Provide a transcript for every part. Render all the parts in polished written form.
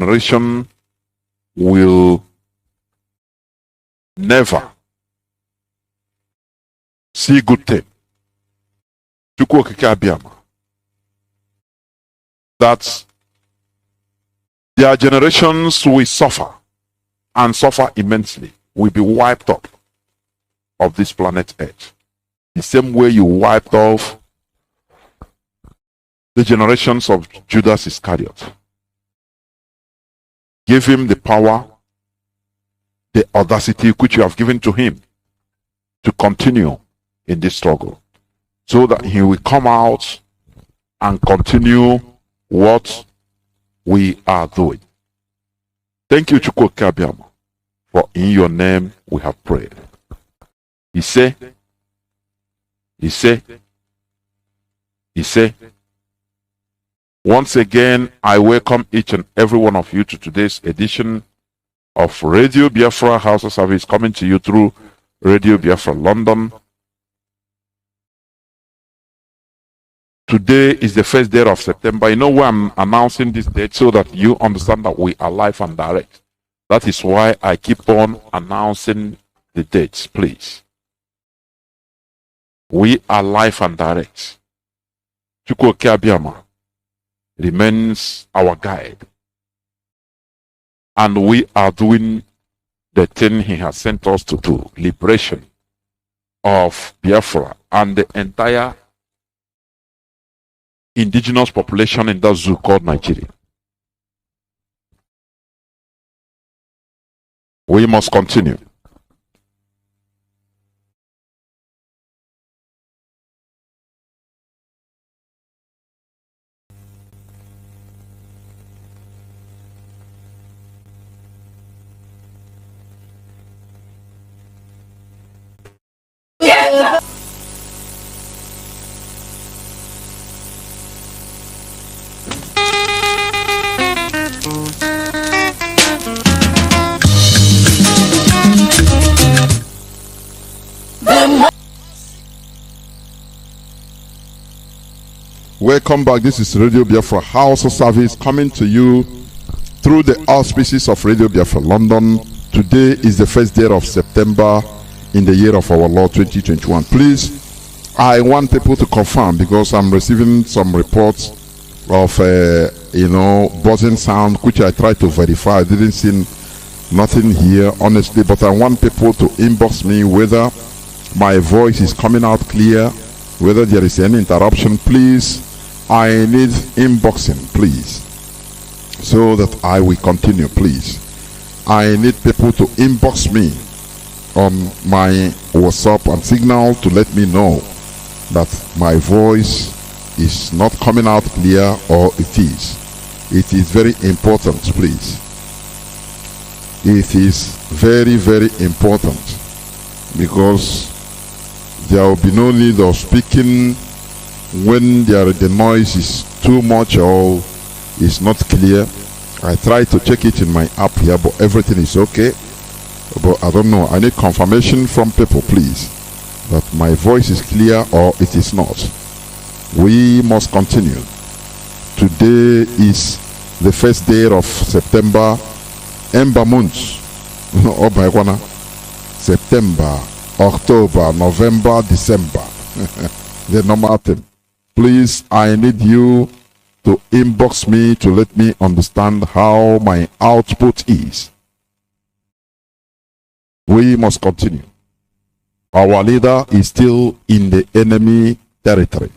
generation will never see good thing. That their generations will suffer and suffer immensely, will be wiped up of this planet Earth. The same way you wiped off the generations of Judas Iscariot. Give him the power, the audacity which you have given to him to continue in this struggle, so that he will come out and continue what we are doing. Thank you, Chukwu Kabiama, for in your name we have prayed. He said, once again, I welcome each and every one of you to today's edition of Radio Biafra Hausa-Service, coming to you through Radio Biafra London. Today is the first day of September. You know why I'm announcing this date? So that you understand that we are live and direct. That is why I keep on announcing the dates, please. We are live and direct. Chukwu Kabiama remains our guide. And we are doing the thing he has sent us to do. Liberation of Biafra and the entire indigenous population in that zoo called Nigeria. We must continue. Welcome back. This is Radio Biafra House-a-Service, coming to you through the auspices of Radio Biafra London. Today is the first day of September in the year of our Lord 2021. Please, I want people to confirm, because I'm receiving some reports of buzzing sound, which I tried to verify. I didn't see nothing here, honestly, but I want people to inbox me whether my voice is coming out clear, whether there is any interruption. Please, I need inboxing, please, so that I will continue. Please, I need people to inbox me on my WhatsApp and Signal to let me know that my voice is not coming out clear, or it is. It is very important, please. It is very, very important, because there will be no need of speaking when the noise is too much or is not clear. I try to check it in my app here, but everything is okay. But I don't know. I need confirmation from people, please, that my voice is clear or it is not. We must continue. Today is the first day of September. Ember months. September, October, November, December. The normal thing. Please, I need you to inbox me to let me understand how my output is. We must continue. Our leader is still in the enemy territory.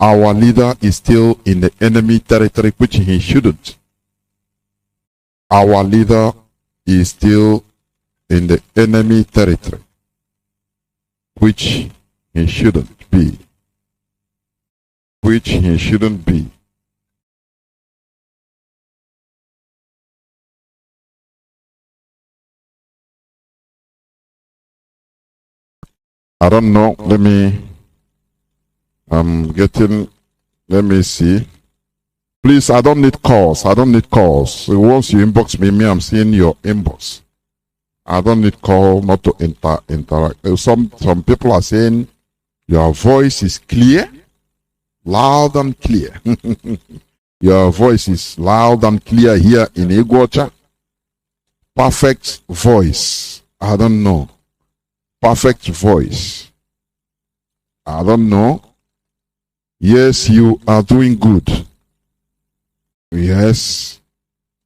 Our leader is still in the enemy territory, which he shouldn't. Our leader is still in the enemy territory, which he shouldn't be. Which he shouldn't be. I don't know. Let me see. Please, I don't need calls. I don't need calls. So once you inbox me, I'm seeing your inbox. I don't need call, not to interact. Some people are saying your voice is clear, loud and clear. Your voice is loud and clear here in Iguacha. Perfect voice. I don't know. Perfect voice. I don't know. Yes, you are doing good. Yes.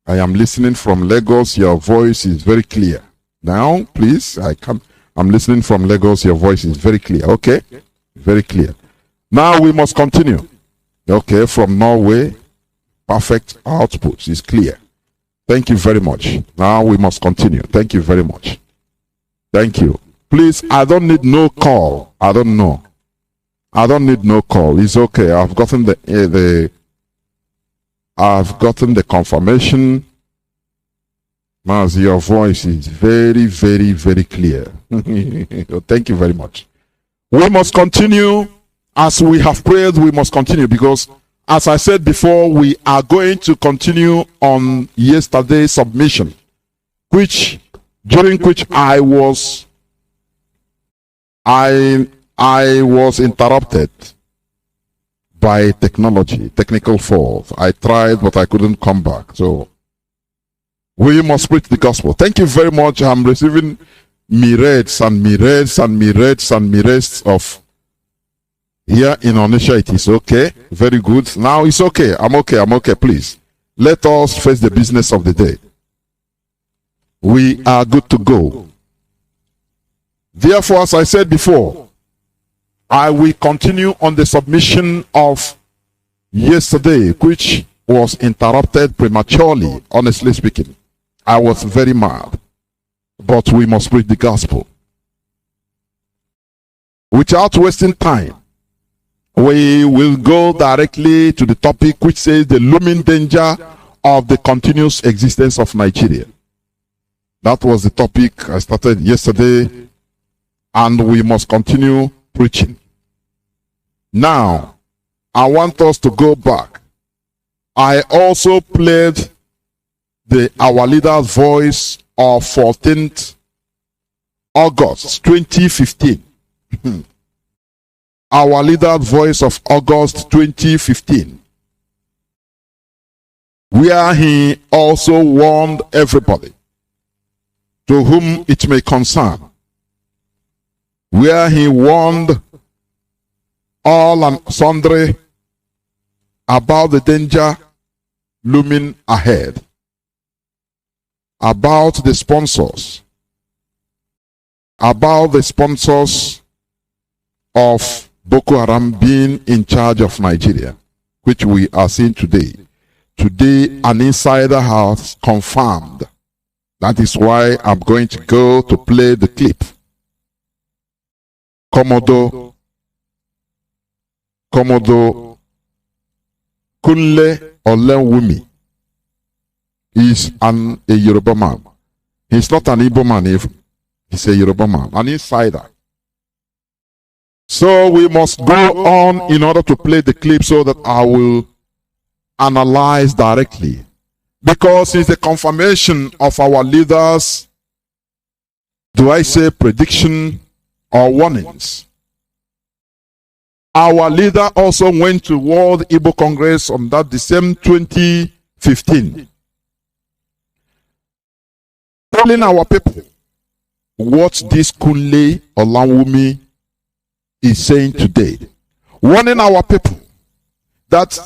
I am listening from Lagos. Your voice is very clear. Now, please, I'm listening from Lagos. Your voice is very clear. Okay? Very clear. Now we must continue. Okay, from Norway, perfect output is clear. Thank you very much. Now we must continue. Thank you very much. Thank you. Please, I don't need no call. I don't know. I don't need no call. It's okay. I've gotten I've gotten the confirmation. Mazi, your voice is very, very, very clear. Thank you very much. We must continue. As we have prayed, we must continue, because as I said before, we are going to continue on yesterday's submission, during which I was interrupted by technical fault. I tried, but I couldn't come back. So we must preach the gospel. Thank you very much. I'm receiving myriads and myriads and myriads and myriads of here in Onisha. It is okay. Very good. Now it's okay. I'm okay. Please, let us face the business of the day. We are good to go. Therefore, as I said before, I will continue on the submission of yesterday, which was interrupted prematurely. Honestly speaking, I was very mad, but we must preach the gospel. Without wasting time, we will go directly to the topic, which says the looming danger of the continuous existence of Nigeria. That was the topic I started yesterday, and we must continue preaching. Now, I want us to go back. I also played our leader's voice of 14th August 2015. Our leader's voice of August 2015, where he also warned everybody to whom it may concern, where he warned all and sundry about the danger looming ahead, about the sponsors of Boko Haram being in charge of Nigeria, which we are seeing today. Today, an insider has confirmed. That is why I'm going to go to play the clip. Commodore Kunle Olenwumi is a Yoruba man. He's not an Igbo man even. He's a Yoruba man, an insider. So we must go on in order to play the clip so that I will analyze directly. Because it's the confirmation of our leaders, do I say prediction or warnings? Our leader also went to World Igbo Congress on that the same 2015, telling our people what this Kunle Olenwumi is saying today, warning our people that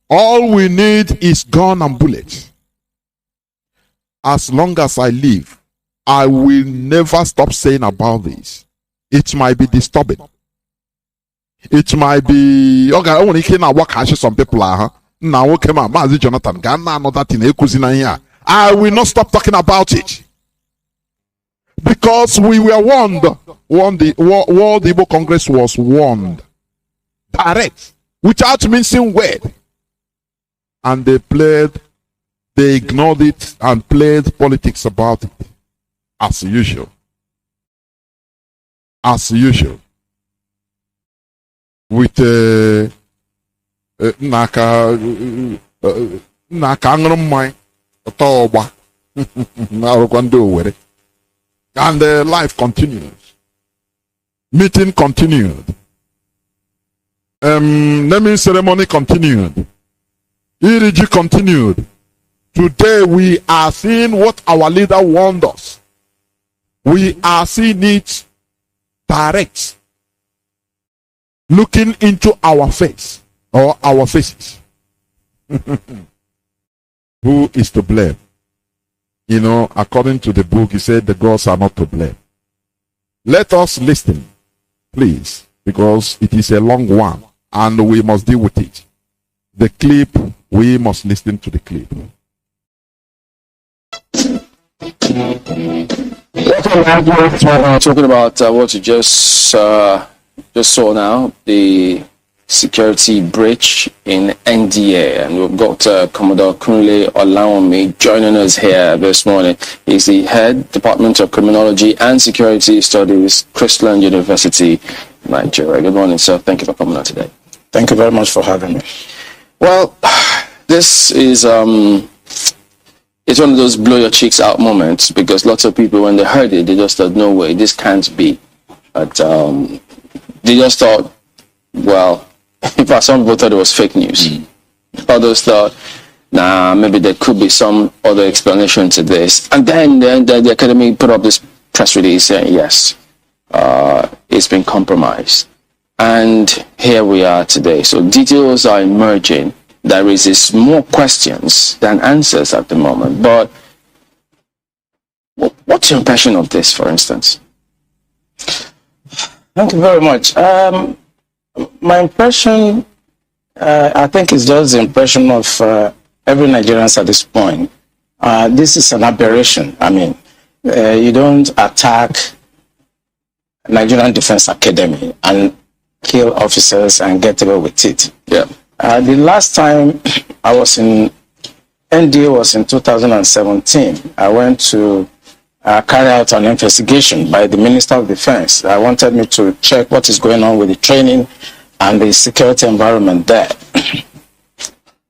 all we need is gun and bullets. As long as I live, I will never stop saying about this. It might be disturbing. It might be okay. I want to work some people are now. Okay, Mazi Johnathan Kanu. I will not stop talking about it, because we were warned. The World Igbo Congress was warned direct, without mincing word, and they ignored it and played politics about it, as usual. With and life continues. Meeting continued. Naming ceremony continued. EDG continued. Today we are seeing what our leader warned us. We are seeing it direct, looking into our face or our faces. Who is to blame? You know, according to the book, he said the gods are not to blame. Let us listen, please, because it is a long one and we must deal with it. The clip, we must listen to the clip. We're talking about what you just saw now, the security breach in NDA, and we've got Commodore Kunle Olawumi joining us here this morning. He's the head Department of Criminology and Security Studies, Christland University, Nigeria. Good morning, sir. Thank you for coming on today. Thank you very much for having me. Well, this is it's one of those blow your cheeks out moments, because lots of people, when they heard it, they just thought, no way, this can't be. But they just thought, well, in fact, some people thought it was fake news. Others thought, nah, maybe there could be some other explanation to this. And then the academy put up this press release saying, yes, it's been compromised. And here we are today. So details are emerging. That raises more questions than answers at the moment. But what's your impression of this, for instance? Thank you very much. My impression, I think, is just the impression of every Nigerian at this point. This is an aberration. I mean, you don't attack Nigerian Defense Academy and kill officers and get away with it. Yeah. The last time I was in NDA was in 2017. I went to carry out an investigation by the Minister of Defense. I wanted me to check what is going on with the training and the security environment there.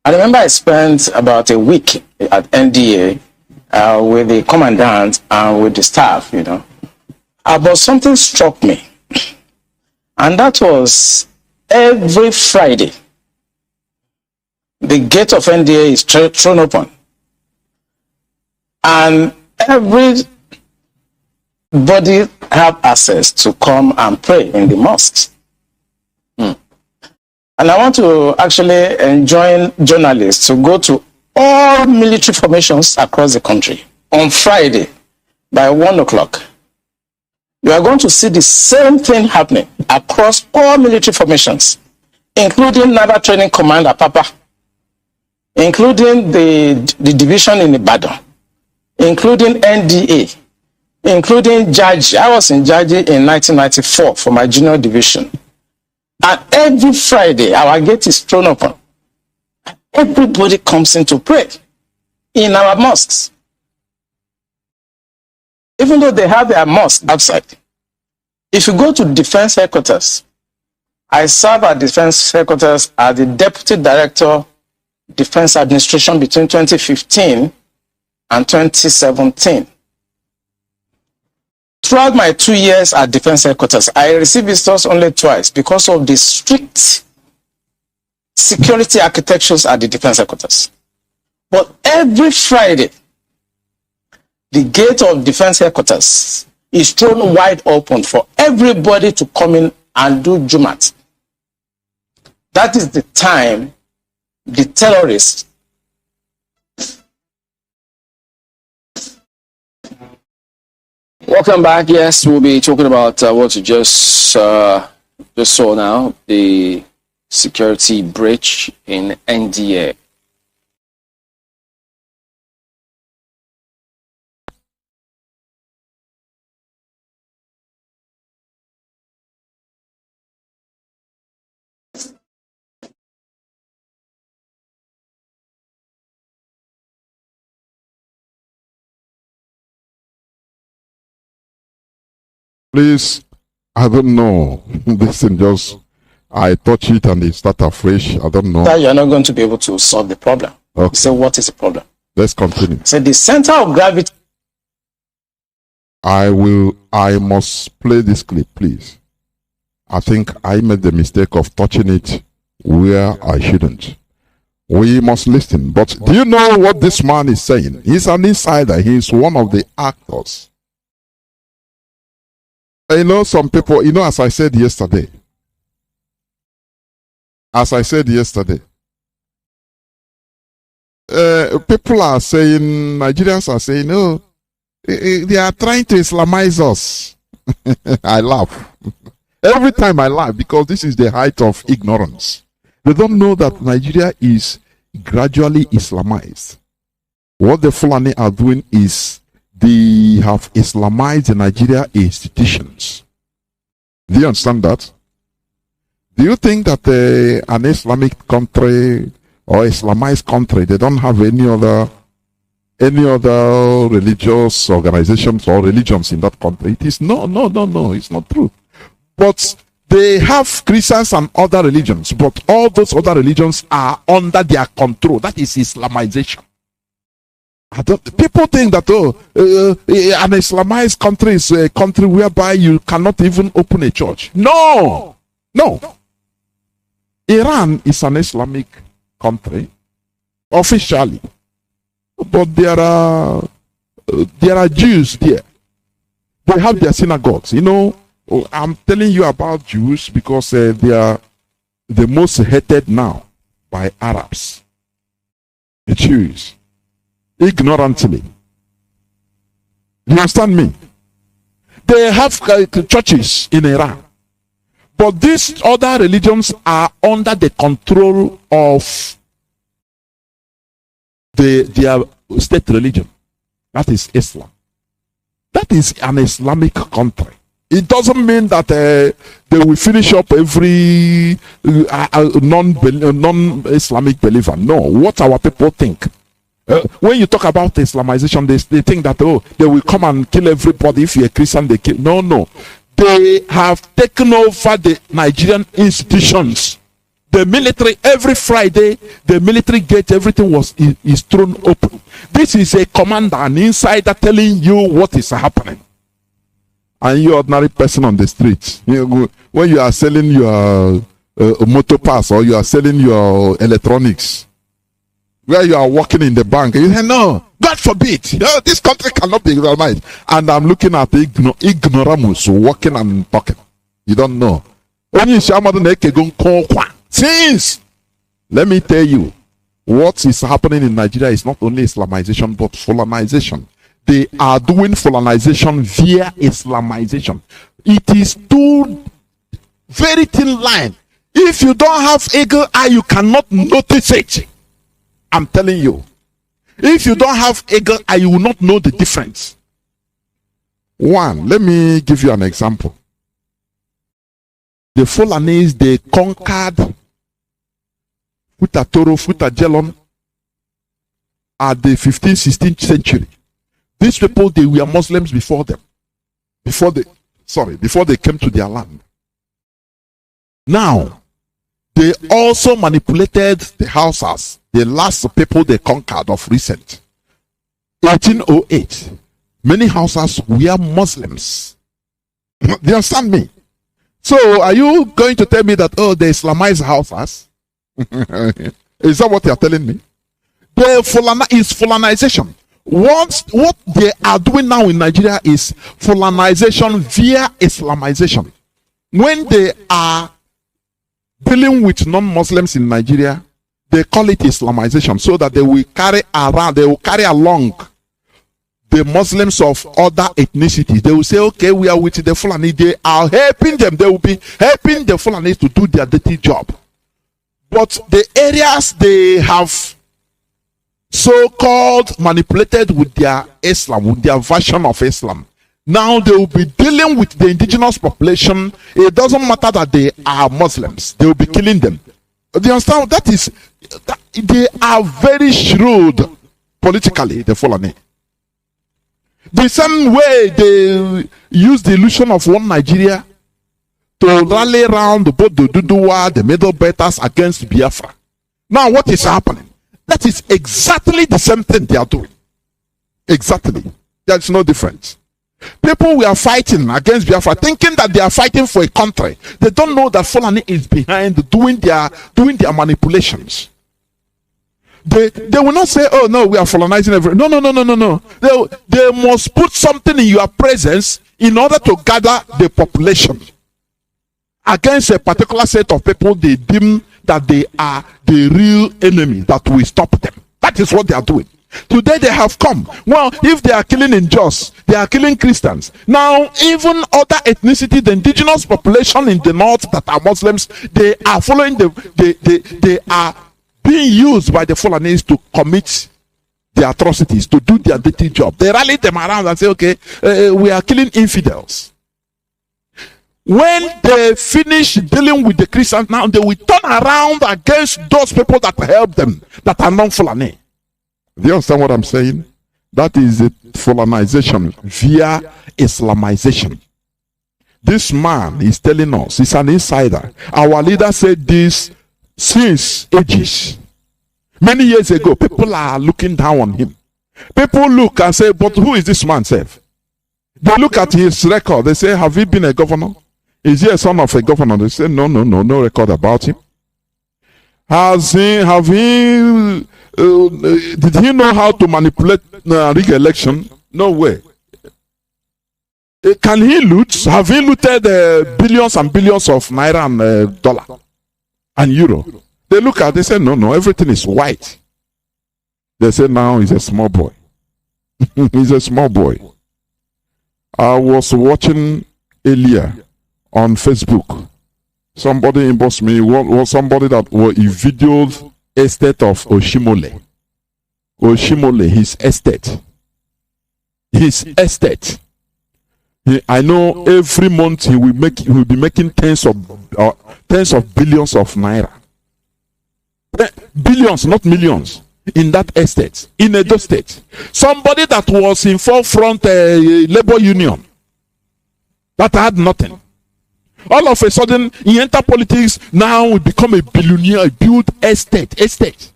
I remember I spent about a week at NDA with the commandant and with the staff, you know. But something struck me. And that was every Friday, the gate of NDA is thrown open. And everybody have access to come and pray in the mosques. And I want to actually enjoin journalists to go to all military formations across the country on Friday by 1 o'clock. You are going to see the same thing happening across all military formations, including Naval Training Command at Papa, including the division in Ibadan, including NDA, including Jaji. I was in Jaji in 1994 for my junior division. And every Friday, our gate is thrown open. Everybody comes in to pray in our mosques. Even though they have their mosque outside. If you go to Defense Headquarters, I serve at Defense Headquarters as the Deputy Director, Defense Administration between 2015 and 2017. Throughout my 2 years at Defense Headquarters, I received visitors only twice because of the strict security architectures at the Defense Headquarters. But every Friday, the gate of Defense Headquarters is thrown wide open for everybody to come in and do Jumat. That is the time the terrorists Welcome back. Yes, we'll be talking about what you just saw now, the security breach in NDA. Please, I don't know. This thing just, I touch it and it start afresh. I don't know. that you're not going to be able to solve the problem. Okay. You say, what is the problem? Let's continue. So the center of gravity. I must play this clip, please. I think I made the mistake of touching it where I shouldn't. We must listen. But do you know what this man is saying? He's an insider. He's one of the actors. You know, some people, you know, as I said yesterday, people are saying, Nigerians are saying, oh, they are trying to Islamize us. I laugh. Every time I laugh because this is the height of ignorance. They don't know that Nigeria is gradually Islamized. What the Fulani are doing is they have Islamized the Nigeria institutions. Do you understand that? Do you think that an Islamic country or Islamized country, they don't have any other religious organizations or religions in that country? It is no, it's not true. But they have Christians and other religions, but all those other religions are under their control. That is Islamization. People think that an Islamized country is a country whereby you cannot even open a church. No. Iran is an Islamic country officially, but there are Jews there. They have their synagogues. You know, I'm telling you about Jews because they are the most hated now by Arabs. The Jews, ignorantly. You understand me? They have churches in Iran, but these other religions are under the control of their state religion. That is Islam. That is an Islamic country. It doesn't mean that they will finish up every non-Islamic believer. No, what our people think. When you talk about Islamization, they think that, they will come and kill everybody. If you're a Christian, they kill. No. They have taken over the Nigerian institutions. The military, every Friday, the military gate, everything is thrown open. This is a commander, an insider telling you what is happening. And you ordinary person on the street, when you are selling your motor pass or you are selling your electronics, where you are working in the bank, you say, no, God forbid, this country cannot be Islamized. And I'm looking at the ignoramus walking and talking. You don't know. Since, let me tell you, what is happening in Nigeria is not only Islamization, but Fulanization. They are doing Fulanization via Islamization. It is too very thin line. If you don't have eagle eye, you cannot notice it. I'm telling you. If you don't have eagle eye, you will not know the difference. One, let me give you an example. The Fulanese, they conquered Futa-Toro, Futa-Jelon at the 15th, 16th century. These people, they were Muslims before them. Before they came to their land. Now, they also manipulated the Hausas, the last people they conquered of recent. 1808, many Hausas were Muslims. Do you understand me? So, are you going to tell me that, they Islamized Hausas? Is that what you are telling me? Is Fulanization. What they are doing now in Nigeria is Fulanization via Islamization. When they are dealing with non-Muslims in Nigeria, they call it Islamization, so that they will carry along the Muslims of other ethnicities. They will say, okay, we are with the Fulani. They are helping them. They will be helping the Fulani to do their dirty job. But the areas they have so-called manipulated with their Islam, with their version of Islam, now they will be dealing with the indigenous population. It doesn't matter that they are Muslims. They will be killing them. Do you understand? They are very shrewd politically, the Fulani. The same way they use the illusion of one Nigeria to rally around both the Duduwa, the Middle Belters against Biafra. Now what is happening? That is exactly the same thing they are doing. Exactly. There is no difference. People were fighting against Biafra, thinking that they are fighting for a country. They don't know that Fulani is behind doing their manipulations. They will not say, oh no, we are colonizing everything. No. They must put something in your presence in order to gather the population against a particular set of people they deem that they are the real enemy that will stop them. That is what they are doing. Today they have come. Well, if they are killing in Jos, they are killing Christians. Now, even other ethnicity, the indigenous population in the north that are Muslims, they are following they are being used by the Fulanis to commit the atrocities, to do their dirty job. They rally them around and say, okay, we are killing infidels. When they finish dealing with the Christians, now they will turn around against those people that help them, that are non-Fulani. Do you understand what I'm saying? That is a Fulanization via Islamization. This man is telling us, he's an insider. Our leader said this since ages. Many years ago, people are looking down on him. People look and say, but who is this man, Seth? They look at his record. They say, have he been a governor? Is he a son of a governor? They say, no record about him. Did he know how to manipulate rig election? No way. Can he loot? Have he looted billions and billions of naira and dollar and euro? They look at, they say, no, everything is white. They say now he's a small boy. He's a small boy. I was watching earlier on Facebook. Somebody inboxed me, was somebody that he videoed estate of Oshimole. His estate. I know every month he will be making tens of billions of naira. Billions, not millions, in that estate, in Edo State. Somebody that was in forefront labor union that had nothing. All of a sudden, he enter politics. Now we become a billionaire, build estate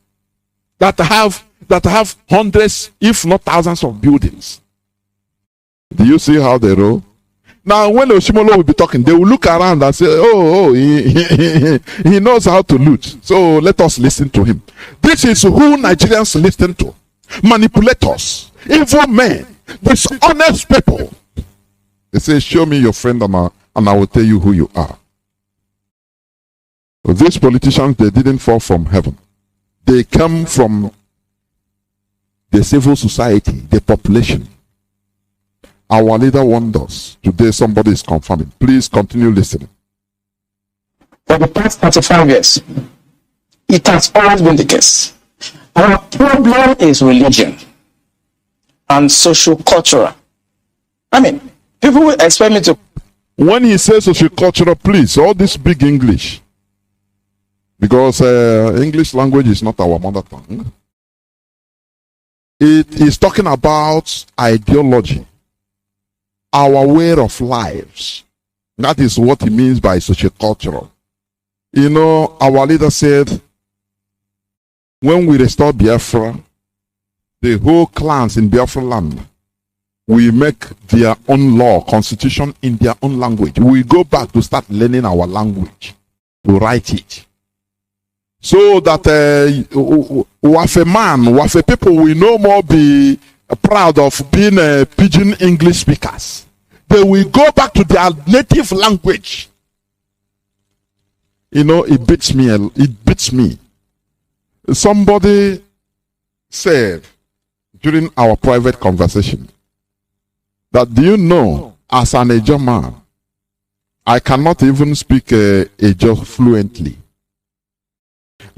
that have hundreds, if not thousands, of buildings. Do you see how they roll? Now, when Oshimolo will be talking, they will look around and say, "Oh, he knows how to loot." So let us listen to him. This is who Nigerians listen to: manipulators, evil men, dishonest people. They say, "Show me your friend, and I will tell you who you are." So these politicians, they didn't fall from heaven. They come from the civil society, the population. Our leader warned us. Today somebody is confirming. Please continue listening. For the past 35 years, it has always been the case. Our problem is religion and social-cultural. I mean, people will expect me to... When he says social-cultural, please, all this big English. Because English language is not our mother tongue. It is talking about ideology. Our way of lives. That is what he means by sociocultural. You know, our leader said, when we restore Biafra, the whole clans in Biafra land will make their own law, constitution in their own language. We go back to start learning our language, to write it. So that Wafe people will no more be proud of being pidgin English speakers. They will go back to their native language. You know, it beats me. Somebody said during our private conversation that, do you know, as an Ejo man, I cannot even speak Ejo fluently.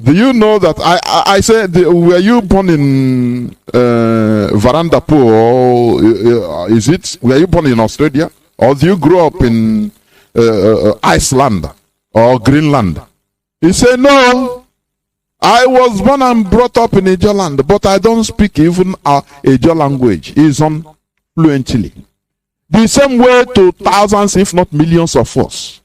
Do you know that I said, were you born in Varandapo, or were you born in Australia, or do you grow up in Iceland or Greenland? He said, no, I was born and brought up in Ejo land, but I don't speak even Ejo language. It's on fluently. The same way to thousands, if not millions of us.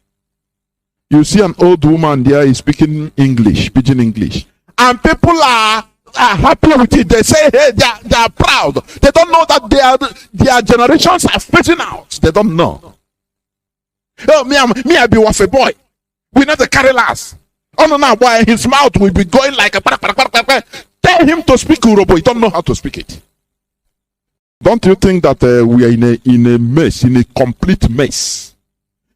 You see an old woman there is speaking English, pidgin English. And people are happy with it. They say, hey, they are proud. They don't know that their generations are fading out. They don't know. Oh, me, I be Wafe boy. We not the carry last. Oh no, now why his mouth will be going like a. Tell him to speak Urobo. He don't know how to speak it. Don't you think that we are in a mess, in a complete mess?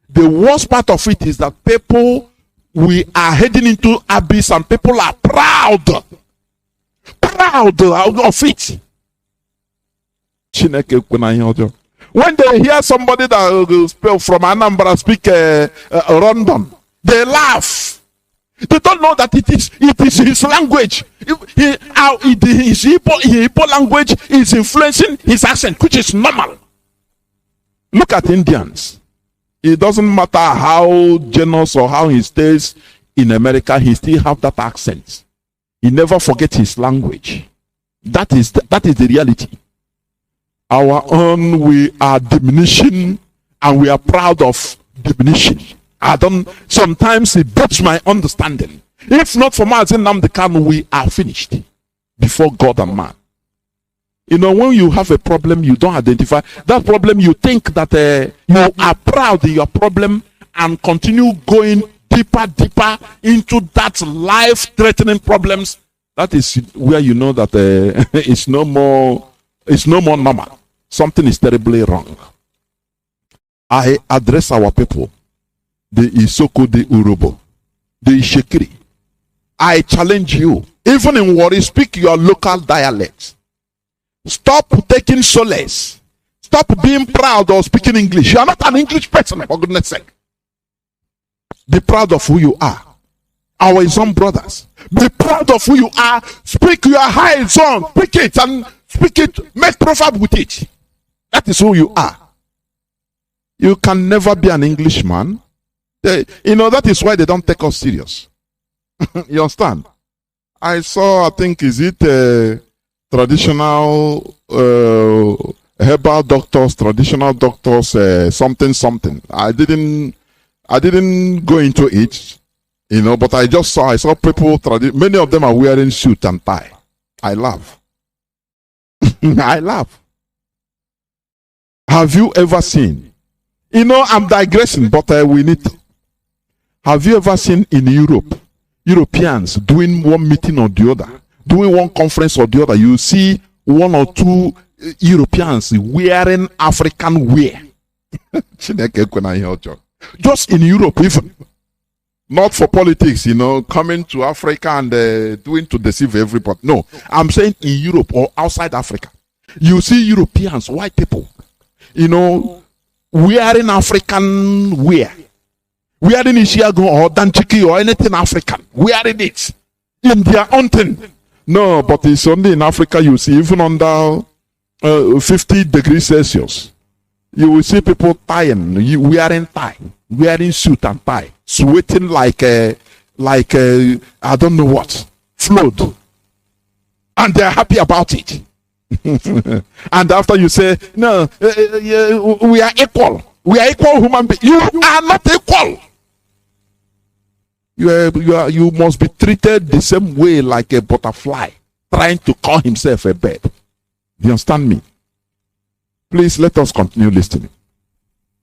The worst part of it is that people, we are heading into abyss, and people are proud of it. When they hear somebody that from Anambra speak Rondon, they laugh. They don't know that it is his language. His Igbo language is influencing his accent, which is normal. Look at Indians. It doesn't matter how generous or how he stays in America, he still have that accent. He never forgets his language. That is the reality. Our own, we are diminishing, and we are proud of diminishing. Sometimes it breaks my understanding. If not for Mazi Nnamdi Kanu, we are finished before God and man. You know, when you have a problem, you don't identify that problem. You think that you are proud of your problem and continue going deeper into that life-threatening problems. That is where you know that it's no more normal. Something is terribly wrong. I address our people, the Isoko, the Urobo, the Ishekiri. I challenge you, even in Warri, speak your local dialect. Stop taking solace. Stop being proud of speaking English. You are not an English person, for goodness sake. Be proud of who you are. Our Izon brothers, be proud of who you are. Speak your high Izon. Speak it and speak it. Make proverb with it. That is who you are. You can never be an Englishman. You know, that is why they don't take us serious. You understand? I saw, I think, is it traditional herbal doctors, traditional doctors, something. I didn't go into it, you know, but I saw people, many of them are wearing suit and tie. I laugh. I laugh. Have you ever seen? You know, I'm digressing, but we need to. Have you ever seen in Europe, Europeans doing one meeting or the other, doing one conference or the other? You see one or two Europeans wearing African wear. Just in Europe, even. Not for politics, you know, coming to Africa and doing to deceive everybody. No, I'm saying in Europe or outside Africa. You see Europeans, white people, you know, wearing African wear. Wearing Ishiago or Danchiki or anything African. Wearing it in their own thing. No, but it's only in Africa you see, even under 50 degrees Celsius. You will see people tying, wearing tie, wearing suit and tie, sweating like I don't know what, flood. And they're happy about it. And after you say, no, we are equal. We are equal human beings. You are not equal. You must be treated the same way like a butterfly trying to call himself a bird. Do you understand me? Please let us continue listening.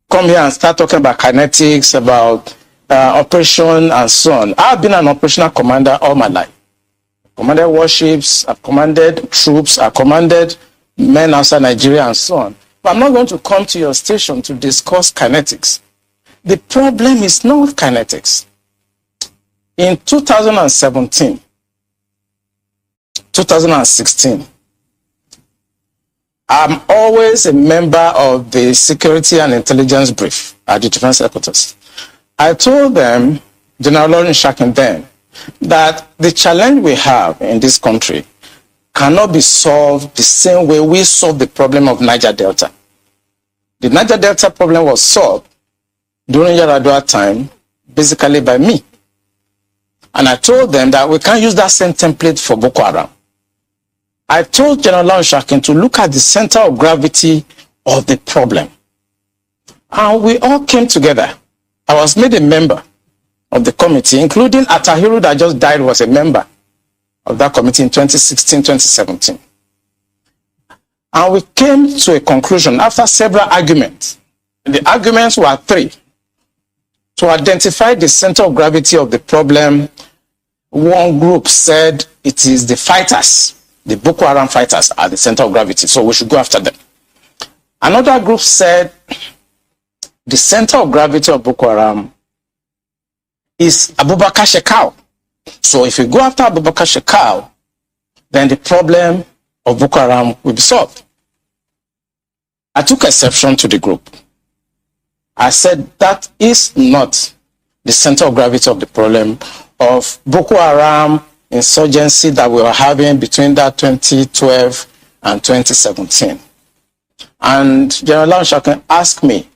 Come here and start talking about kinetics, about operation and so on. I've been an operational commander all my life. I've commanded warships, I've commanded troops, I've commanded men outside Nigeria and so on. But I'm not going to come to your station to discuss kinetics. The problem is not kinetics. In 2017, 2016, I'm always a member of the Security and Intelligence Brief at the Defense Headquarters. I told them, General Lawrence Shakin then, that the challenge we have in this country cannot be solved the same way we solved the problem of Niger Delta. The Niger Delta problem was solved during Yaradua time, basically by me. And I told them that we can't use that same template for Boko Haram. I told General Lawrence Shakin to look at the center of gravity of the problem. And we all came together. I was made a member of the committee, including Atahiru that just died was a member of that committee in 2016, 2017. And we came to a conclusion after several arguments. The arguments were three. To identify the center of gravity of the problem one group said it is the fighters, the Boko Haram fighters, are the center of gravity, so we should go after them. Another group said the center of gravity of Boko Haram is Abubakar Shekau. So if you go after Abubakar Shekau, then the problem of Boko Haram will be solved. I took exception to the group. I said that is not the center of gravity of the problem of Boko Haram insurgency that we were having between that 2012 and 2017. And General Lanshakan asked me,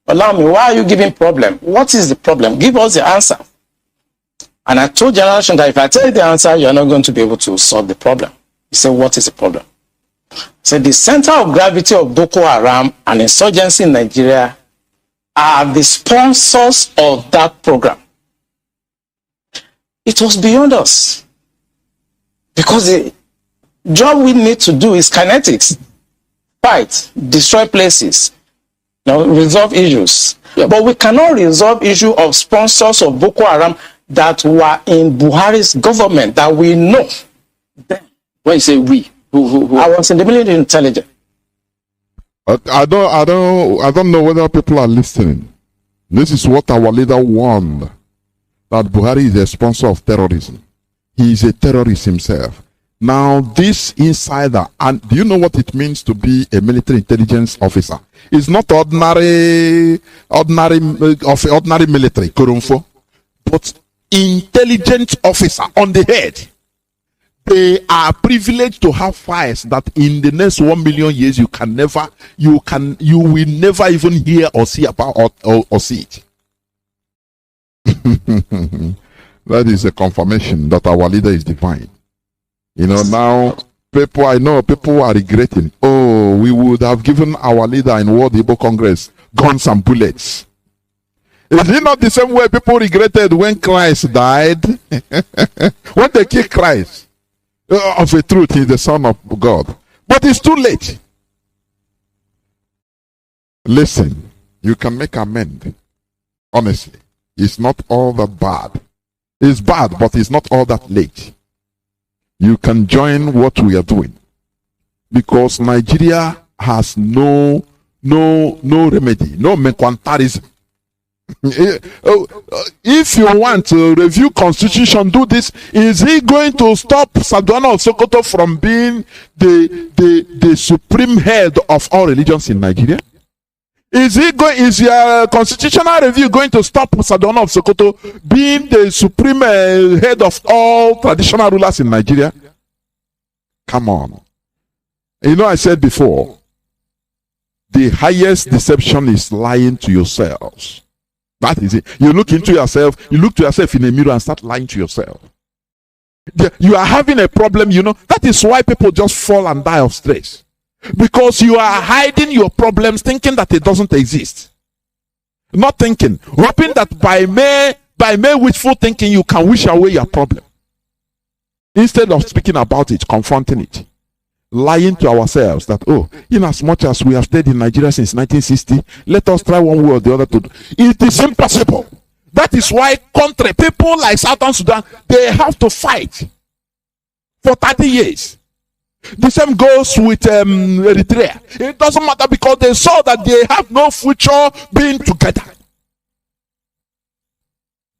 allow me, why are you giving problem? What is the problem? Give us the answer. And I told General Lanshakan that if I tell you the answer, you're not going to be able to solve the problem. He said, what is the problem? I said, the center of gravity of Boko Haram and insurgency in Nigeria are the sponsors of that program. It was beyond us. Because the job we need to do is kinetics. Fight, destroy places, resolve issues. Yeah. But we cannot resolve issue of sponsors of Boko Haram that were in Buhari's government that we know. When you say we, who? I was in the military intelligence. I don't know whether people are listening. This is what our leader warned, that Buhari is a sponsor of terrorism. He is a terrorist himself. Now, this insider, and do you know what it means to be a military intelligence officer? It's not ordinary military, Kurumfo, but intelligence officer on the head. They are privileged to have files that in the next 1 million years you will never even hear or see about or see it. That is a confirmation that our leader is divine. Now I know people are regretting. Oh, we would have given our leader in World Igbo Congress guns and bullets. Is it not the same way people regretted when Christ died? When they killed Christ, of a truth, he is the Son of God. But it's too late. Listen, you can make amends. Honestly, it's not all that bad. It's bad, but it's not all that late. You can join what we are doing, because Nigeria has no remedy, no mercantilism. If you want to review constitution, do this. Is he going to stop Sardauna of Sokoto from being the supreme head of all religions in Nigeria? Is your constitutional review going to stop Sardauna of Sokoto being the supreme head of all traditional rulers in Nigeria? Come on. I said before, the highest deception is lying to yourselves. That is it. You look to yourself in a mirror and start lying to yourself. You are having a problem, That is why people just fall and die of stress. Because you are hiding your problems, thinking that it doesn't exist. Not thinking, hoping that by mere wishful thinking you can wish away your problem. Instead of speaking about it, confronting it. Lying to ourselves that, in as much as we have stayed in Nigeria since 1960, let us try one way or the other to do. It is impossible. That is why country people like Southern Sudan, they have to fight for 30 years. The same goes with Eritrea. It doesn't matter, because they saw that they have no future being together.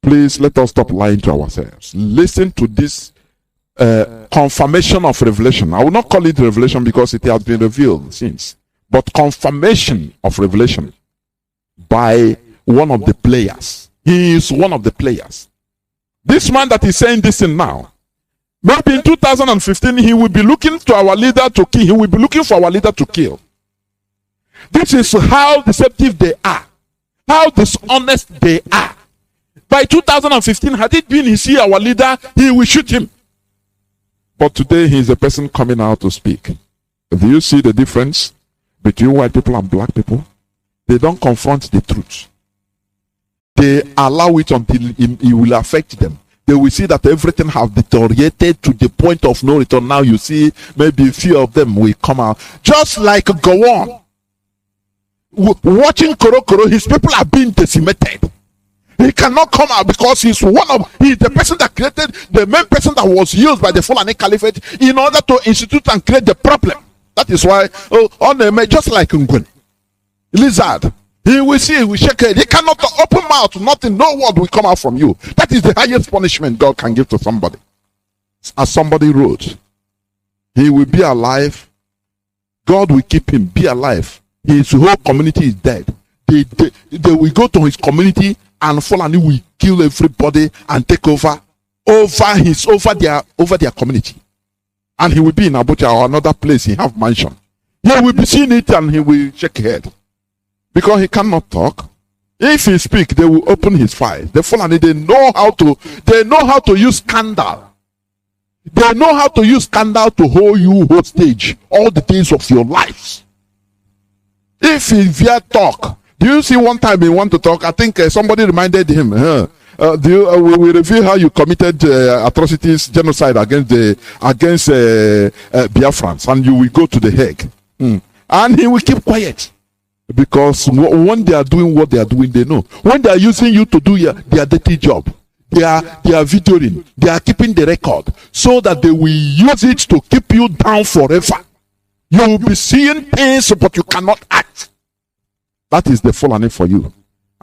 Please let us stop lying to ourselves. Listen to this confirmation of revelation. I will not call it revelation because it has been revealed since, but confirmation of revelation by one of the players. He is one of the players. This man that is saying this thing now, maybe in 2015 he will be looking to our leader to kill. He will be looking for our leader to kill. This is how deceptive they are, how dishonest they are. By 2015, had it been our leader, he will shoot him. But today he is a person coming out to speak. Do you see the difference between white people and black people? They don't confront the truth. They allow it until it will affect them. They will see that everything has deteriorated to the point of no return. Now you see maybe a few of them will come out. Just like Gowon. Watching Koro, his people are being decimated. He cannot come out because he's the person that created, the main person that was used by the Fulani Caliphate in order to institute and create the problem. That is why, just like Ngwen, lizard, he will see, he will shake head. He cannot open mouth, nothing, no word will come out from you. That is the highest punishment God can give to somebody. As somebody wrote, he will be alive, God will keep him, be alive. His whole community is dead. They will go to his community and Fulani will kill everybody and take over their community. And he will be in Abuja or another place, he have mansion. He will be seeing it and he will shake his head. Because he cannot talk. If he speak, they will open his file. The Fulani, they know how to use scandal. They know how to use scandal to hold you hostage all the days of your lives. If he dare talk, do you see one time he want to talk? I think somebody reminded him, we reveal how you committed atrocities, genocide against Biafrans, and you will go to the Hague. And he will keep quiet. Because when they are doing what they are doing, they know. When they are using you to do their dirty job, they are videoing, they are keeping the record so that they will use it to keep you down forever. You will be seeing things, but you cannot act. That is the Fulani for you.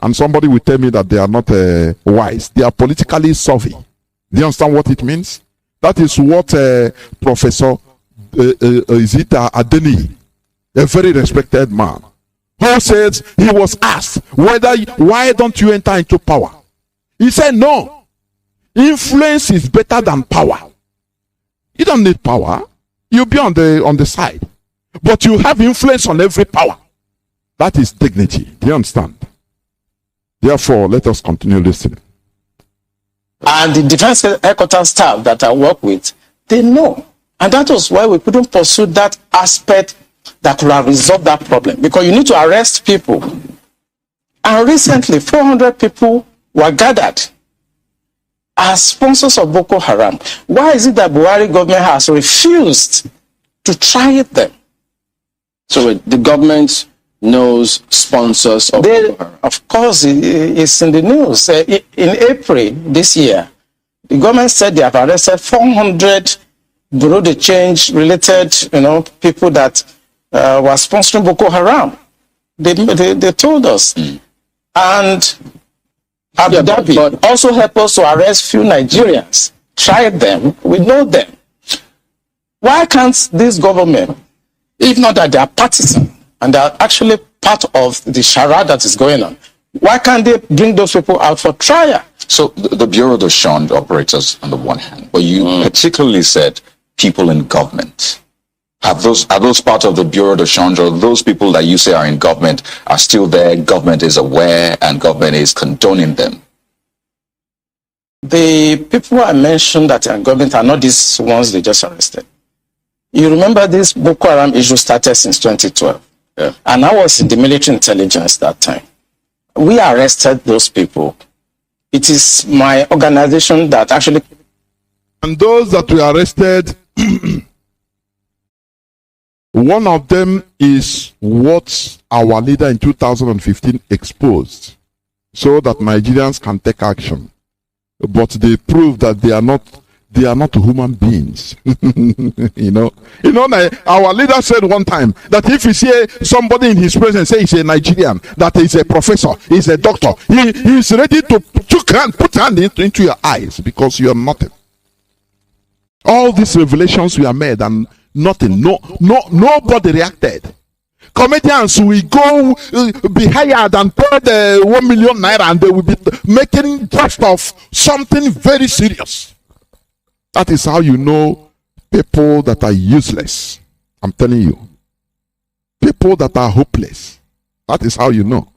And somebody will tell me that they are not wise. They are politically savvy. Do you understand what it means? That is what Professor Adeni, a very respected man, who says he was asked why don't you enter into power? He said no. Influence is better than power. You don't need power. You'll be on the side. But you have influence on every power. That is dignity. Do you understand? Therefore, let us continue listening. And the defense headquarters staff that I work with, they know. And that was why we couldn't pursue that aspect that could have resolved that problem. Because you need to arrest people. And recently, 400 people were gathered as sponsors of Boko Haram. Why is it that Buhari government has refused to try them? So the government knows sponsors of Boko Haram? Of course, it's in the news. In April this year, the government said they have arrested 400 Bureau de Change related, people that were sponsoring Boko Haram. They told us. And Abu Dhabi also helped us to arrest few Nigerians. Tried them, we know them. Why can't this government, if not that they are partisan and they are actually part of the charade that is going on, why can't they bring those people out for trial? So the Bureau de Change operators on the one hand, but you particularly said people in government. Are those part of the Bureau de Change, or those people that you say are in government are still there, government is aware and government is condoning them? The people I mentioned that are in government are not these ones they just arrested. You remember this Boko Haram issue started since 2012. Yeah. And I was in the military intelligence that time. We arrested those people. It is my organization that actually... And those that were arrested... One of them is what our leader in 2015 exposed, so that Nigerians can take action. But they prove that they are not human beings. Our leader said one time that if you see somebody in his presence say he's a Nigerian, that he's a professor, he's a doctor, he's ready to put hand into your eyes because you are nothing. All these revelations were made and nothing. Nobody reacted. Comedians will go be hired and paid 1 million naira and they will be making just of something very serious. That is how you know people that are useless. I'm telling you. People that are hopeless. That is how you know.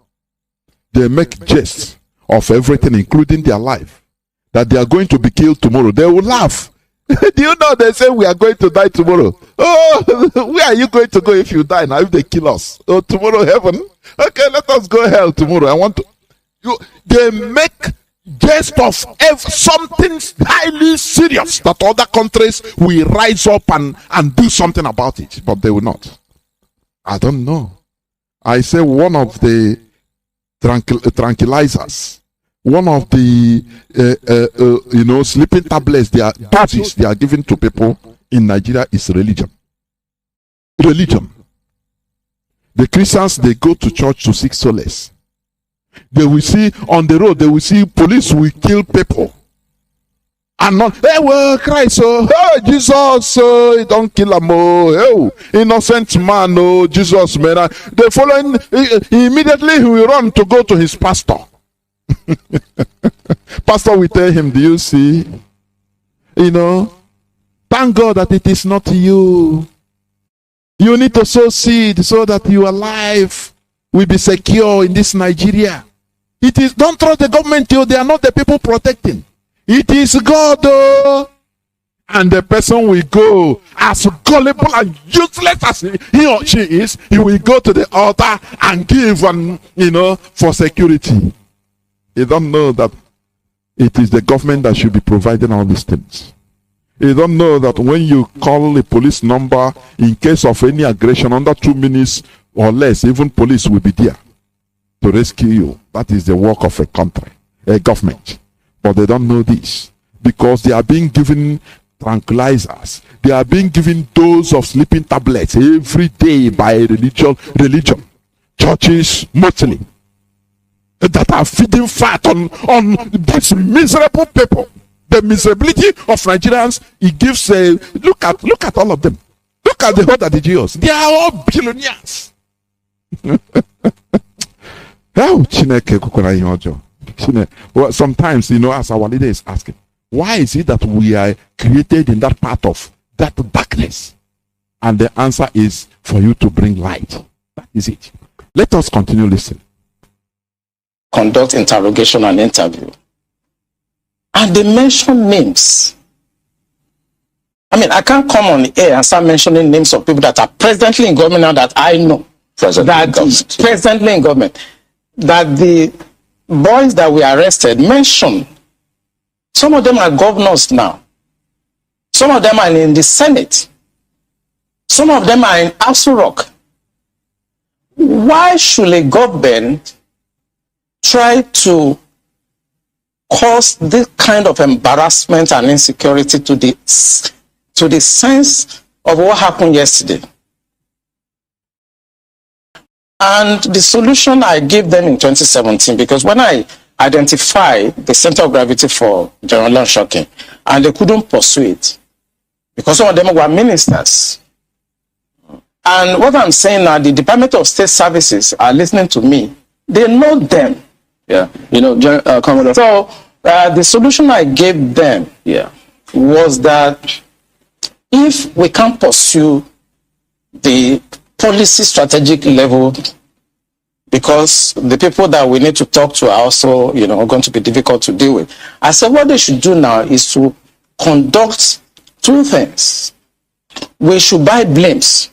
They make jests of everything, including their life. That they are going to be killed tomorrow. They will laugh. Do you know they say we are going to die tomorrow? Oh, where are you going to go if you die now, if they kill us? Oh, tomorrow heaven? Okay, let us go hell tomorrow. They make jest of something highly serious that other countries will rise up and do something about it, but they will not. I don't know. I say one of the tranquilizers one of the sleeping tablets doses they are giving to people in Nigeria is religion. Religion. The Christians, they go to church to seek solace. They will see on the road, they will see police will kill people. And not, hey, well, Christ, hey, Jesus, don't kill him, oh, innocent man, oh, Jesus, man. The following, immediately he will run to go to his pastor. Pastor will tell him, do you see? Thank God that it is not you. You need to sow seed so that your life will be secure in this Nigeria. It is, don't trust the government, they are not the people protecting. It is God, and the person will go as gullible and useless as he or she is. He will go to the altar and give, for security. You don't know that it is the government that should be providing all these things. You don't know that when you call a police number in case of any aggression under 2 minutes or less, even police will be there to rescue you. That is the work of a country, a government. But they don't know this because they are being given tranquilizers. They are being given dose of sleeping tablets every day by religion. Churches mostly that are feeding fat on these miserable people. The miserability of Nigerians, it gives look at all of them. Look at the whole Jews. They are all billionaires. Well, sometimes, as our leader is asking, why is it that we are created in that part of that darkness? And the answer is for you to bring light. That is it. Let us continue listening. Conduct interrogation and interview. And they mention names. I mean, I can't come on the air and start mentioning names of people that are presently in government now that I know. Presently in government. That the boys that we arrested mentioned. Some of them are governors now. Some of them are in the Senate. Some of them are in Aso Rock. Why should a government try to cause this kind of embarrassment and insecurity to the sense of what happened yesterday? And the solution I gave them in 2017, because when I identified the center of gravity for General Shocking, and they couldn't pursue it, because some of them were ministers. And what I'm saying now, the Department of State Services are listening to me. They know them. Yeah, Commodore. So the solution I gave them was that if we can't pursue the policy strategic level, because the people that we need to talk to are also, going to be difficult to deal with. I said what they should do now is to conduct two things. We should buy blames.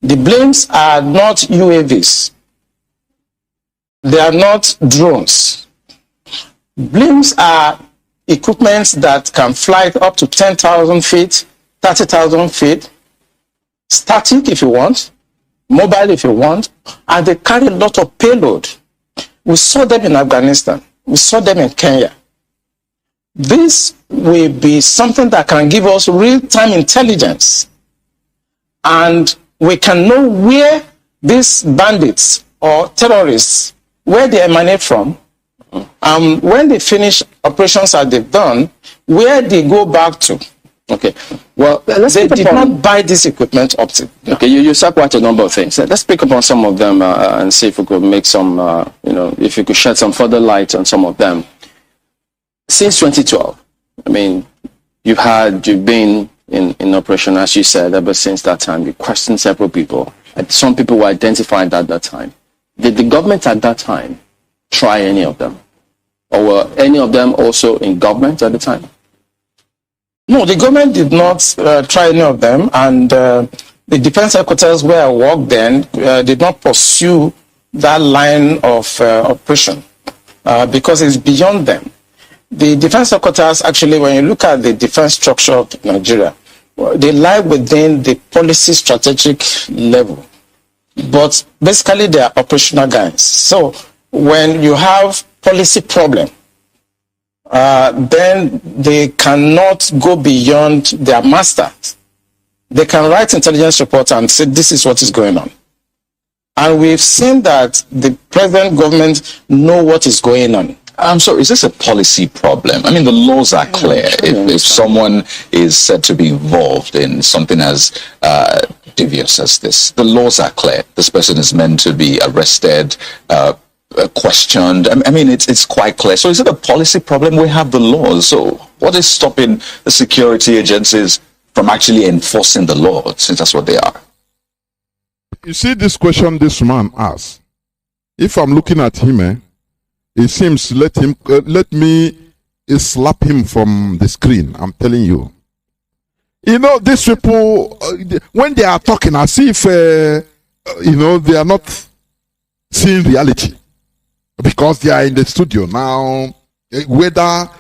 The blames are not UAVs. They are not drones. Blames are equipments that can fly up to 10,000 feet, 30,000 feet, static if you want, mobile if you want, and they carry a lot of payload. We saw them in Afghanistan. We saw them in Kenya. This will be something that can give us real-time intelligence, and we can know where these bandits or terrorists, where they emanate from, when they finish operations that they've done, where they go back to. Okay. Well, they did not buy this equipment up to. Okay, you said quite a number of things. Let's pick up on some of them and see if we could make some, if you could shed some further light on some of them. Since 2012, I mean, you've been in operation, as you said, ever since that time. You questioned several people. Some people were identified at that time. Did the government at that time try any of them? Or were any of them also in government at the time? No, the government did not try any of them, and the defense headquarters where I worked then did not pursue that line of operation because it's beyond them. The defense headquarters, actually, when you look at the defense structure of Nigeria, they lie within the policy strategic level, but basically they are operational guys. So when you have policy problem, then they cannot go beyond their masters. They can write intelligence reports and say, this is what is going on. And we've seen that the present government know what is going on. I'm sorry, is this a policy problem? I mean, the laws are clear. If someone is said to be involved in something as devious as this, the laws are clear. This person is meant to be arrested, questioned. I mean, it's quite clear. So is it a policy problem? We have the laws. So what is stopping the security agencies from actually enforcing the law, since that's what they are? You see this question this man asked. If I'm looking at him, it seems let me slap him from the screen. I'm telling you. You know, these people, when they are talking as if, you know, they are not seeing reality. Because they are in the studio now, whether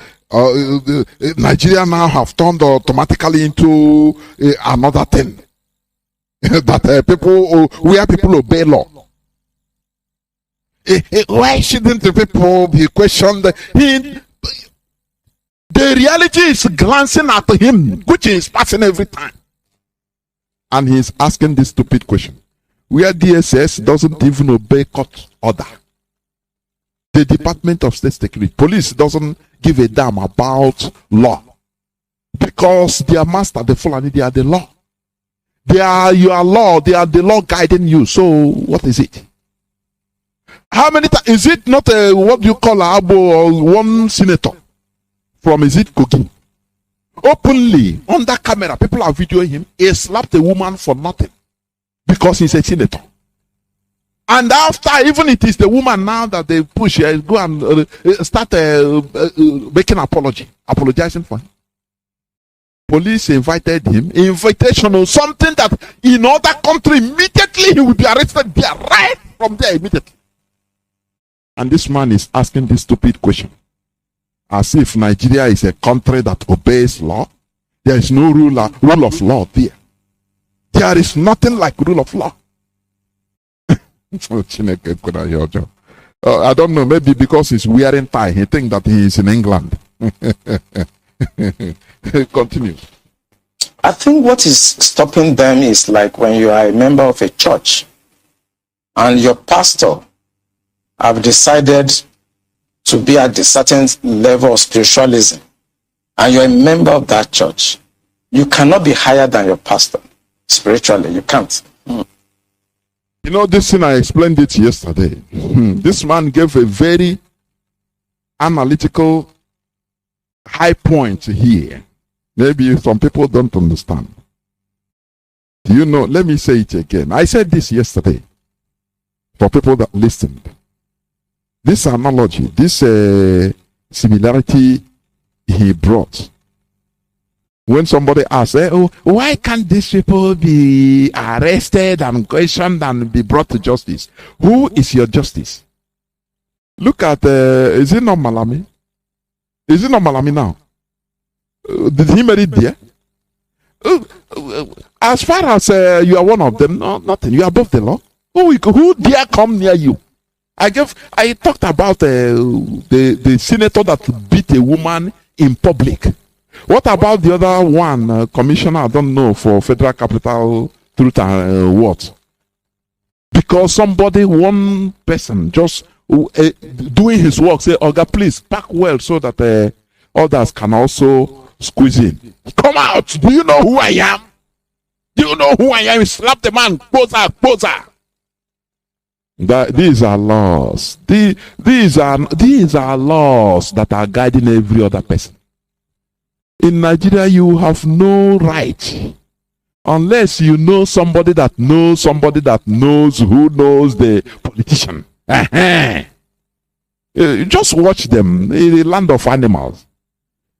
Nigeria now have turned automatically into another thing. That people, where people obey law. Why shouldn't the people be questioned? The reality is glancing at him, which is passing every time. And he's asking this stupid question. Where DSS doesn't even obey court order. The Department of State Security, police doesn't give a damn about law. Because their master, the Fulani, they are the law. They are your law, they are the law guiding you. So what is it? How many times is it not what you call a abo or one senator from Kogi? Openly under camera, people are videoing him. He slapped a woman for nothing because he's a senator. And after, even it is the woman now that they push, go and start making apologizing for him. Police invited him, invitation on something that in other country immediately he will be arrested there, right from there immediately. And this man is asking this stupid question. As if Nigeria is a country that obeys law. There is no rule of law there. There is nothing like rule of law. I don't know, maybe because he's wearing tie, he thinks that he is in England. Continue. I think what is stopping them is like when you are a member of a church and your pastor have decided to be at a certain level of spiritualism and you're a member of that church. You cannot be higher than your pastor spiritually. You can't. You know, this thing, I explained it yesterday. This man gave a very analytical high point here. Maybe some people don't understand. Do you know? Let me say it again. I said this yesterday for people that listened. This analogy, this similarity he brought. When somebody asks, why can't these people be arrested and questioned and be brought to justice? Who is your justice? Look at, is it not Malami? Is it not Malami now? Did he marry there? As far as you are one of them, no, nothing. You are above the law. Who dare come near you? I talked about the senator that beat a woman in public. What about the other one, commissioner, I don't know, for Federal Capital Truth and what? Because somebody, one person, just doing his work, say, Oga, please, pack well so that others can also squeeze in. Come out! Do you know who I am? Do you know who I am? Slap the man, closer, closer. These are laws. These are laws that are guiding every other person. In Nigeria, you have no right unless you know somebody that knows somebody that knows who knows the politician. Just watch them in the land of animals.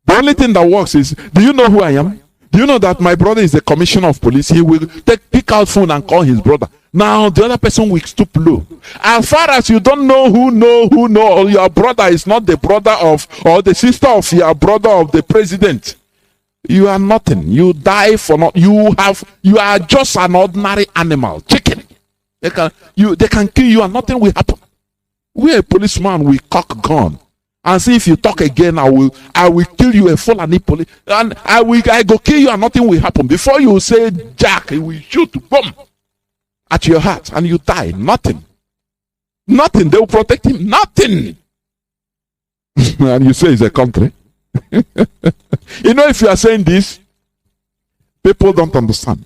The only thing that works is, do you know who I am? Do you know that my brother is the commissioner of police? He will pick out phone and call his brother. Now the other person will stoop low. As far as you don't know who know, your brother is not the brother of or the sister of your brother of the president, you are nothing. You die for not. You are just an ordinary animal, chicken. They can kill you and nothing will happen. Where a policeman will cock gun and say, if you talk again, I will kill you, a Fulani police, and I go kill you and nothing will happen. Before you say Jack, he will shoot, boom, at your heart and you die. Nothing. Nothing. They will protect him. Nothing. And you say it's a country. You know, if you are saying this, people don't understand.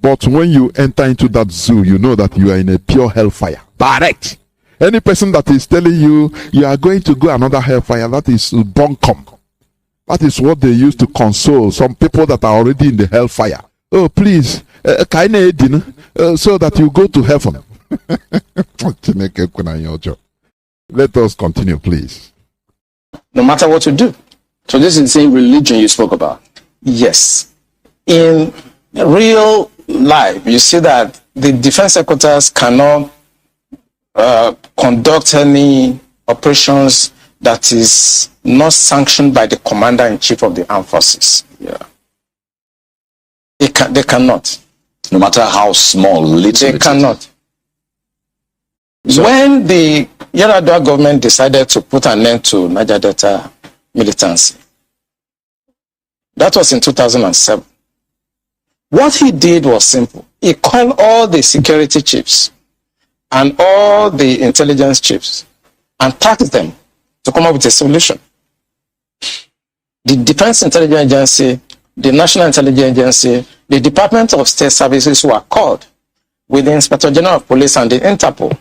But when you enter into that zoo, you know that you are in a pure hellfire. Direct. Any person that is telling you you are going to go another hellfire, that is bunkum. That is what they use to console some people that are already in the hellfire. Oh, please, so that you go to heaven. Let us continue, please. No matter what you do. So this is the same religion you spoke about? Yes. In real life, you see that the defense headquarters cannot conduct any operations that is not sanctioned by the commander-in-chief of the armed forces. Yeah. They cannot. No matter how small, little. They cannot. So, when the Yar'Adua government decided to put an end to Niger Delta militancy, that was in 2007. What he did was simple. He called all the security chiefs and all the intelligence chiefs and tasked them to come up with a solution. The Defense Intelligence Agency, the National Intelligence Agency, the Department of State Services were called with the Inspector General of Police and the Interpol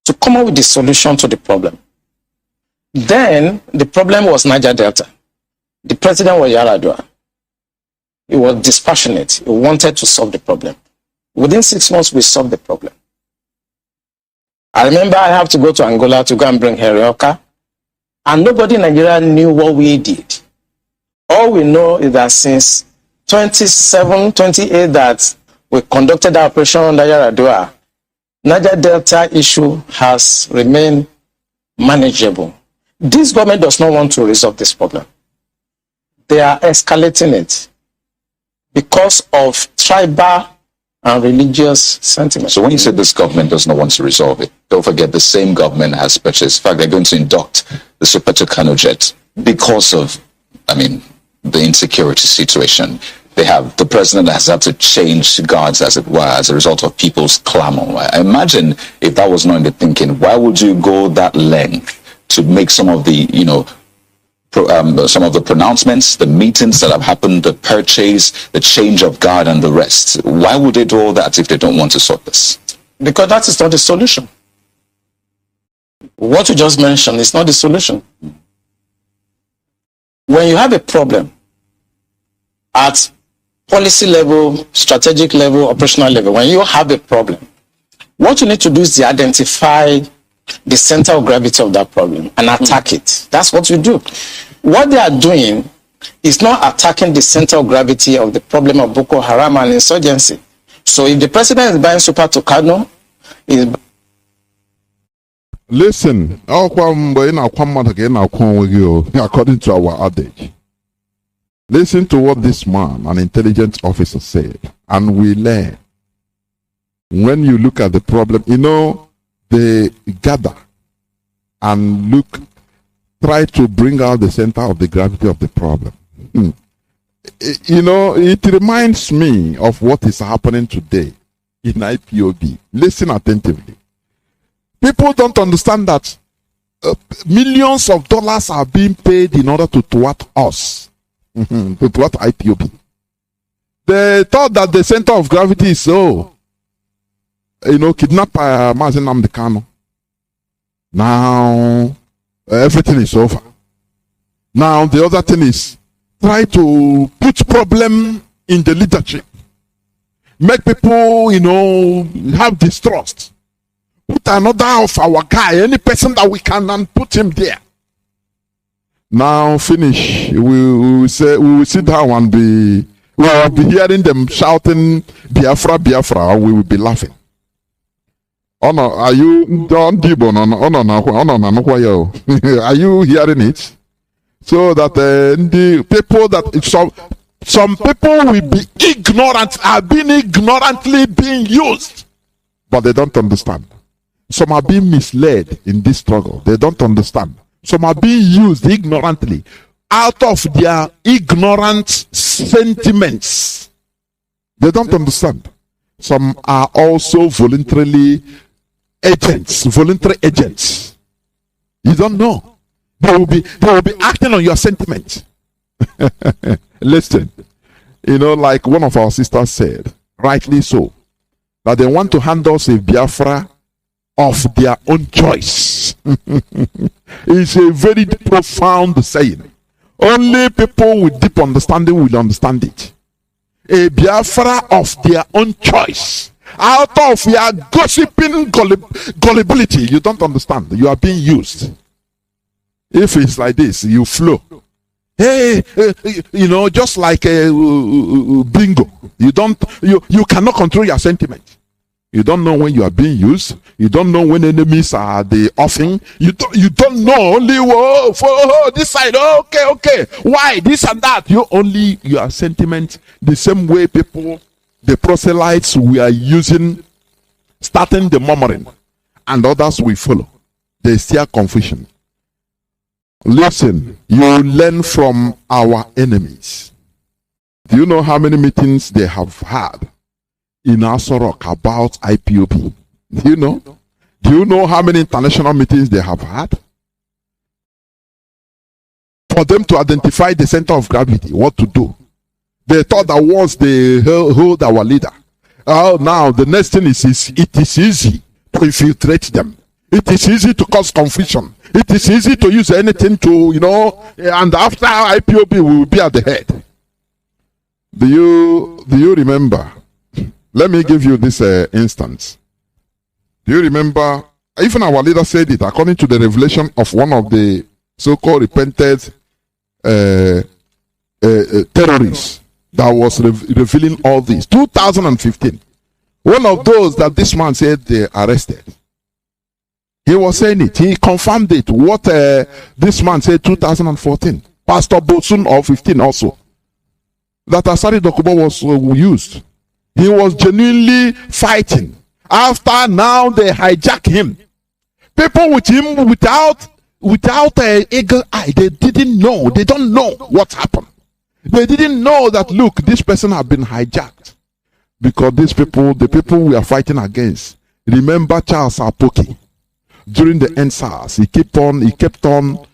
to come up with the solution to the problem. Then the problem was Niger Delta. The president was Yar'Adua. He was dispassionate. He wanted to solve the problem. Within 6 months, we solved the problem. I remember I have to go to Angola to go and bring Herioka, and nobody in Nigeria knew what we did. All we know is that since 28 that we conducted our operation under Yar'Adua, Niger Delta issue has remained manageable. This government does not want to resolve this problem. They are escalating it because of tribal and religious sentiment. So when you say this government does not want to resolve it, don't forget the same government has purchased. In fact, they're going to induct the Sopeto Kanu jet because of, the insecurity situation. They have, the president has had to change guards, as it were, as a result of people's clamor. I imagine if that was not in the thinking, why would you go that length to make some of the, some of the pronouncements, the meetings that have happened, the purchase, the change of guard and the rest? Why would they do all that if they don't want to sort this? Because that is not the solution. What you just mentioned is not the solution. When you have a problem at policy level, strategic level, operational level, when you have a problem, what you need to do is to identify the center of gravity of that problem and attack it. That's what you do. What they are doing is not attacking the center of gravity of the problem of Boko Haram and insurgency. So if the president is buying Super Tucano, listen, according to our adage, listen to what this man, an intelligence officer, said, and we learn. When you look at the problem, they gather and try to bring out the center of the gravity of the problem. It reminds me of what is happening today in IPOB. Listen attentively. People don't understand that millions of dollars are being paid in order to thwart us, to thwart IPOB. They thought that the center of gravity is kidnap Mazi Nnamdi Kanu. Now, everything is over. Now, the other thing is try to put problem in the leadership. Make people, have distrust. Put another of our guy, any person that we can, and put him there. Now, finish. We will sit down and we will be hearing them shouting, Biafra, Biafra, and we will be laughing. Oh no, are you Don Dibon? Are you hearing it? So that the people that some people will be ignorant, are being ignorantly being used, but they don't understand. Some are being misled in this struggle. They don't understand. Some are being used ignorantly out of their ignorant sentiments. They don't understand. Some are also voluntary agents. You don't know. They will be acting on your sentiment. Listen, like one of our sisters said, rightly so, that they want to hand us a Biafra of their own choice. It's a very profound saying. Only people with deep understanding will understand it. A Biafra of their own choice. Out of your gossiping gullibility, you don't understand. You are being used. If it's like this, you flow. Hey, just like a bingo. You cannot control your sentiment. You don't know when you are being used. You don't know when enemies are the offing. You don't know only for this side. Okay. Why this and that? Your sentiment. The same way people, the proselytes, we are using, starting the murmuring, and others will follow. They steer confusion. Listen, you learn from our enemies. Do you know how many meetings they have had in Aso Rock about IPOB? Do you know? Do you know how many international meetings they have had? For them to identify the center of gravity, what to do. They thought that once they hold our leader, now the next thing is it is easy to infiltrate them. It is easy to cause confusion. It is easy to use anything to, and after IPOB we will be at the head. Do you remember? Let me give you this instance. Do you remember? Even our leader said it, according to the revelation of one of the so-called repented terrorists that was revealing all this. 2015. One of those that this man said they arrested. He was saying it. He confirmed it. What this man said 2014. Pastor Bosun of 15 also. That Asari Dokubo was used. He was genuinely fighting. After now they hijack him. People with him without an eagle eye, they didn't know. They don't know what happened. They didn't know that, look, this person had been hijacked. Because these people, the people we are fighting against, remember Charles Apoki. During the NSAS, he kept on,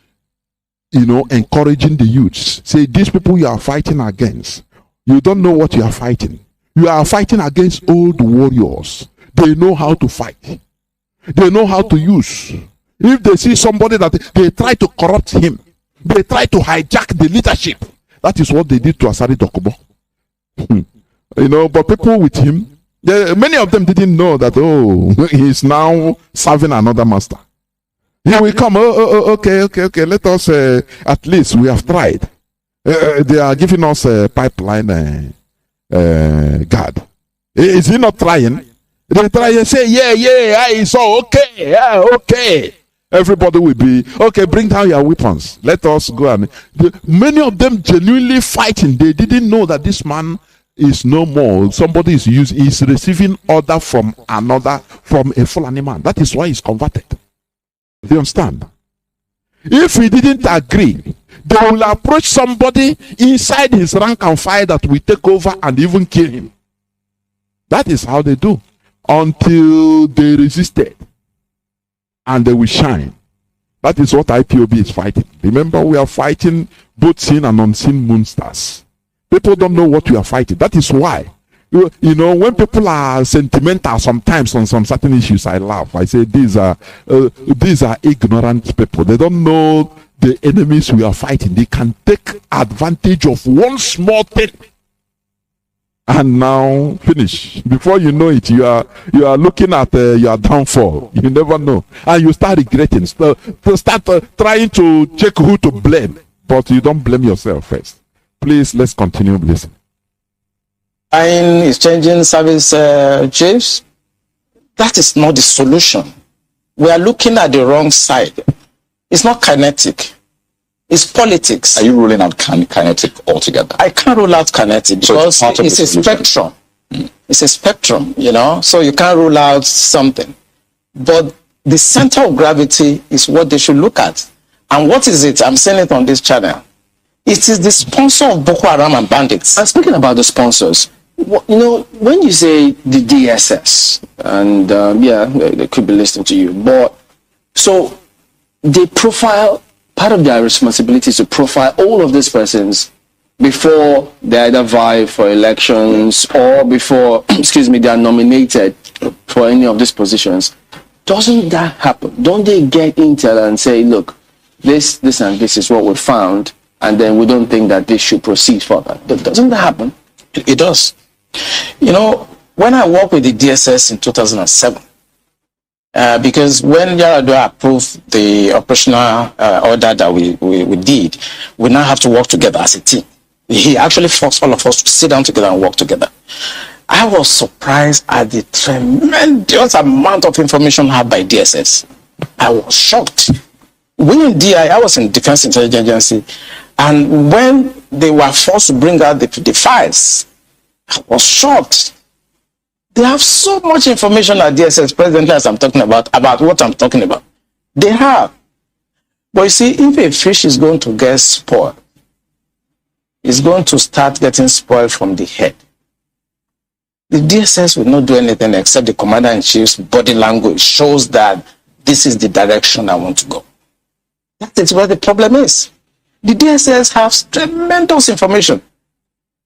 encouraging the youths. Say, these people you are fighting against, you don't know what you are fighting. You are fighting against old warriors. They know how to fight. They know how to use. If they see somebody that they try to corrupt him, they try to hijack the leadership. That is what they did to Asari Dokubo. But people with him, many of them didn't know that, he's now serving another master. He will come, okay, let us, at least we have tried. They are giving us a pipeline guard. Is he not trying? They try and say, yeah, so okay. Everybody will be, okay, bring down your weapons. Let us go. And many of them genuinely fighting. They didn't know that this man is no more. Somebody is receiving order from a Fulani man. That is why he's converted. Do you understand? If he didn't agree, they will approach somebody inside his rank and file that will take over and even kill him. That is how they do. Until they resisted. And they will shine. That is what IPOB is fighting. Remember, we are fighting both seen and unseen monsters. People don't know what we are fighting. That is why, when people are sentimental sometimes on some certain issues, I laugh. I say these are ignorant people. They don't know the enemies we are fighting. They can take advantage of one small thing. And now finish. Before you know it, you are looking at your downfall. You never know, and you start regretting. Start trying to check who to blame, but you don't blame yourself first. Please, let's continue listening. Is changing service chiefs. That is not the solution. We are looking at the wrong side. It's not kinetic. It's politics. Are you ruling out kinetic altogether? I can't rule out kinetic because it's a spectrum. It's a spectrum, so you can't rule out something. But The center of gravity is what they should look at. And what is it? I'm saying it on this channel. It is the sponsor of Boko Haram and bandits. And speaking about the sponsors, when you say the DSS, and yeah, they could be listening to you, but so they profile, part of their responsibility is to profile all of these persons before they either vie for elections or before, excuse me, they are nominated for any of these positions. Doesn't that happen? Don't they get intel and say, look, this and this is what we found, and then we don't think that this should proceed further? Doesn't that happen? It does. When I worked with the DSS in 2007, because when Yaradua approved the operational order that we did, we now have to work together as a team. He actually forced all of us to sit down together and work together. I was surprised at the tremendous amount of information had by DSS. I was shocked. We in DI, I was in Defense Intelligence Agency, and when they were forced to bring out the files, I was shocked. They have so much information at DSS presently as I'm talking about what I'm talking about. They have. But you see, if a fish is going to get spoiled, it's going to start getting spoiled from the head. The DSS will not do anything except the Commander-in-Chief's body language shows that this is the direction I want to go. That is where the problem is. The DSS has tremendous information.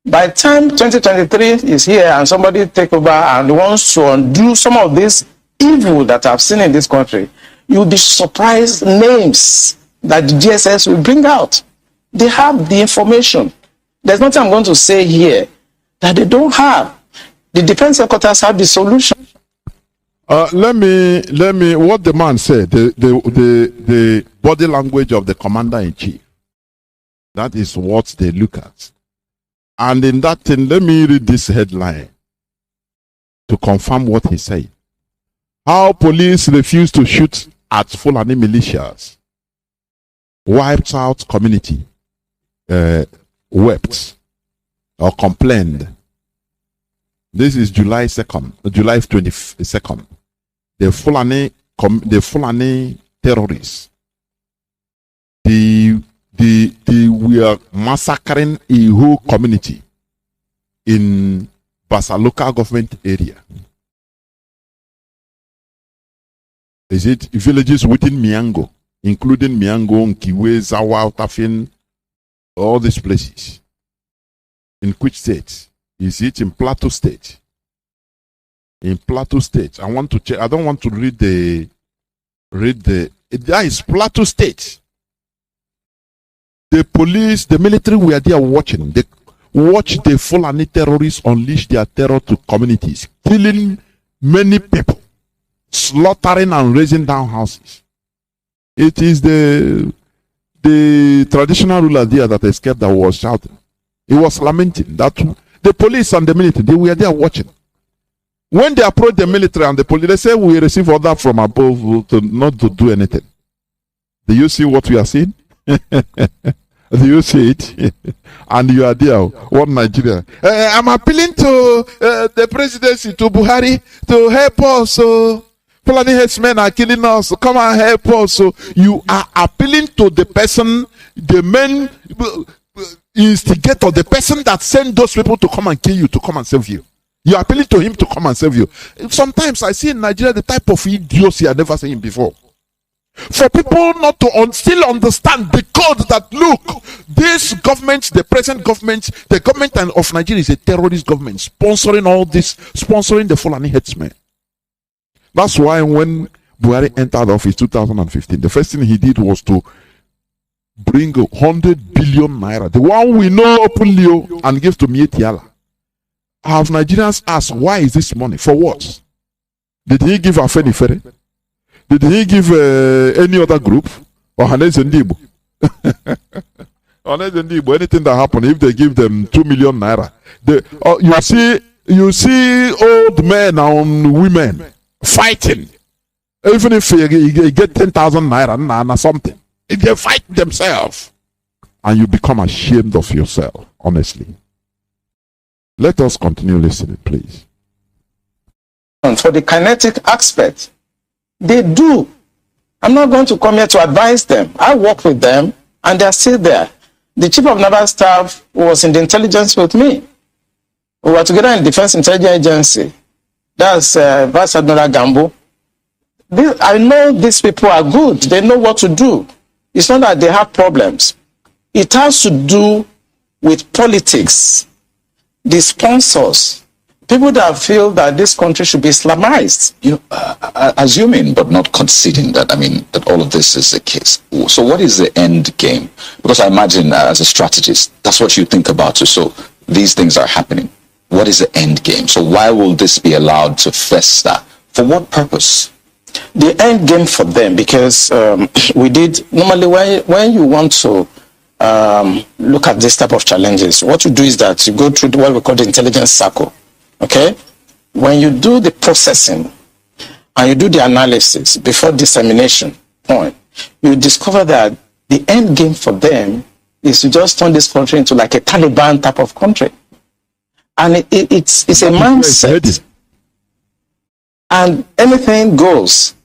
By the time 2023 is here and somebody take over and wants to undo some of this evil that I've seen in this country, you'll be surprised names that the DSS will bring out. They have the information. There's nothing I'm going to say here that they don't have. The defense headquarters have the solution. Let me. What the man said. The body language of the commander-in-chief. That is what they look at. And in that thing, let me read this headline to confirm what he said. How police refuse to shoot at Fulani militias. Wiped out community. Wept or complained. This is July 22nd. The Fulani terrorists. We are massacring a whole community in Basa local government area. Is it villages within Miango, including Miango, Nkiwe, Zawa, Tafin, all these places? In which state? Is it in Plateau State? In Plateau State. I want to check. I don't want to read the. That is Plateau State. The police, the military were there watching. They watch the Fulani terrorists unleash their terror to communities, killing many people, slaughtering and raising down houses. It is the traditional ruler there that escaped that was shouting. He was lamenting that the police and the military, they were there watching. When they approached the military and the police, they said, we receive order from above not to do anything. Do you see what we are seeing? Do you see it? And you are there, one Nigeria. I'm appealing to the presidency, to Buhari, to help us. Fulani headsmen are killing us. Come and help us. So you are appealing to the person, the main instigator, the person that sent those people to come and kill you, to come and save you. You are appealing to him to come and save you. Sometimes I see in Nigeria the type of idiocy I've never seen before. For people not to still understand the code that, look, this government, the present government, the government of Nigeria is a terrorist government, sponsoring all this, sponsoring the Fulani headsmen. That's why when Buhari entered office 2015, the first thing he did was to bring 100 billion naira, the one we know openly, and give to Mietiala. Have Nigerians asked, why is this money? For what? Did he give Afeni Fere? Did he give any other group? Or Hanez Ndibu? Hanez Ndibu, anything that happened, if they give them 2 million naira, you see old men and women fighting. Even if you get 10,000 naira or something, if they fight themselves, and you become ashamed of yourself, honestly. Let us continue listening, please. For the kinetic aspect, they do. I'm not going to come here to advise them. I work with them, and they're still there. The chief of naval staff was in the intelligence with me. We were together in Defense Intelligence Agency. That's Vice Admiral Gambo. I know these people are good. They know what to do. It's not that they have problems. It has to do with politics, the sponsors, people that feel that this country should be Islamized. Assuming but not conceding that, that all of this is the case. So what is the end game? Because I imagine as a strategist, that's what you think about too. So these things are happening. What is the end game? So why will this be allowed to fester? For what purpose? The end game for them, because we did, normally when you want to look at this type of challenges, what you do is that you go through what we call the intelligence circle. Okay? When you do the processing and you do the analysis before dissemination point, you discover that the end game for them is to just turn this country into like a Taliban type of country. And it's a mindset. And anything goes.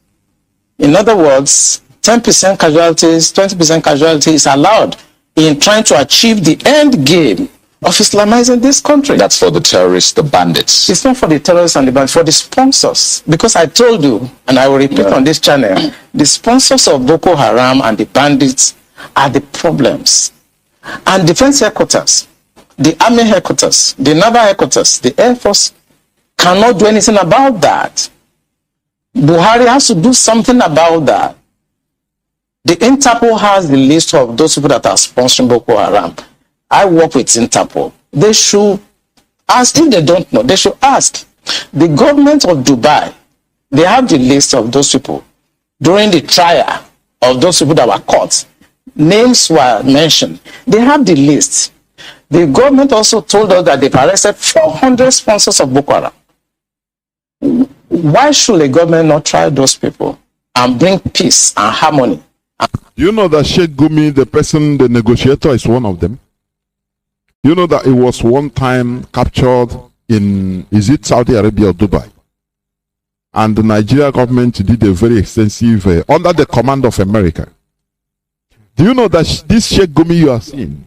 In other words, 10% casualties, 20% casualties is allowed in trying to achieve the end game of Islamizing this country. That's for the terrorists, the bandits. It's not for the terrorists and the bandits, for the sponsors. Because I told you, and I will repeat on this channel, the sponsors of Boko Haram and the bandits are the problems. And defense headquarters, the army headquarters, the naval headquarters, the air force cannot do anything about that. Buhari has to do something about that. The Interpol has the list of those people that are sponsoring Boko Haram. I work with Interpol. They should ask. If they don't know, they should ask. The government of Dubai, they have the list of those people. During the trial of those people that were caught, names were mentioned. They have the list. The government also told us that they've arrested 400 sponsors of Boko Haram. Why should the government not try those people and bring peace and harmony? Do you know that Sheikh Gumi, the negotiator, is one of them? You know that it was one time captured in, is it Saudi Arabia or Dubai? And the Nigeria government did a very extensive, under the command of America. Do you know that this Sheikh Gumi you are seeing,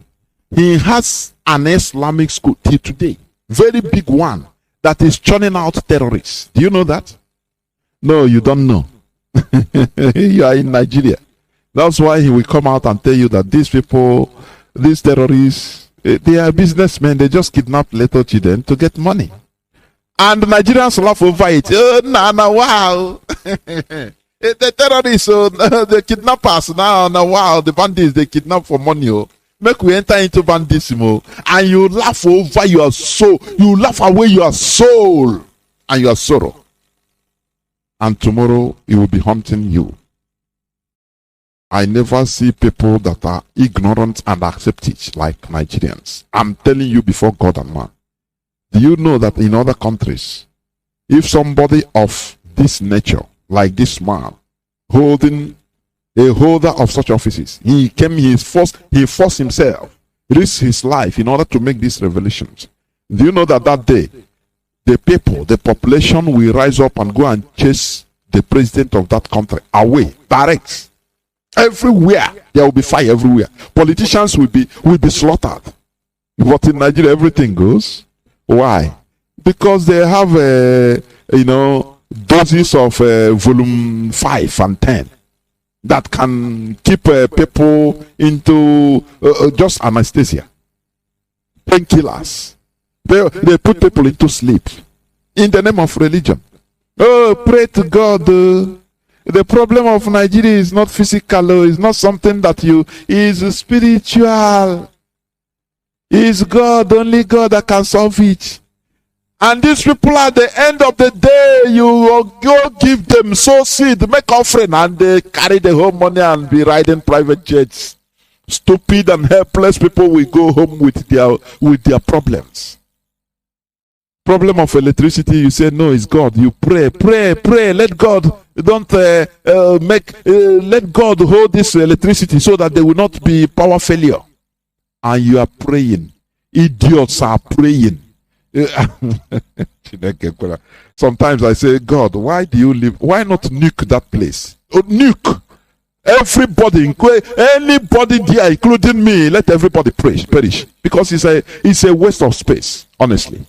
he has an Islamic school till today, very big one, that is churning out terrorists. Do you know that? No, you don't know. You are in Nigeria. That's why he will come out and tell you that these people, these terrorists, they are businessmen. They just kidnap little children to get money. And the Nigerians laugh over it. Oh, wow. The terrorists, the kidnappers now, wow, the bandits, they kidnap for money. Oh. Make we enter into bandismo, and you laugh over your soul. You laugh away your soul and your sorrow. And tomorrow it will be haunting you. I never see people that are ignorant and accept it like Nigerians. I'm telling you before God and man. Do you know that in other countries, if somebody of this nature, like this man, holding a holder of such offices, he forced himself, risked his life in order to make these revelations. Do you know that that day, the people, the population will rise up and go and chase the president of that country away, direct. Everywhere, there will be fire everywhere. Politicians will be slaughtered. But in Nigeria, everything goes. Why? Because they have, doses of volume 5 and 10. That can keep people into just anesthesia, painkillers. They put people into sleep in the name of religion. Oh, pray to God. The problem of Nigeria is not physical. It's not something that is spiritual. It's God, only God that can solve it. And these people at the end of the day, you will go give them sow seed, make offering, and they carry the whole money and be riding private jets. Stupid and helpless people will go home with their problems. Problem of electricity, you say no, it's God. You pray. Let God let God hold this electricity so that there will not be power failure. And you are praying. Idiots are praying. Sometimes I say, God, why do you live? Why not nuke that place? Nuke. Everybody, anybody there, including me, let everybody perish. Because it's a waste of space, honestly.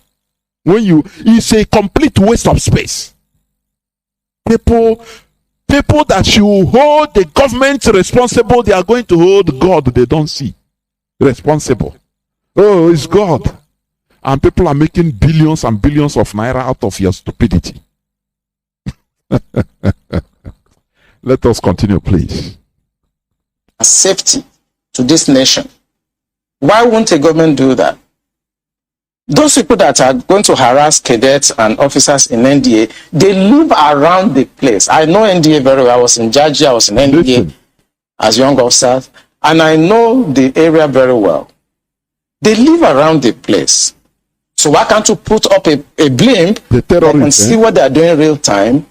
It's a complete waste of space. People that should hold the government responsible, they are going to hold God they don't see responsible. Oh, it's God. And people are making billions and billions of naira out of your stupidity. Let us continue, please. Safety to this nation. Why won't a government do that? Those people that are going to harass cadets and officers in NDA, they live around the place. I know NDA very well. I was in Georgia, I was in NDA as young officers, and I know the area very well. They live around the place. So why can't you put up a blimp and see what they are doing in real time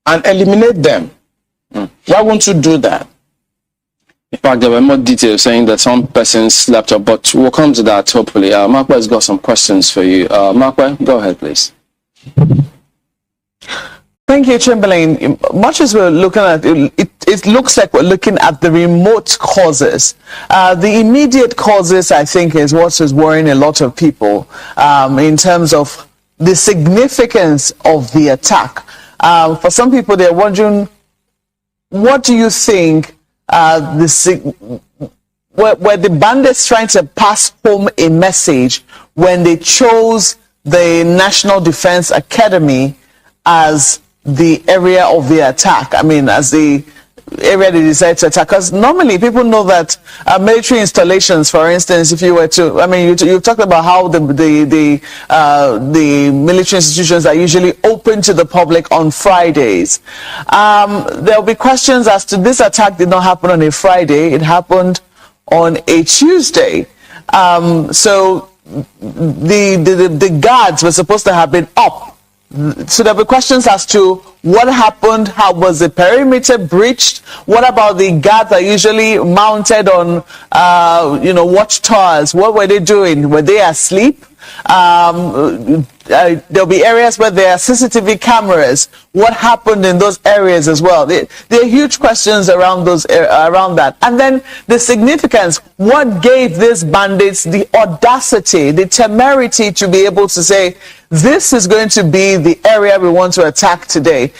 and eliminate them? Why won't you do that? In fact, there were more details saying that some persons slept up, but we'll come to that hopefully. Markwa has got some questions for you. Markwa, go ahead, please. Thank you, Chamberlain. Much as we're looking at it looks like we're looking at the remote causes. The immediate causes, I think, is what is worrying a lot of people in terms of the significance of the attack. For some people, they're wondering, what do you think were the bandits trying to pass home a message when they chose the National Defense Academy as the area of the attack? I mean, as the area they decide to attack? Because normally people know that military installations, for instance, if you were to, I mean, you've talked about how the military institutions are usually open to the public on Fridays. There'll be questions as to this attack did not happen on a Friday. It happened on a Tuesday. So the guards were supposed to have been up. So there'll be questions as to what happened, how was the perimeter breached, what about the guards that are usually mounted on, watchtowers, what were they doing? Were they asleep? There'll be areas where there are CCTV cameras. What happened in those areas as well? There are huge questions around that. And then the significance, what gave these bandits the audacity, the temerity to be able to say, this is going to be the area we want to attack today?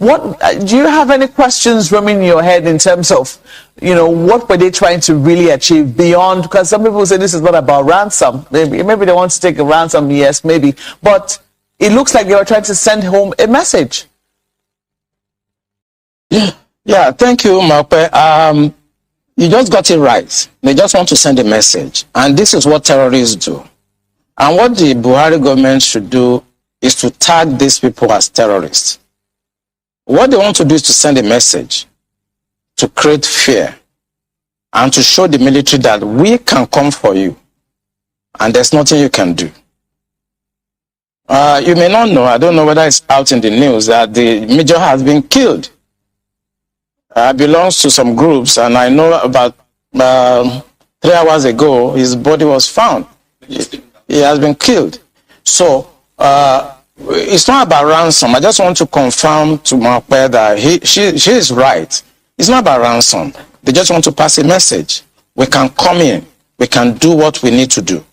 Do you have any questions roaming in your head in terms of, what were they trying to really achieve beyond? Because some people say this is not about ransom. Maybe they want to take a ransom, yes, maybe. But it looks like they were trying to send home a message. Yeah, thank you, Marpe. You just got it right. They just want to send a message. And this is what terrorists do. And what the Buhari government should do is to tag these people as terrorists. What they want to do is to send a message to create fear and to show the military that we can come for you and there's nothing you can do. You may not know, I don't know whether it's out in the news, that the major has been killed. Belongs to some groups, and I know about 3 hours ago his body was found. He has been killed. So it's not about ransom. I just want to confirm to Marpe that she is right. It's not about ransom. They just want to pass a message. We can come in. We can do what we need to do.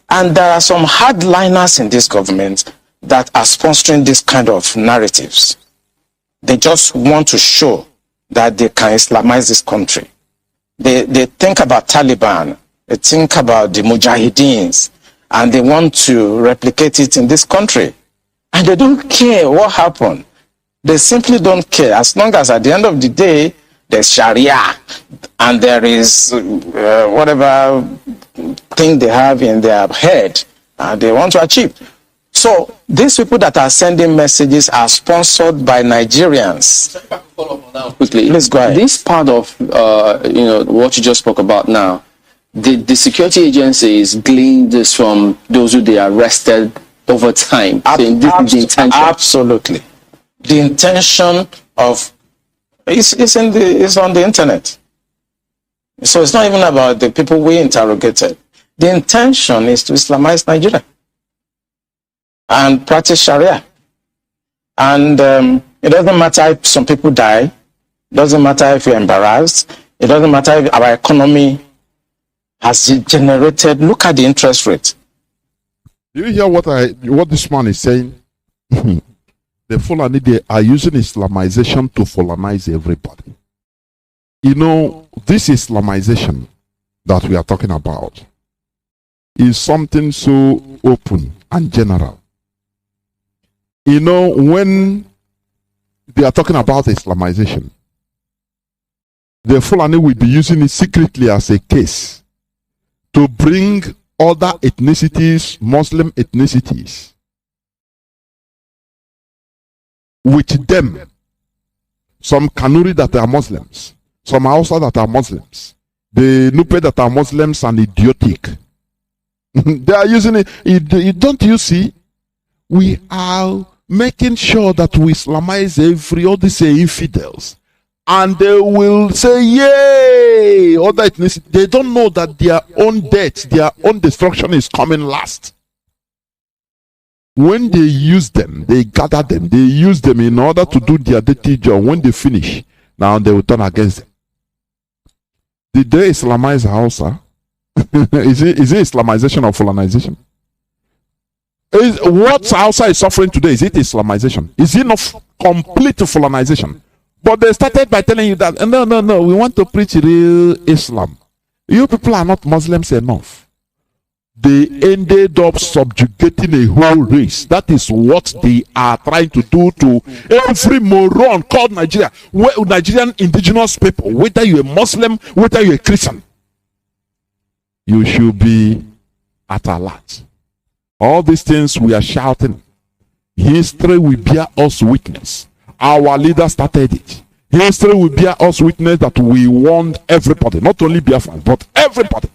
And there are some hardliners in this government that are sponsoring this kind of narratives. They just want to show that they can Islamize this country. They think about Taliban. They think about the Mujahideens. And they want to replicate it in this country. And they don't care what happened. They simply don't care. As long as at the end of the day, there's Sharia and there is whatever thing they have in their head they want to achieve. So these people that are sending messages are sponsored by Nigerians. Quickly, please go ahead. This part of what you just spoke about now, the security agencies gleaned this from those who they arrested over time. Saying this is the intention. Absolutely. The intention of it's on the internet. So it's not even about the people we interrogated. The intention is to Islamize Nigeria and practice Sharia. And it doesn't matter if some people die. Doesn't matter if you're embarrassed. It doesn't matter if our economy has degenerated. Look at the interest rate. Do you hear what this man is saying? The Fulani, they are using Islamization to Fulanize everybody. You know, this Islamization that we are talking about is something so open and general. You know, when they are talking about Islamization, the Fulani will be using it secretly as a case to bring other ethnicities, Muslim ethnicities, with them. Some Kanuri that are Muslims, some Hausa that are Muslims, the Nupe that are Muslims and idiotic. They are using it. Don't you see? We are making sure that we Islamize all these infidels. And they will say, yay! Other ethnicities. They don't know that their own death, their own destruction is coming last. When they use them, they gather them, they use them in order to do their dirty job. When they finish, now they will turn against them. Did they Islamize Hausa? Is it Islamization or Fulanization? What Hausa is suffering today, is it Islamization? Is it not complete Fulanization? But they started by telling you that, no, we want to preach real Islam. You people are not Muslims enough. They ended up subjugating a whole race. That is what they are trying to do to every moron called Nigeria. Nigerian indigenous people, whether you're a Muslim, whether you're a Christian, you should be at alert. All these things we are shouting, history will bear us witness. Our leader started it. History will bear us witness that we warned everybody, not only Biafra, but everybody.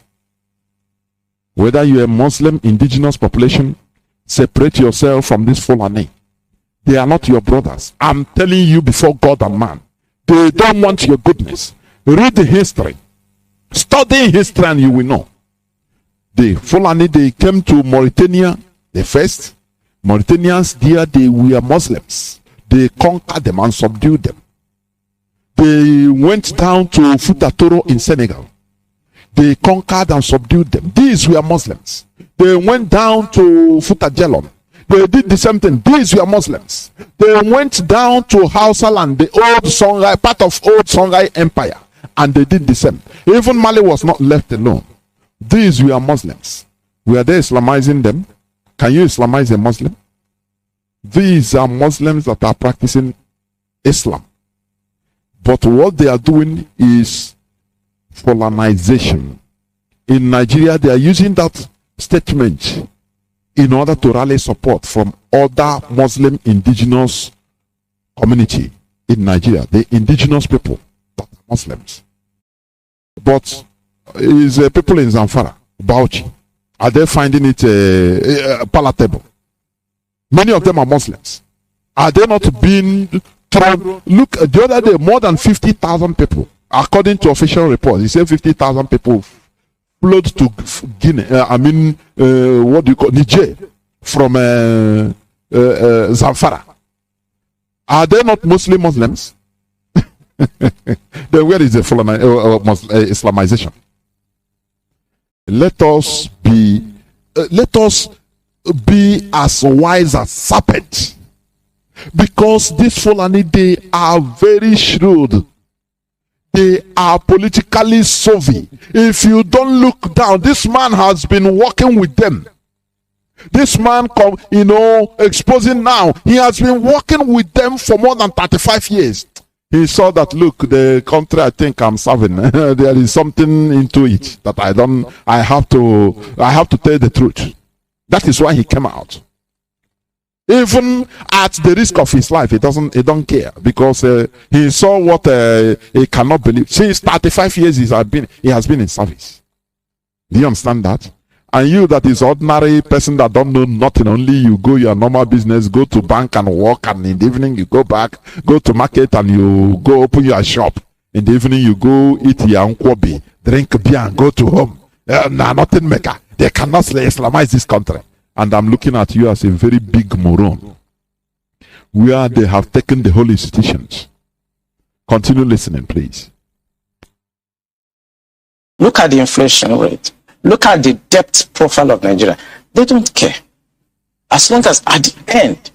Whether you're a Muslim, indigenous population, separate yourself from this Fulani. They are not your brothers. I'm telling you before God and man. They don't want your goodness. Read the history. Study history and you will know. The Fulani, they came to Mauritania, the first. Mauritanians there, they were Muslims. They conquered them and subdued them. They went down to Futatoro in Senegal. They conquered and subdued them. These were Muslims. They went down to Futajelon. They did the same thing. These were Muslims. They went down to Hausa land, the old Songhai, part of old Songhai Empire, and they did the same. Even Mali was not left alone. These were Muslims. Were they Islamizing them? Can you Islamize a Muslim? These are Muslims that are practicing Islam. But what they are doing is Fulanization. In Nigeria, they are using that statement in order to rally support from other Muslim indigenous community in Nigeria, the indigenous people that are Muslims. But is people in Zamfara, Bauchi, are they finding it palatable? Many of them are Muslims. Are they not being thrown? Look, the other day, more than 50,000 people, according to official reports, he said 50,000 people flowed to Guinea. What do you call Niger from Zamfara? Are they not mostly Muslims? Then where is the Islamization? Let us be as wise as serpent, because these Fulani, they are very shrewd. They are politically savvy. If you don't look down, this man has been working with them. This man, exposing now, he has been working with them for more than 35 years. He saw that, look, the country I think I'm serving, there is something into it that I have to tell the truth. That is why he came out. Even at the risk of his life, he don't care, because he saw what he cannot believe. Since 35 years he has been in service. Do you understand that? And you that is ordinary person that don't know nothing, only you go your normal business, go to bank and work, and in the evening you go back, go to market and you go open your shop. In the evening you go eat your nkwobi, drink beer and go to home. Nothing maker. They cannot Islamize this country. And I'm looking at you as a very big moron, where they have taken the whole institutions. Continue listening, please. Look at the inflation rate. Look at the debt profile of Nigeria. They don't care. As long as at the end,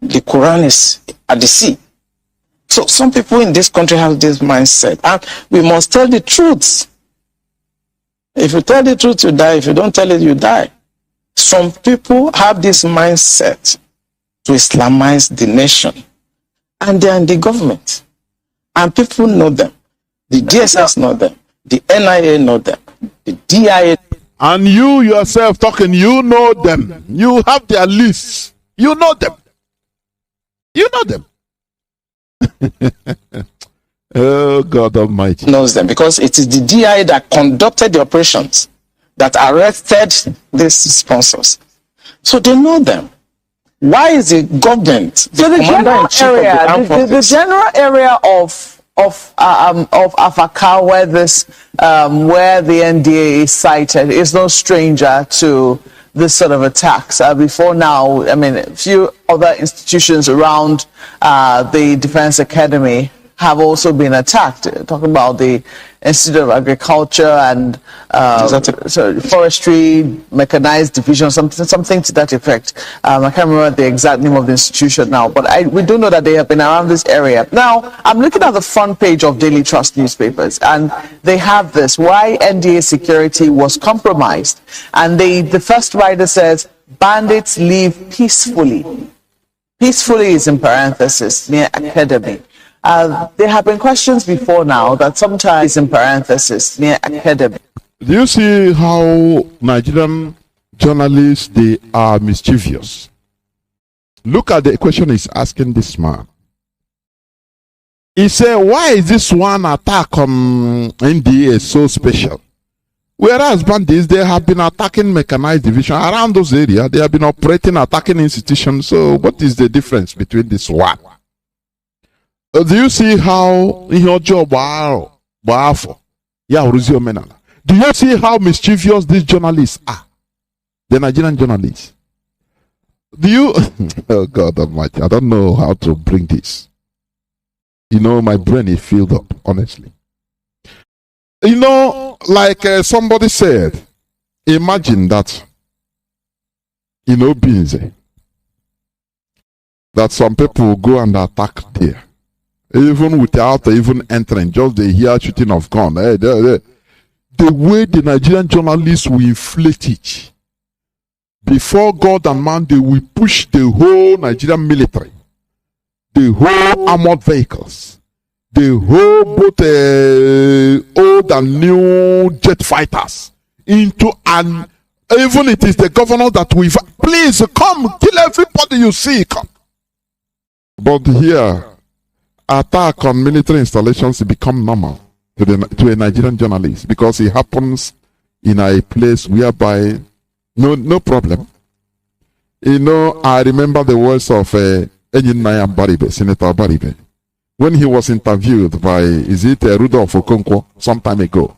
the Quran is at the sea. So some people in this country have this mindset. And we must tell the truth. If you tell the truth, you die. If you don't tell it, you die. Some people have this mindset to Islamize the nation. And they are in the government. And people know them. The DSS know them. The NIA know them. The DIA. And you yourself talking, you know them. You have their lists. You know them. You know them. Oh, God Almighty. Knows them because it is the DIA that conducted the operations that arrested these sponsors. So they know them. Why is the government, So the general area, the general area of Afaka, where this where the NDA is cited, is no stranger to this sort of attacks. Before now, I mean, a few other institutions around the Defense Academy have also been attacked. Talking about the Institute of Agriculture and Forestry, Mechanized Division, something to that effect. I can't remember the exact name of the institution now, but we do know that they have been around this area. Now, I'm looking at the front page of Daily Trust newspapers, and they have this, why NDA security was compromised. And the first writer says, bandits leave peacefully. Peacefully is in parenthesis, near academy. There have been questions before now that sometimes in parenthesis near academy. Do you see how Nigerian journalists, they are mischievous? Look at the question he's asking this man. He said, why is this one attack on NDA so special? Whereas bandits, they have been attacking mechanized division around those areas. They have been operating, attacking institutions. So what is the difference between this one? Do you see how in your job, do you see how mischievous these journalists are? The Nigerian journalists. Do you? Oh God Almighty, I don't know how to bring this. You know, my brain is filled up, honestly. You know, like somebody said, imagine that, you know, that some people go and attack there. Even without even entering, just the hear shooting of gun. The way the Nigerian journalists will inflate it. Before God and man, they will push the whole Nigerian military, the whole armored vehicles, the whole both old and new jet fighters into an, even it is the governor that will, please come, kill everybody you see, come. But here, attack on military installations become normal to a Nigerian journalist because it happens in a place whereby no problem. You know, I remember the words of Enyinaya Baribe, Senator Baribe, when he was interviewed by, is it Rudolph Okonkwo, some time ago.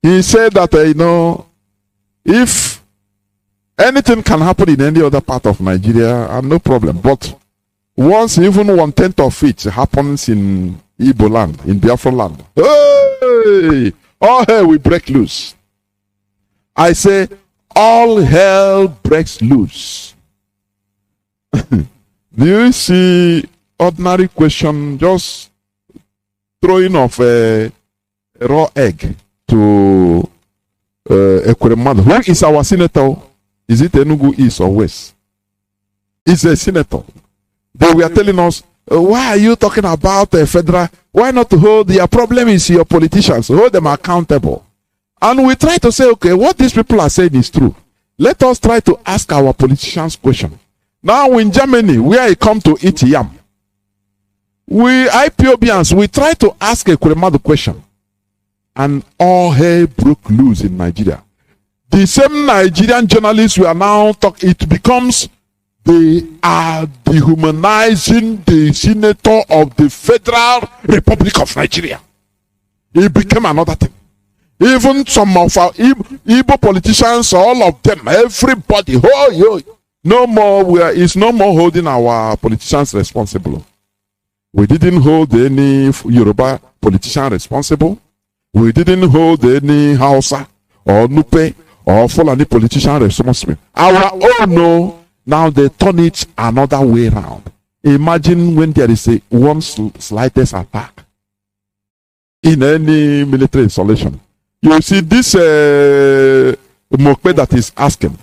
He said that, you know, if anything can happen in any other part of Nigeria, no problem. But once even 1/10 of it happens in Igbo land, in Biafra land, hey, all hell will break loose. I say, all hell breaks loose. Do you see ordinary question, just throwing of a raw egg to Ekweremadu? Where is our senator? Is it Enugu East or West? Is a senator. They were telling us, why are you talking about federal? Why not hold your problem is your politicians, hold them accountable. And we try to say, okay, what these people are saying is true. Let us try to ask our politicians question. Now in Germany, where I come to eat yam, we IPOBians, we try to ask a Ekweremadu question. And all hell broke loose in Nigeria. The same Nigerian journalists we are now talking, it becomes they are dehumanizing the senator of the Federal Republic of Nigeria. It became another thing. Even some of our Igbo politicians, all of them, everybody, no more, is no more holding our politicians responsible. We didn't hold any Yoruba politician responsible. We didn't hold any Hausa or Nupe or Fulani politician responsible. Our own, no, now they turn it another way around. Imagine when there is one slightest attack in any military installation. You see this Mokpe that is asking,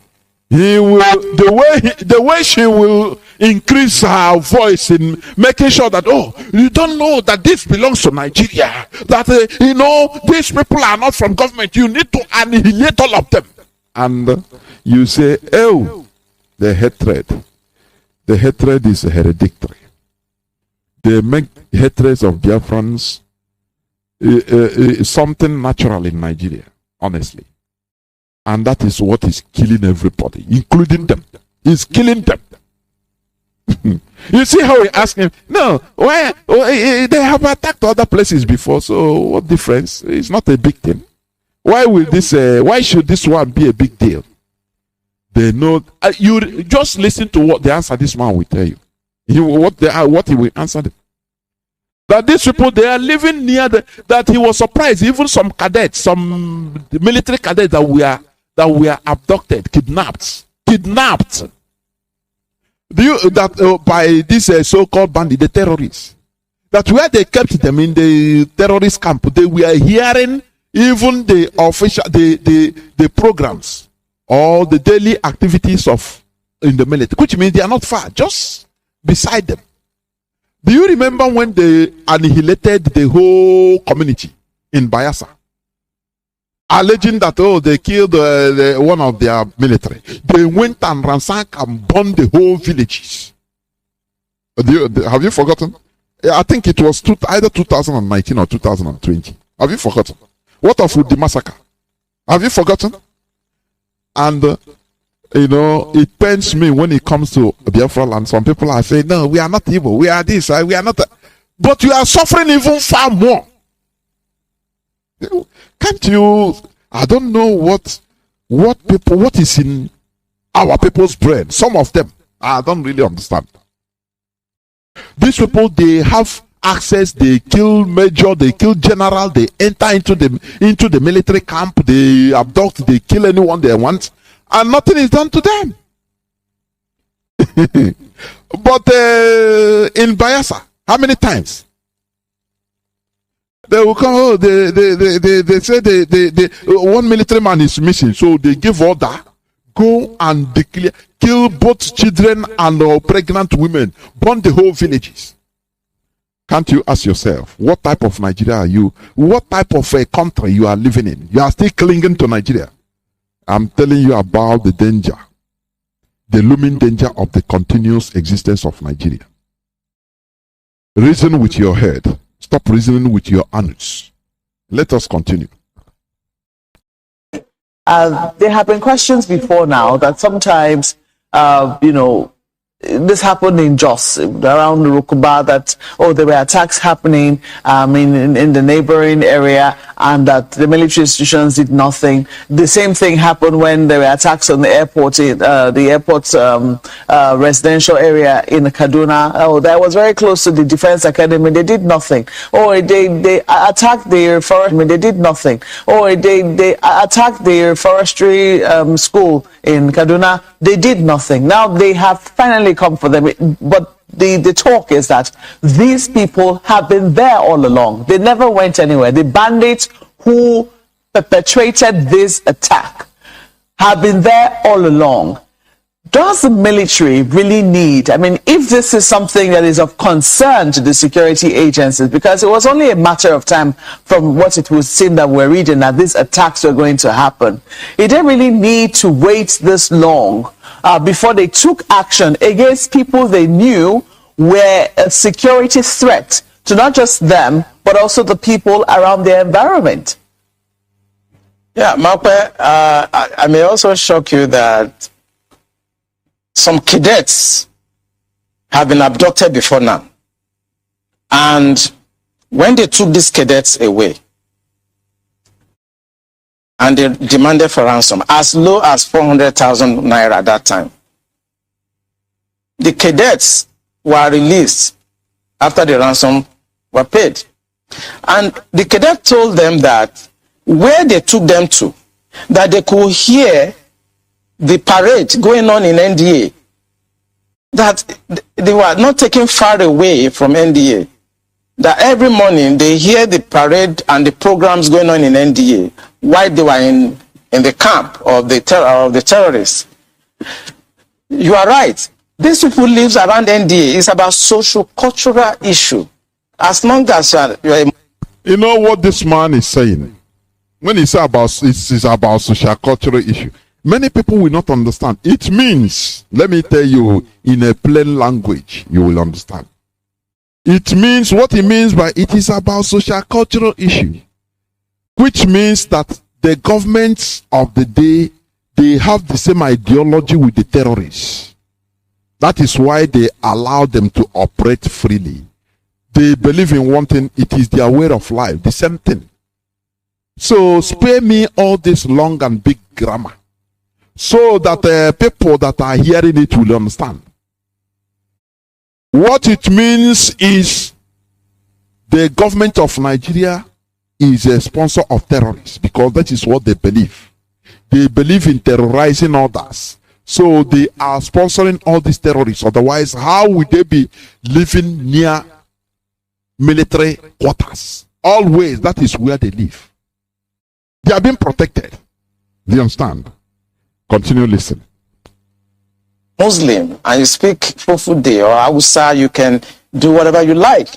he will the way she will increase her voice in making sure that, oh, you don't know that this belongs to Nigeria, that you know these people are not from government, you need to annihilate all of them. And you say, oh, the hatred is hereditary. They make hatred of Biafrans something natural in Nigeria, honestly. And that is what is killing everybody, including them. It's killing them. You see how he asked him, no, why they have attacked other places before, so what difference? It's not a big thing. Why should this one be a big deal? They know. You just listen to what the answer this man will tell you. What he will answer them. That these people, they are living near that he was surprised. Even some cadets, some military cadets that were abducted, kidnapped. By this so-called bandit, the terrorists. That where they kept them in the terrorist camp, they were hearing even the official, the programs or the daily activities in the military, which means they are not far, just beside them. Do you remember when they annihilated the whole community in Bayelsa? Alleging that, oh, they killed one of their military. They went and ransacked and burned the whole villages. Have you forgotten? I think it was either 2019 or 2020. Have you forgotten? What of the massacre? Have you forgotten? And it pains me when it comes to Biafra land. Some people are saying, no, we are not evil. We are this. We are not. But you are suffering even far more. Can't you? I don't know what is in our people's brain. Some of them, I don't really understand. These people, they have access. They kill major. They kill general. They enter into the military camp. They abduct. They kill anyone they want, and nothing is done to them. But in Bayelsa, how many times? They will come, oh, they say one military man is missing, so they give order, go and declare, kill both children and pregnant women, burn the whole villages. Can't you ask yourself, what type of Nigeria are you? What type of a country you are living in? You are still clinging to Nigeria. I'm telling you about the danger, the looming danger of the continuous existence of Nigeria. Reason with your head. Stop reasoning with your anus. Let us continue. There have been questions before now that sometimes, this happened in Jos, around Rukuba, that, there were attacks happening in the neighboring area, and that the military institutions did nothing. The same thing happened when there were attacks on the airport, residential area in Kaduna. Oh, that was very close to the Defense Academy. They did nothing. Oh, they attacked the forestry. They did nothing. Oh, they attacked the forestry school in Kaduna. They did nothing. Now they have finally come for them. But the talk is that these people have been there all along. They never went anywhere. The bandits who perpetrated this attack have been there all along. Does the military really need, if this is something that is of concern to the security agencies, because it was only a matter of time from what it would seem that we're reading that these attacks were going to happen, did they really need to wait this long before they took action against people they knew were a security threat to not just them, but also the people around their environment? Yeah, Mape, I may also shock you that some cadets have been abducted before now. And when they took these cadets away, and they demanded for ransom, as low as 400,000 naira at that time, the cadets were released after the ransom were paid. And the cadet told them that where they took them to, that they could hear the parade going on in NDA, that they were not taken far away from NDA, that every morning they hear the parade and the programs going on in NDA while they were in the camp of the terrorists. You are right. These people live around NDA. It's about social cultural issue. As long as you know what this man is saying when he says it's about social cultural issue, many people will not understand. It means, let me tell you in a plain language, you will understand. It means, what it means by it is about social cultural issue, which means that the governments of the day, they have the same ideology with the terrorists. That is why they allow them to operate freely. They believe in one thing, it is their way of life, the same thing. So spare me all this long and big grammar, so that people that are hearing it will understand. What it means is the government of Nigeria is a sponsor of terrorists, because that is what they believe. They believe in terrorizing others. So they are sponsoring all these terrorists. Otherwise, how would they be living near military quarters? Always, that is where they live. They are being protected. Do you understand? Continue listening. Muslim and you speak Fufude or Hausa, you can do whatever you like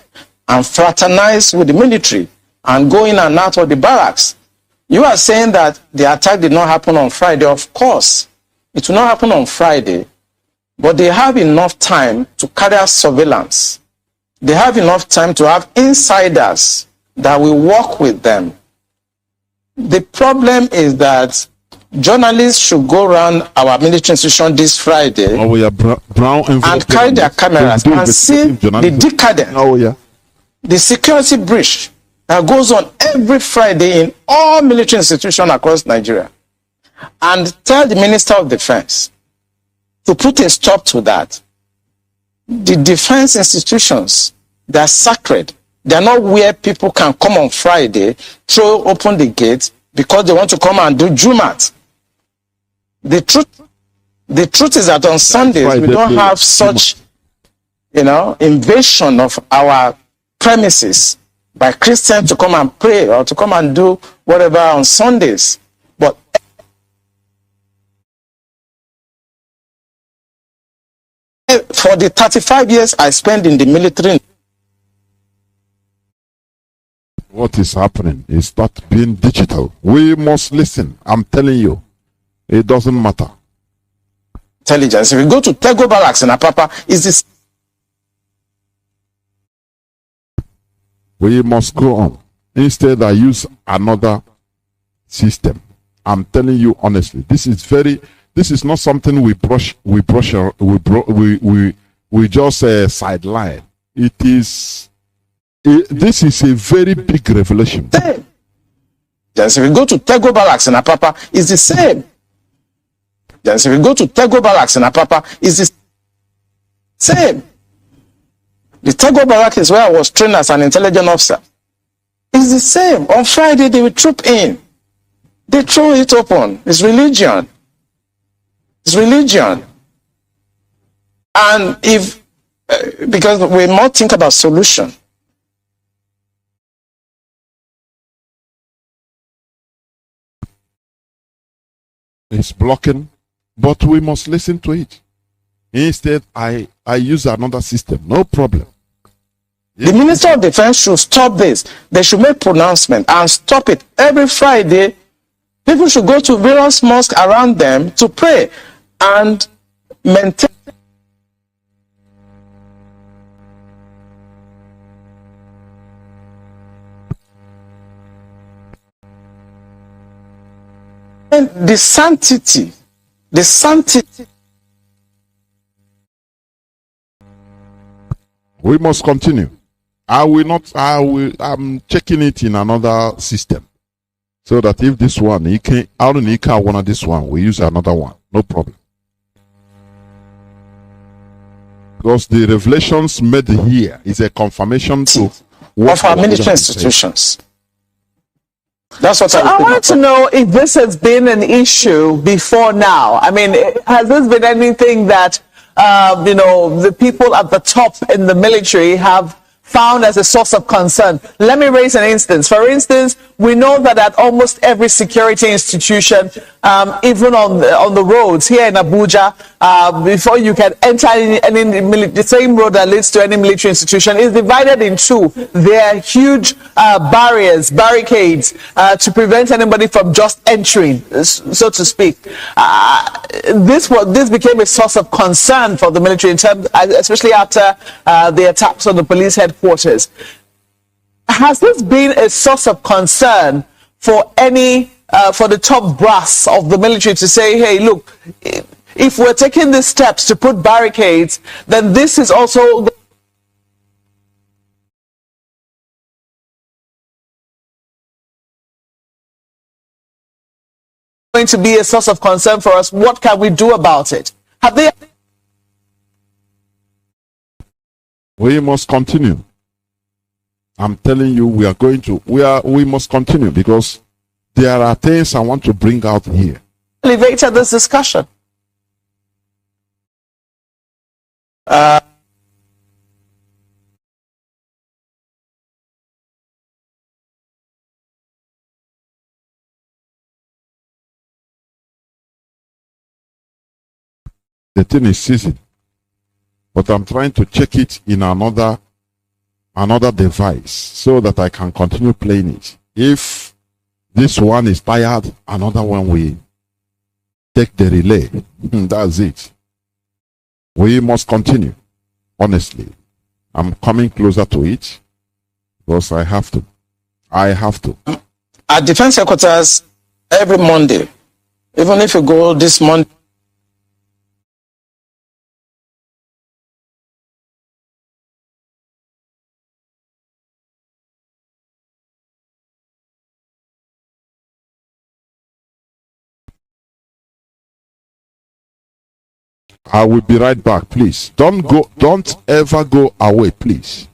and fraternize with the military and go in and out of the barracks. You are saying that the attack did not happen on Friday. Of course, it will not happen on Friday, but they have enough time to carry out surveillance. They have enough time to have insiders that will work with them. The problem is that journalists should go around our military institution this Friday and carry their cameras and see the decadence, the security breach that goes on every Friday in all military institutions across Nigeria, and tell the Minister of Defense to put a stop to that. The defense institutions, they are sacred. They are not where people can come on Friday, throw open the gate because they want to come and do Jumat. The truth is that on Sundays we don't have such, invasion of our premises by Christians to come and pray or to come and do whatever on Sundays. But for the 35 years I spent in the military, what is happening is not being digital. We must listen. I'm telling you, it doesn't matter. Intelligence. If you go to Tego Barracks in Apapa, is this? We must go on. Instead, I use another system. I'm telling you honestly, this is not something we just sideline. This is a very big revelation. If you go to Tego Barracks in Apapa, it's the same. If you go to Tego Barracks in Apapa, it's the same. The Tego Barracks is where I was trained as an intelligence officer. It's the same. On Friday, they will troop in. They throw it open. It's religion. It's religion. And because we must think about solution. It's blocking, but we must listen to it. Instead, I use another system. No problem. The Minister of Defense should stop this. They should make pronouncement and stop it. Every Friday, people should go to various mosques around them to pray and maintain the sanctity. We must continue. I'm checking it in another system. So that if this one, I don't need one of this one, we use another one. No problem. Because the revelations made here is a confirmation to what of our was military just said. institutions. That's what So I wanted to know if this has been an issue before now. I mean, has this been anything that, you know, the people at the top in the military have found as a source of concern? Let me raise an instance. For instance, we know that at almost every security institution, even on the roads here in Abuja, before you can enter the same road that leads to any military institution is divided in two. There are huge barricades to prevent anybody from just entering, so to speak. This became a source of concern for the military, in terms, especially after the attacks on the police headquarters. Has this been a source of concern for for the top brass of the military to say, hey, look, if we're taking these steps to put barricades, then this is also going to be a source of concern for us? What can we do about it? Have they? We must continue. I'm telling you, we must continue, because there are things I want to bring out here. Elevated this discussion. The thing is seasoned, but I'm trying to check it in another device so that I can continue playing it. If this one is tired, another one will take the relay. That's it. We must continue. Honestly, I'm coming closer to it because I have to. At defense headquarters, every Monday, even if you go this Monday, I will be right back, please. Don't ever go away, please.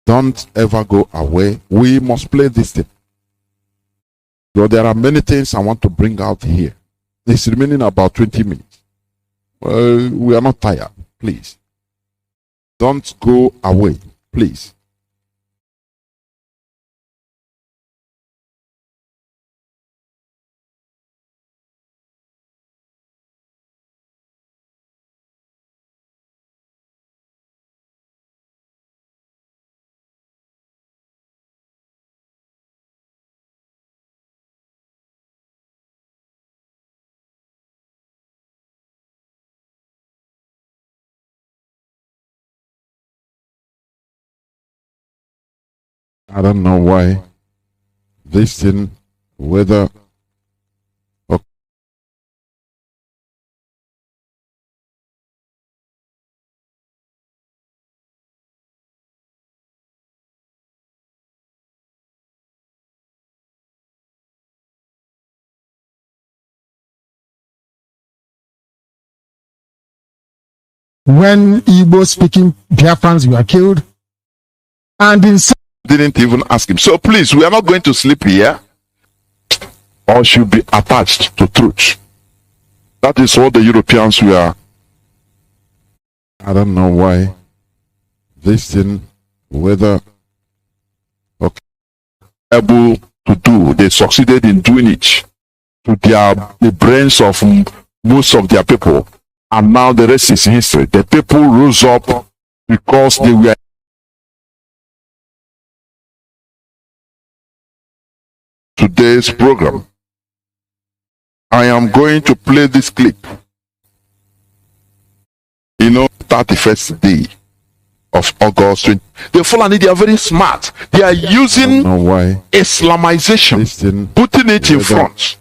Don't ever go away. We must play this thing. So there are many things I want to bring out here. It's remaining about 20 minutes. We are not tired, please. Don't go away, please. I don't know why this thing, whether okay. When Igbo speaking Biafrans were killed, and in Didn't even ask him. So please, we are not going to sleep here, or should be attached to truth. That is what the Europeans were. I don't know why this thing, whether okay, able to do, they succeeded in doing it to the brains of most of their people, and now the rest is history. The people rose up because they were today's program. I am going to play this clip. 31st day of August 20. The Fulani, they are very smart. They are using Islamization, putting it in front.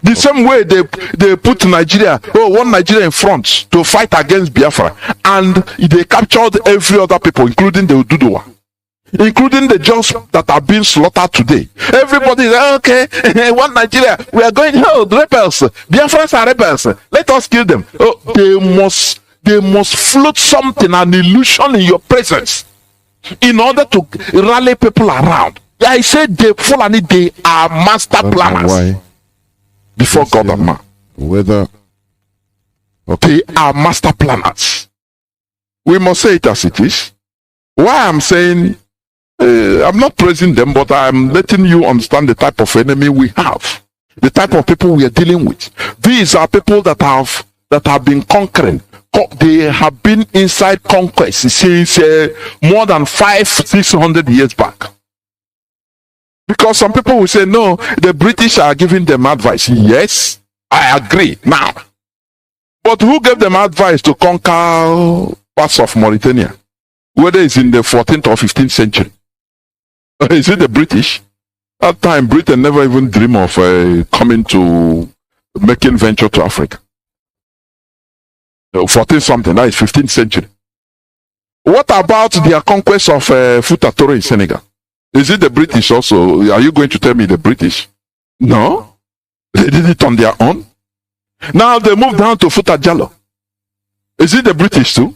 The same way they put Nigeria, one Nigeria in front to fight against Biafra, and they captured every other people, including the Oduduwa, including the Jews that are being slaughtered today. Everybody is okay. One Nigeria, we are going. Oh, the rebels, Biafrans are rebels. Let us kill them. Oh, they must float something, an illusion in your presence, in order to rally people around. I said they Fulani, they are master planners before God and man. Whether they are master planners. We must say it as it is. Why I'm saying, I'm not praising them, but I'm letting you understand the type of enemy we have, the type of people we are dealing with. These are people that have been conquering. They have been inside conquest since more than 500-600 years back. Because some people will say, no, the British are giving them advice. Yes, I agree now. But who gave them advice to conquer parts of Mauritania? Whether it's in the 14th or 15th century. Is it the British? At that time, Britain never even dreamed of coming to making venture to Africa. 14th something, that is 15th century. What about their conquest of Fouta Toro in Senegal? Is it the British also? Are you going to tell me the British? No. They did it on their own. Now they moved down to Fouta Djallon. Is it the British too?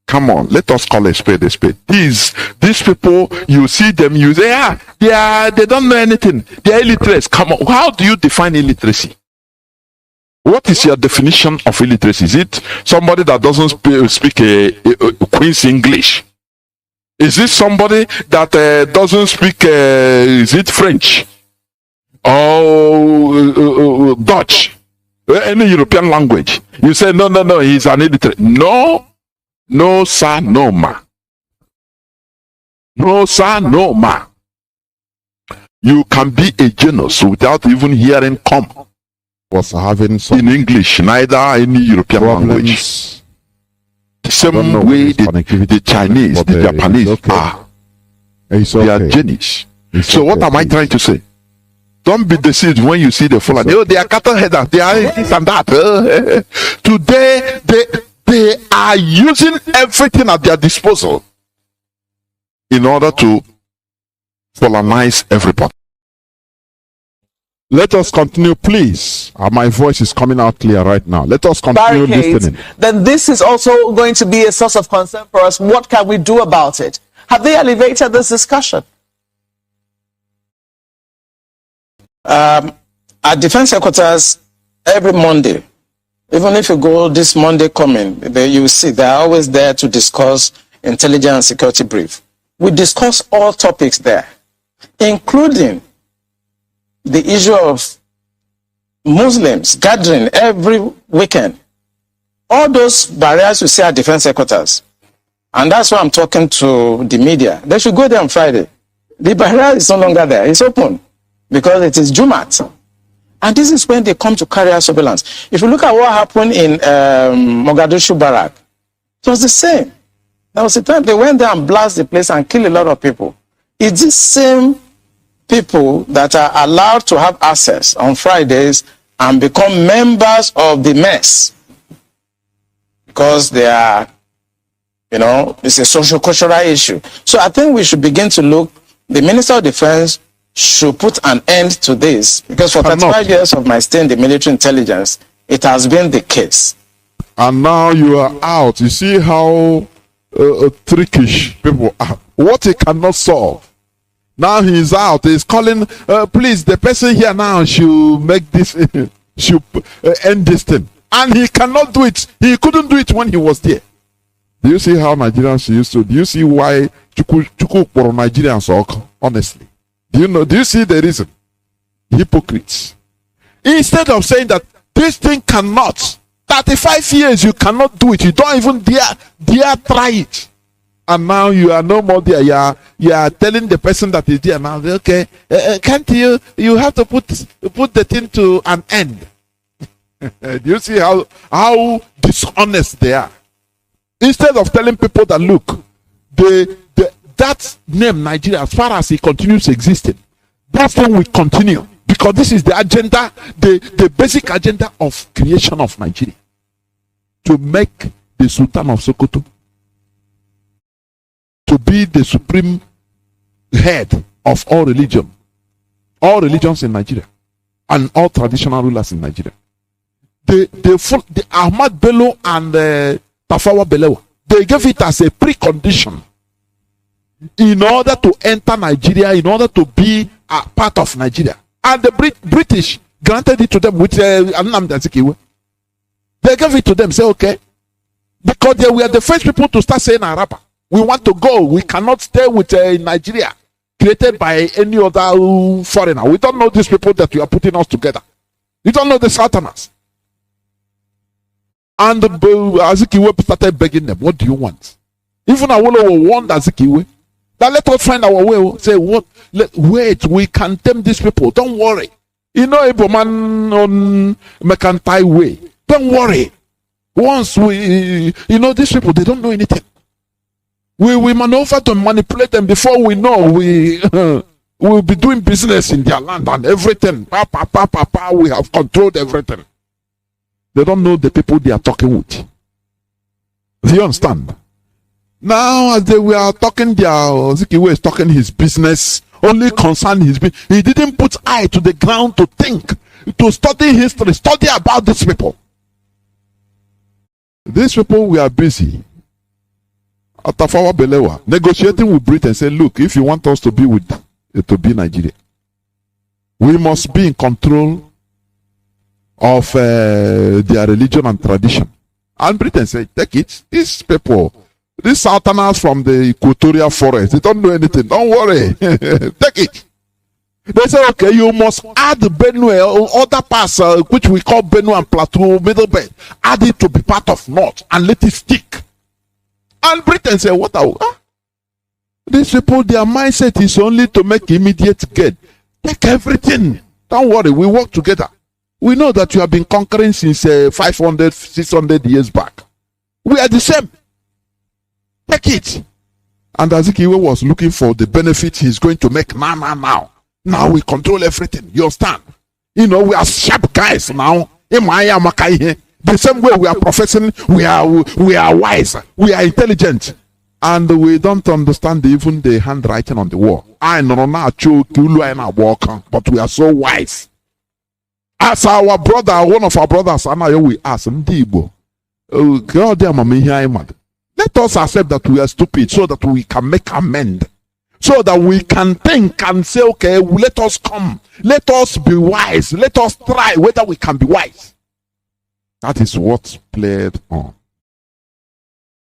Come on, let us call a spade a spade. These people, you see them, you say, they don't know anything. They are illiterate. Come on, how do you define illiteracy? What is your definition of illiteracy? Is it somebody that doesn't speak a Queen's English? Is it somebody that doesn't speak, is it French? Or Dutch? Any European language? You say, no, he's an illiterate. No, sir, no, ma. No, sir, no, ma. You can be a genius without even hearing come. was having some In English, neither any European language. The same way the Chinese, the Japanese are. They are genius. So what am I trying to say? Don't be deceived when you see the Fulani. Oh, they are cattle headers. They are this and that. Today, they are using everything at their disposal in order to Fulanize everybody. Let us continue, please. My voice is coming out clear right now. Let us continue listening. Then this is also going to be a source of concern for us. What can we do about it? Have they elevated this discussion? At defense headquarters, every Monday, even if you go this Monday coming, you see they're always there to discuss intelligence and security brief. We discuss all topics there, including the issue of Muslims gathering every weekend. All those barriers you see at defense headquarters. And that's why I'm talking to the media. They should go there on Friday. The barrier is no longer there. It's open because it is Jumat. And this is when they come to carry out surveillance. If you look at what happened in Mogadishu Barrack, it was the same. There was a time they went there and blasted the place and killed a lot of people. It's the same people that are allowed to have access on Fridays and become members of the mess because they are, it's a social cultural issue. So I think we should begin to look, the Minister of Defense should put an end to this because for 35 years of my stay in the military intelligence, it has been the case. And now you are out. You see how trickish people are. What he cannot solve. Now he is out. He's calling, please, the person here now should make this, should end this thing. And he cannot do it. He couldn't do it when he was there. Do you see how Nigerians used to? Do you see why Chuku for Nigerians are honestly? Do you see the reason? Hypocrites. Instead of saying that this thing cannot, 35 years you cannot do it. You don't even dare try it. And now you are no more there. You are telling the person that is there now, okay, can't you have to put the thing to an end. Do you see how dishonest they are? Instead of telling people that, look, that name Nigeria, as far as it continues existing, that thing will continue. Because this is the agenda, the basic agenda of creation of Nigeria. To make the Sultan of Sokoto to be the supreme head of all religions in Nigeria, and all traditional rulers in Nigeria. The Ahmad Bello and Tafawa Balewa. They gave it as a precondition in order to enter Nigeria, in order to be a part of Nigeria. And the British granted it to them with Nnamdi Azikiwe. They gave it to them, say, okay. Because they were the first people to start saying Araba. We want to go. We cannot stay with Nigeria, created by any other foreigner. We don't know these people that you are putting us together. You don't know the Southerners. And Azikiwe started begging them, what do you want? Even Awolowo warned Azikiwe that let us find our way. Say, what? Wait, we can tame these people. Don't worry. You know, Igbo man on mercantile way. Don't worry. Once we, you know, these people, they don't know anything. We maneuver to manipulate them before we know we will be doing business in their land and everything. We have controlled everything. They don't know the people they are talking with. Do you understand? Now, as they were talking, Zikiwe is talking his business, only concern his business. He didn't put eye to the ground to think, to study history, study about these people. These people were busy. Tafawa Balewa negotiating with Britain, say, look, if you want us to be Nigeria, we must be in control of their religion and tradition. And Britain said, take it. These people, these Southerners from the equatorial forest, they don't know anything. Don't worry. Take it. They say, okay, you must add Benue or other parts, which we call Benue and Plateau, Middle Belt. Add it to be part of North and let it stick. And Britain said, what are we? These people, their mindset is only to make immediate gain. Take everything. Don't worry, we work together. We know that you have been conquering since 500, 600 years back. We are the same. Take it. And Azikiwe was looking for the benefit he's going to make now. Now we control everything. You understand? You know, we are sharp guys now. The same way we are professing, we are wise, we are intelligent, and we don't understand even the handwriting on the wall. I know not but we are so wise. As our brother, one of our brothers, we ask him, let us accept that we are stupid so that we can make amend. So that we can think and say, okay, let us come. Let us be wise. Let us try whether we can be wise. That is what's played on.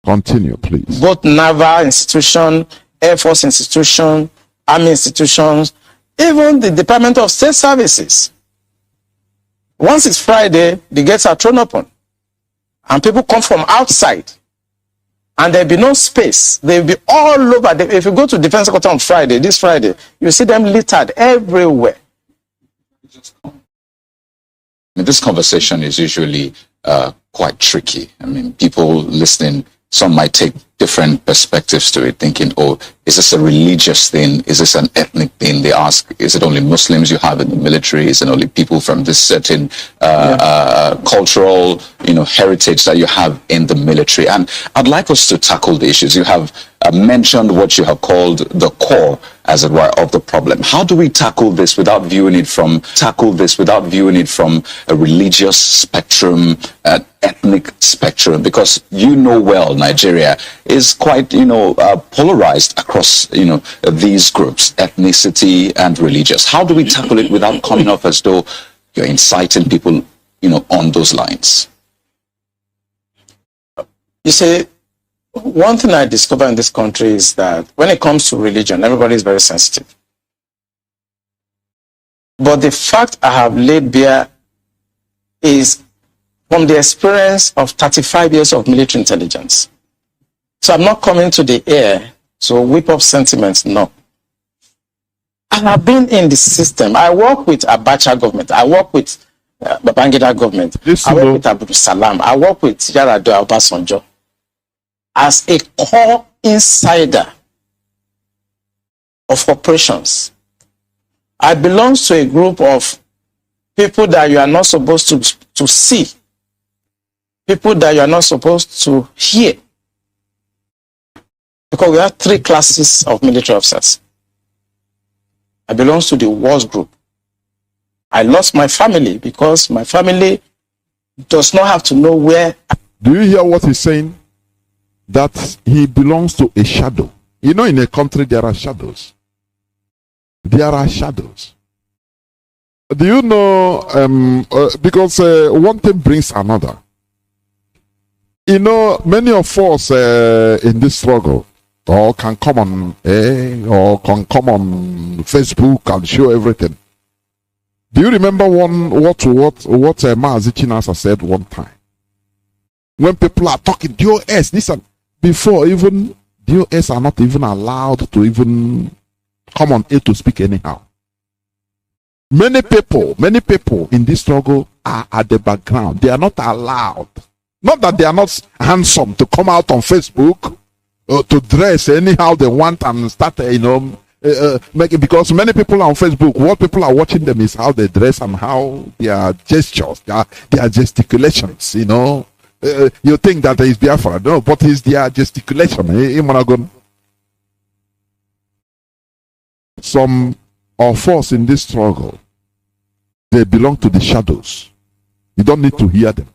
Continue, please. Both naval institution, Air Force institution, Army institutions, even the Department of State Services. Once it's Friday, the gates are thrown open. And people come from outside. And there'll be no space. They'll be all over. If you go to Defense Secretary on Friday, this Friday, you see them littered everywhere. This conversation is usually quite tricky. I mean, people listening, some might take different perspectives to it, thinking, oh, is this a religious thing? Is this an ethnic thing? They ask, is it only Muslims you have in the military? Is it only people from this certain cultural, heritage that you have in the military? And I'd like us to tackle the issues. You have mentioned what you have called the core, as it were, of the problem. How do we tackle this without viewing it from a religious spectrum, an ethnic spectrum? Because you know well, Nigeria is quite, polarized across, these groups, ethnicity and religious. How do we tackle it without coming off as though you're inciting people, on those lines? You see, one thing I discovered in this country is that when it comes to religion, everybody is very sensitive. But the fact I have laid bare is from the experience of 35 years of military intelligence. So I'm not coming to the air to whip up sentiments, no. I have been in the system. I work with Abacha government. I work with Babangida government. I work with Abdul Salam. I work with Yar'Adua Obasanjo. As a core insider of operations, I belong to a group of people that you are not supposed to see, people that you are not supposed to hear. Because we have 3 classes of military officers. I belong to the wars group. I lost my family because my family does not have to know where. Do you hear what he's saying? that he belongs to a shadow. You know, in a country there are shadows. There are shadows. Do you know, because one thing brings another. You know, many of us in this struggle, or can come on, or can come on Facebook and show everything. Do you remember what Mazi Johnathan said one time? When people are talking DOS, listen, before even DOS are not even allowed to even come on air to speak anyhow. Many people in this struggle are at the background. They are not allowed. Not that they are not handsome to come out on Facebook to dress anyhow they want and start, because many people on Facebook, what people are watching them is how they dress and how their gestures, their gesticulations, you think that is Biafra, no, but it's their gesticulation. Some of us in this struggle, they belong to the shadows. You don't need to hear them.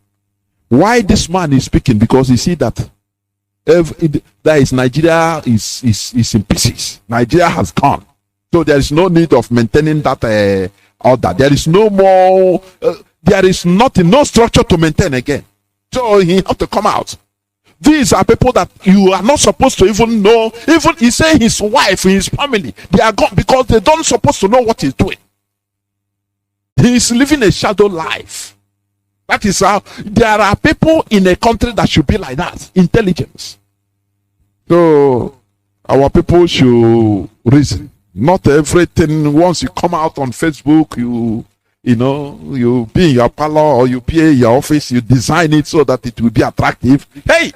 Why this man is speaking? Because you see that Nigeria is in pieces. Nigeria has gone. So there is no need of maintaining that order. There is no more, there is no structure to maintain again. So he have to come out. These are people that you are not supposed to even know. Even he say his wife, his family, they are gone because they don't supposed to know what he's doing. He is living a shadow life. That is how there are people in a country that should be like that. Intelligence. So our people should reason. Not everything. Once you come out on Facebook, you be in your parlor or you be in your office, you design it so that it will be attractive. Hey,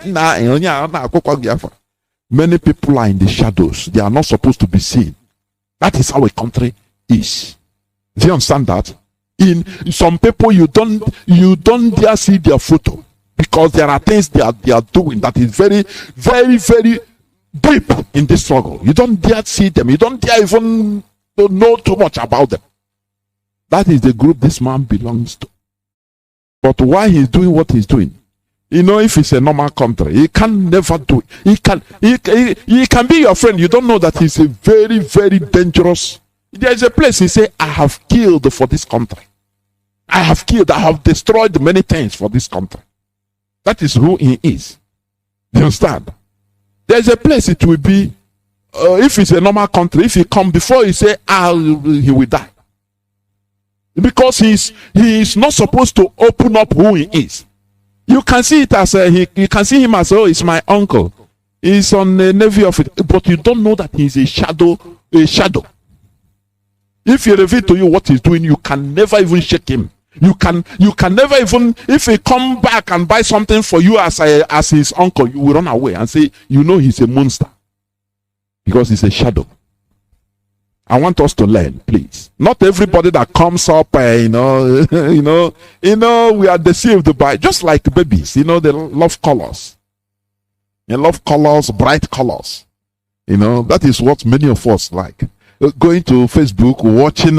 many people are in the shadows. They are not supposed to be seen. That is how a country is. Do you understand that? In some people, you don't dare see their photo because there are things they are doing that is very, very, very deep in this struggle. You don't dare see them. You don't dare even know too much about them. That is the group this man belongs to. But why he's doing what he's doing? If it's a normal country, he can never do it. He can be your friend. You don't know that he's a very, very dangerous. There is a place he say, I have killed for this country. I have destroyed many things for this country. That is who he is. You understand? There is a place it will be, if it's a normal country, if he come before he say, he will die. Because he is not supposed to open up who he is. You can see it as you can see him as, it's my uncle. He's on the Navy of it, but you don't know that he's a shadow. If he reveal to you what he's doing, you can never even shake him. You can never even, if he come back and buy something for you as his uncle, you will run away and say, he's a monster. Because he's a shadow. I want us to learn, please. Not everybody that comes up, we are deceived by, just like babies, they love colors. They love colors, bright colors. That is what many of us like. Going to Facebook, watching,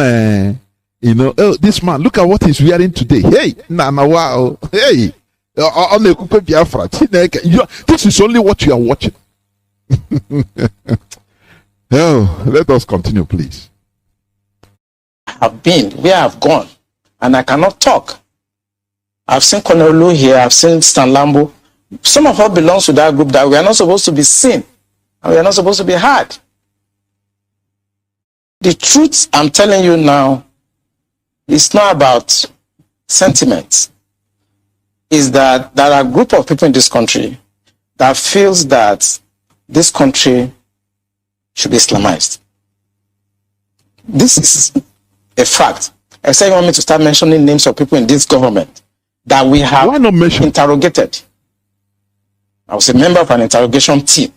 this man, look at what he's wearing today. Hey, wow. Hey, on the Biafra. This is only what you are watching. Let us continue, please. I've been where I've gone, and I cannot talk. I've seen Konolu here, I've seen Stan Lambo. Some of us belong to that group that we are not supposed to be seen, and we are not supposed to be heard. The truth I'm telling you now is not about sentiments. Is that there are a group of people in this country that feels that this country should be Islamized. This is a fact. I say you want me to start mentioning names of people in this government that we have interrogated. I was a member of an interrogation team,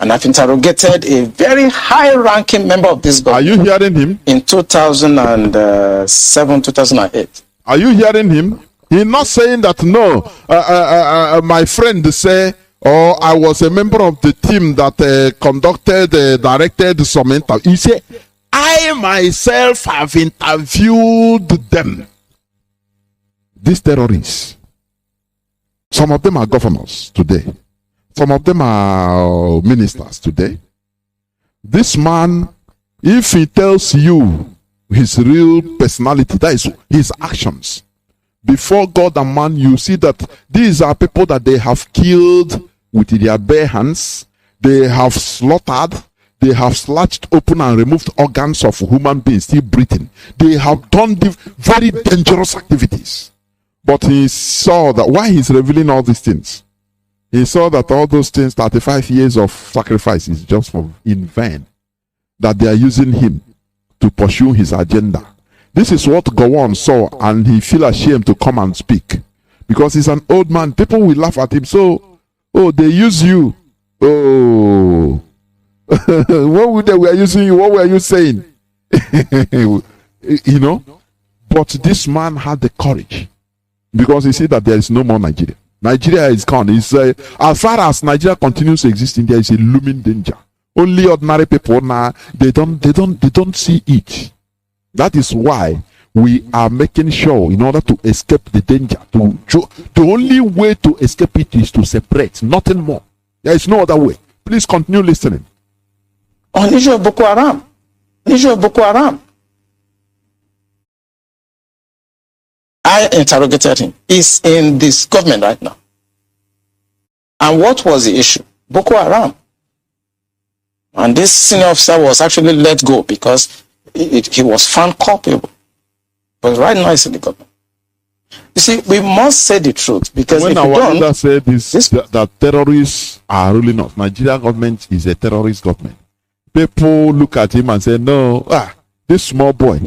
and I've interrogated a very high-ranking member of this government. Are you hearing him? In 2007, 2008. Are you hearing him? He's not saying that, no, my friend say, I was a member of the team that directed some interview. He said, I myself have interviewed them. These terrorists. Some of them are governors today. Some of them are ministers today. This man, if he tells you his real personality, that is his actions, before God and man, you see that these are people that they have killed with their bare hands, they have slaughtered, they have slashed open and removed organs of human beings still breathing. They have done very dangerous activities. But he saw that why he's revealing all these things. He saw that all those things, 35 years of sacrifice, is just in vain. That they are using him to pursue his agenda. This is what Gowon saw, and he feel ashamed to come and speak. Because he's an old man. People will laugh at him. So, they use you. Oh. When they were using you, what were you saying? You know? But this man had the courage. Because he said that there is no more Nigeria. Nigeria is gone. As far as Nigeria continues to exist, there is a looming danger. Only ordinary people now, they don't see it. That is why we are making sure, in order to escape the danger, the only way to escape it is to separate, nothing more. There is no other way. Please continue listening. On the issue of Boko Haram, I interrogated him. He's in this government right now. And what was the issue? Boko Haram. And this senior officer was actually let go because he was found culpable. But right now he's in the government. You see, we must say the truth, because when if our we don't, leader said that terrorists are ruling us, Nigeria government is a terrorist government. People look at him and say, no, this small boy,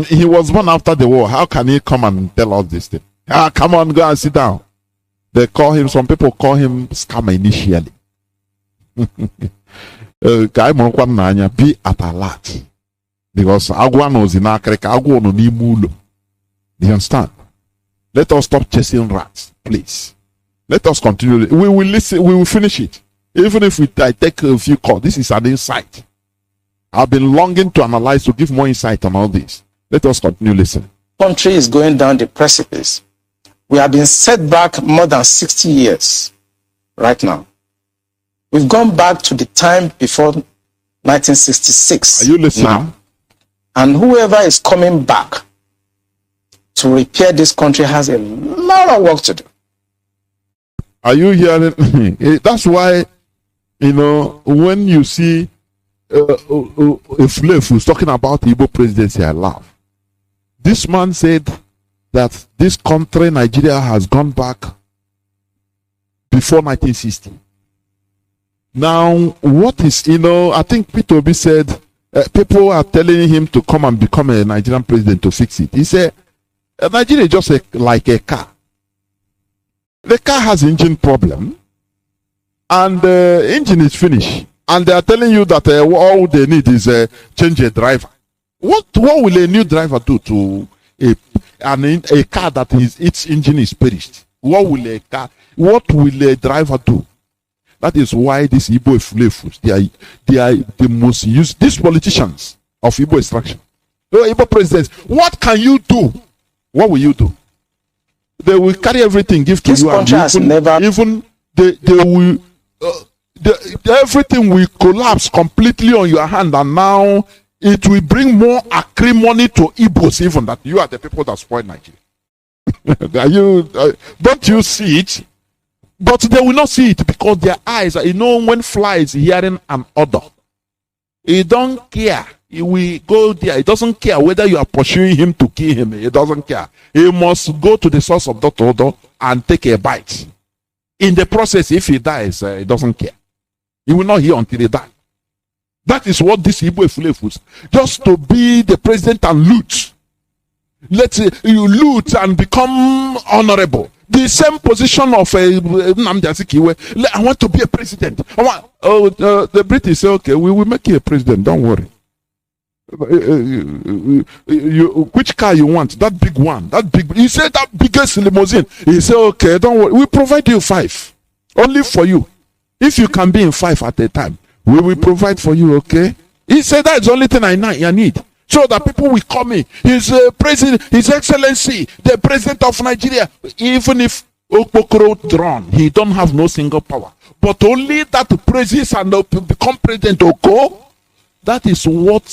he was born after the war. How can he come and tell us this thing? Come on, go and sit down. They call him, some people call him scammer initially. Be at alert. Because agwa knows in Africa, agwa no ni mulo. Do you understand? Let us stop chasing rats, please. Let us continue. We will listen. We will finish it. Even if I take a few calls, this is an insight. I've been longing to analyze, to give more insight on all this. Let us continue listening. Country is going down the precipice. We have been set back more than 60 years right now. We've gone back to the time before 1966. Are you listening? Now. And whoever is coming back to repair this country has a lot of work to do. Are you hearing? That's why, when you see a slave who's talking about the Igbo presidency, I laugh. This man said that this country, Nigeria, has gone back before 1960. Now, what is, I think Peter Obi said, people are telling him to come and become a Nigerian president to fix it. He said, Nigeria is just like a car. The car has engine problem, and the engine is finished. And they are telling you that all they need is change a driver. What will a new driver do to a car that its engine is perished? What will a driver do? That is why these Igbo Fulefus, they are the most used, these politicians of Igbo extraction. Igbo presidents, what can you do? What will you do? They will carry everything, give to this you, and everything will collapse completely on your hand, and now it will bring more acrimony to Igbos, even that you are the people that spoil Nigeria. Don't you see it? But they will not see it because their eyes are, when fly is hearing an order, he don't care. He will go there. He doesn't care whether you are pursuing him to kill him. He doesn't care. He must go to the source of that order and take a bite. In the process, if he dies, he doesn't care. He will not hear until he dies. That is what this Igbo Fulefus, just to be the president and loot. You loot and become honorable. The same position of Nnamdi Kanu. I want to be a president. The British say, okay, we will make you a president. Don't worry. Which car you want? That big one. He said that biggest limousine. He said, okay, don't worry. We provide you 5. Only for you. If you can be in 5 at a time, we will provide for you, okay? He said that's the only thing I need. So that people will call me. His president, His Excellency, the President of Nigeria. Even if Okpokoro drawn, he don't have no single power. but only that praises and become president or go. That is what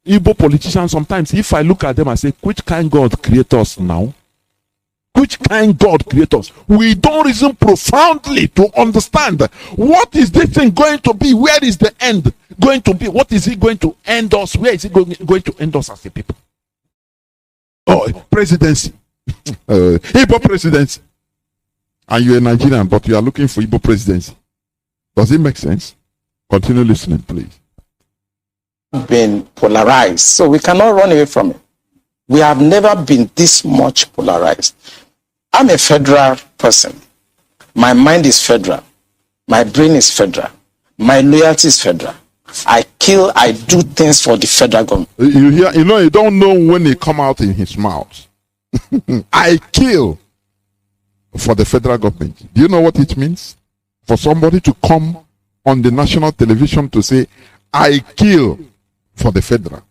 Igbo politicians sometimes, if I look at them, I say, which kind God create us now? Which kind God create us? We don't reason profoundly to understand what is this thing going to be? Where is the end going to be? What is it going to end us? Where is it going to end us as a people? Oh, presidency. Igbo presidency. And you're a Nigerian, but you are looking for Igbo presidency. Does it make sense? Continue listening, please. Been polarized, so we cannot run away from it. We have never been this much polarized. I'm a federal person. My mind is federal. My brain is federal. My loyalty is federal. I do things for the federal government. You don't know when it come out in his mouth. I kill for the federal government. Do you know what it means? For somebody to come on the national television to say, I kill for the federal.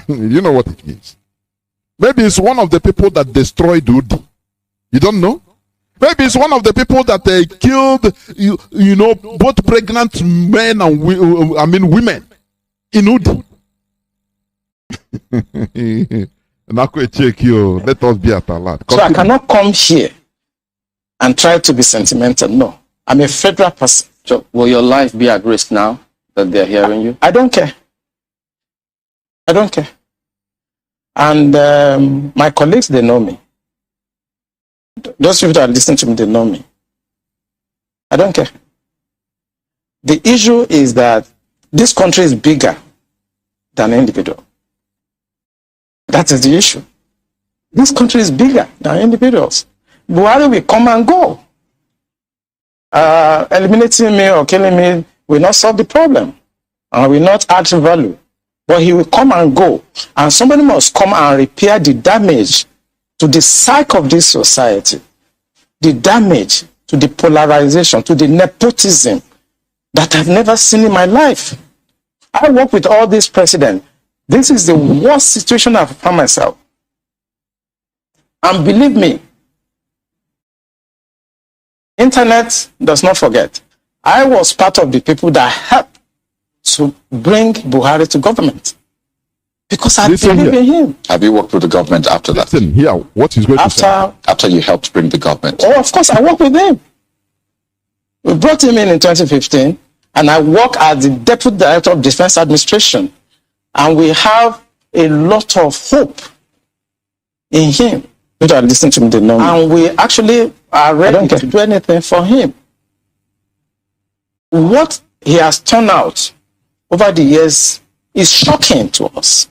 You know what it means? Maybe it's one of the people that destroyed Udi. You don't know? Maybe it's one of the people that killed, both pregnant men and women in Udi. Let us be at alert. So I cannot come here and try to be sentimental. No, I'm a federal person. So will your life be at risk now that they're hearing you? I don't care. I don't care. And my colleagues, they know me. Those people that listen to me, they know me. I don't care. The issue is that this country is bigger than an individual. That is the issue. This country is bigger than individuals. Buhari will come and go. Eliminating me or killing me will not solve the problem and will not add value. But he will come and go. And somebody must come and repair the damage to the psyche of this society, the damage to the polarization, to the nepotism that I've never seen in my life. I work with all these presidents. This is the worst situation I've found myself. And believe me, internet does not forget. I was part of the people that helped to bring Buhari to government. Because I believe in him. Have you worked with the government after that? Listen here, what is going to say? After you helped bring the government? Oh, of course, I worked with him. We brought him in 2015, and I work as the Deputy Director of Defense Administration. And we have a lot of hope in him. People are listening to me, they know me. And we actually are ready to do anything for him. What he has turned out over the years is shocking to us.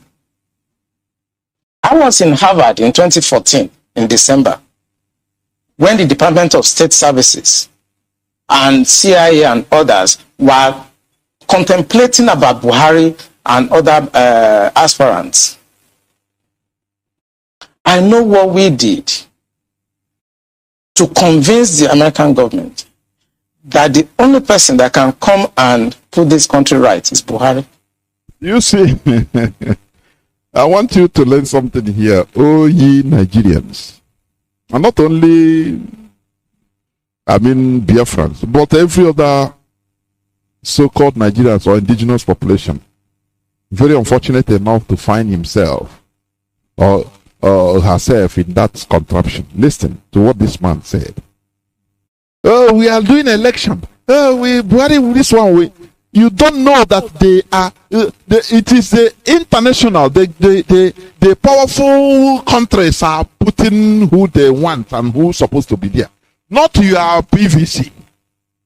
I was in Harvard in 2014, in December, when the Department of State Services and CIA and others were contemplating about Buhari and other aspirants. I know what we did to convince the American government that the only person that can come and put this country right is Buhari. You see, I want you to learn something here, oh ye Nigerians. And not only, Biafrans, but every other so-called Nigerians or indigenous population. Very unfortunate enough to find himself or herself in that contraption. Listen to what this man said. Oh, we are doing election. Oh, this one. You don't know that they are. It is the international. The powerful countries are putting who they want and who's supposed to be there. Not your PVC.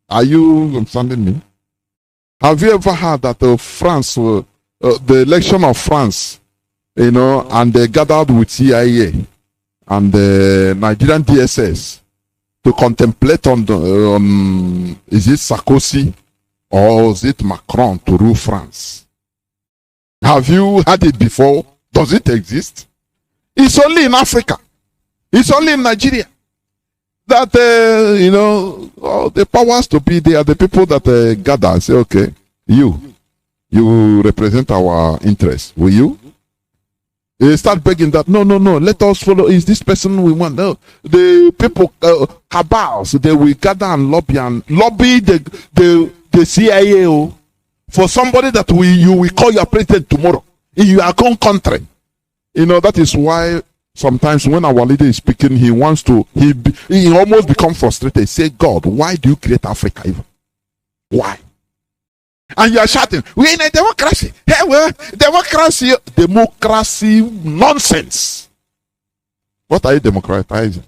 Are you understanding me? Have you ever heard that France? The election of France, and they gathered with CIA and the Nigerian DSS to contemplate on is it Sarkozy or is it Macron to rule France? Have you had it before? Does it exist? It's only in Africa. It's only in Nigeria that the powers to be there, the people that gather and say, okay, you represent our interests. Will you? They start begging that, no, let us follow. Is this person we want? No. The people, cabals, they will gather and lobby the CIA for somebody that you will call your president tomorrow in your own country. That is why sometimes when our leader is speaking, he wants to, he almost become frustrated. Say, God, why do you create Africa even? Why? And you are shouting, we're in a democracy. Hey, well, democracy nonsense. What are you democratizing?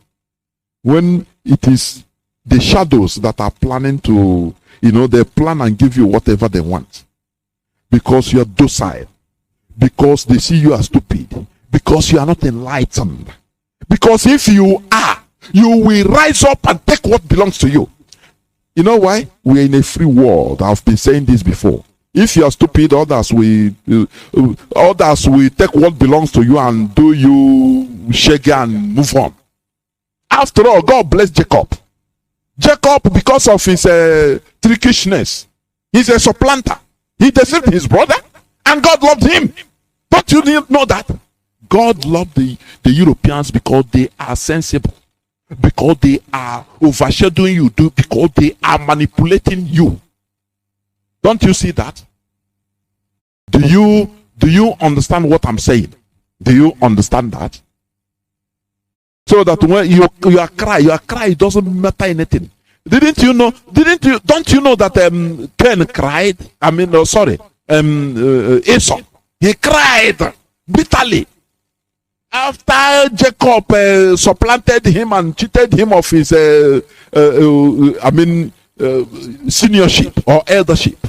When it is the shadows that are planning to, they plan and give you whatever they want. Because you are docile. Because they see you as stupid. Because you are not enlightened. Because if you are, you will rise up and take what belongs to you. You know why? We are in a free world. I've been saying this before. If you are stupid, others will take what belongs to you and do you shake and move on. After all, God bless Jacob. Jacob, because of his trickishness, he's a supplanter. He deceived his brother, and God loved him. Don't you know that? God loved the Europeans because they are sensible. Because they are overshadowing you, because they are manipulating you. Don't you see that? Do you understand what I'm saying? Do you understand that? So that when you are cry, it doesn't matter anything. Don't you know that Ken cried? Esau. He cried bitterly. After Jacob supplanted him and cheated him of his seniorship or eldership,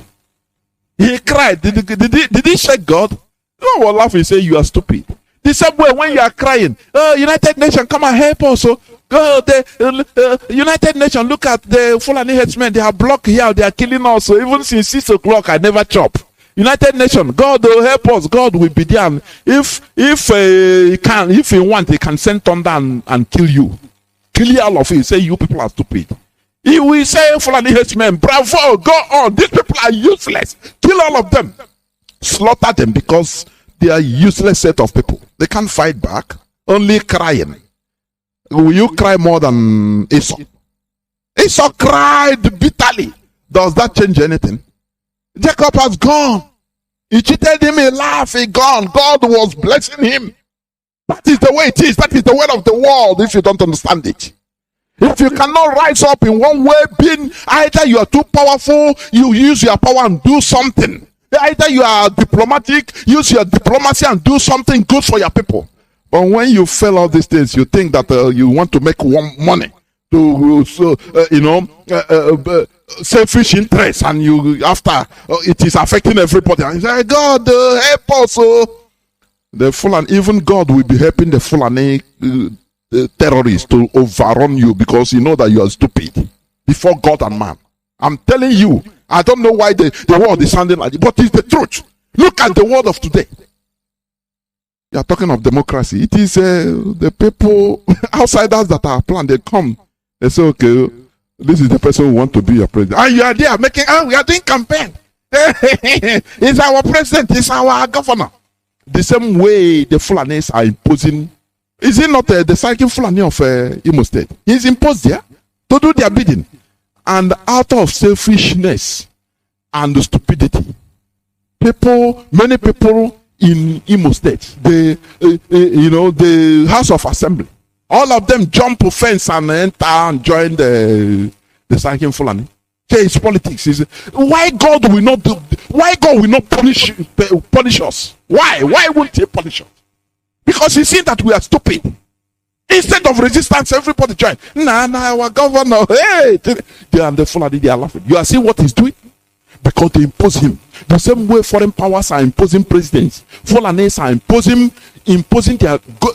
he cried. Did he shake God? No one laugh and say you are stupid. The same way when you are crying, United Nations, come and help us. The United Nations, look at the Fulani headsmen. They are blocked here. They are killing us. So even since 6 o'clock, I never chop. United Nations, God will help us. God will be there. And if he want, he can send thunder and kill you. Kill all of you. Say you people are stupid. He will say, Fulani headsmen, bravo, go on. These people are useless. Kill all of them. Slaughter them because they are useless set of people. They can't fight back. Only crying. Will you cry more than Esau? Esau cried bitterly. Does that change anything? Jacob has gone. He cheated him, he laughed, he gone. God was blessing him. That is the way it is. That is the word of the world if you don't understand it. If you cannot rise up in one way, being either you are too powerful, you use your power and do something. Either you are diplomatic, use your diplomacy and do something good for your people. But when you fail all these things, you think that you want to make money. Selfish interest, and you after it is affecting everybody, and you say, God help us. The Fulani, even God will be helping the Fulani terrorists to overrun you because you know that you are stupid before God and man. I'm telling you, I don't know why the world is sounding like it, but it's the truth. Look at the world of today. You are talking of democracy. It is the people outsiders that are planned. They come, they say, okay, this is the person who wants to be your president. And you are there making, we are doing campaign. It's our president, it's our governor. The same way the Fulanis are imposing. Is it not the cycling Fulani of Imo State? He's imposed there to do their bidding. And out of selfishness and stupidity, many people in Imo State, the House of Assembly, all of them jump a fence and enter and join the cycling Fulani. Okay, it's politics. Why God will not punish us? Why won't he punish us? Because he seen that we are stupid. Instead of resistance, everybody join. Our governor, hey, and the Fulani, they are laughing. You are seeing what he's doing? Because they impose him. The same way foreign powers are imposing presidents, Fulanis are imposing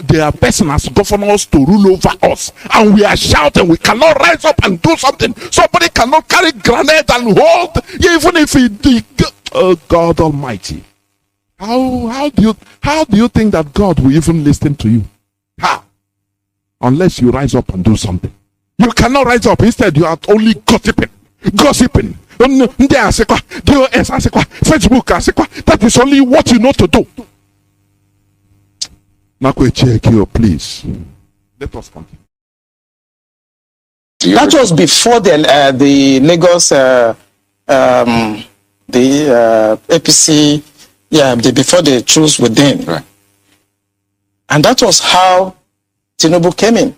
their person as governors to rule over us. And we are shouting, we cannot rise up and do something. Somebody cannot carry grenade and hold, even if he did. Oh, God Almighty. How do you think that God will even listen to you? How? Unless you rise up and do something. You cannot rise up. Instead, you are only gossiping. Facebook, that is only what you know to do. check you, please. Let us continue. That was before the Lagos, APC, before they chose within. Right. And that was how Tinubu came in.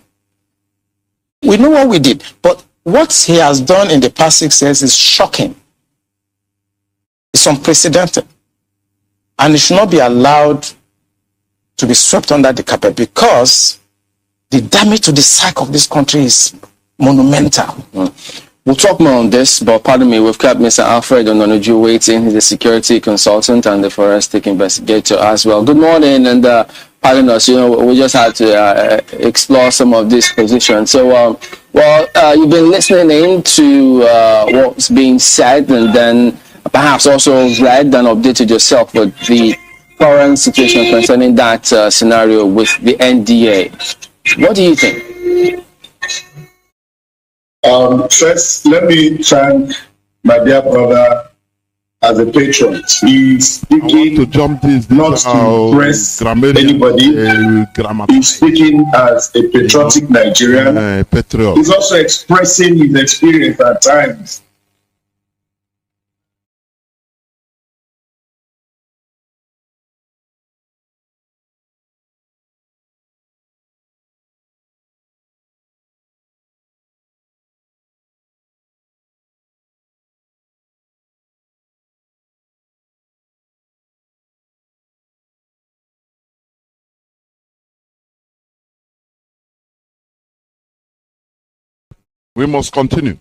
We know what we did, but what he has done in the past 6 years is shocking. It's unprecedented. And it should not be allowed to be swept under the carpet because the damage to the psyche of this country is monumental. We'll talk more on this, but pardon me, we've got Mr. Alfred Ononuju waiting. He's a security consultant and the forensic investigator as well. Good morning, and pardon us, we just had to explore some of these positions. So, you've been listening in to what's being said, and then perhaps also read and updated yourself with the current situation concerning that scenario with the NDA. What do you think? First, let me thank my dear brother as a patron. He's speaking to jump this not to impress anybody. He's speaking as a patriotic Nigerian. Patriot. He's also expressing his experience at times. We must continue.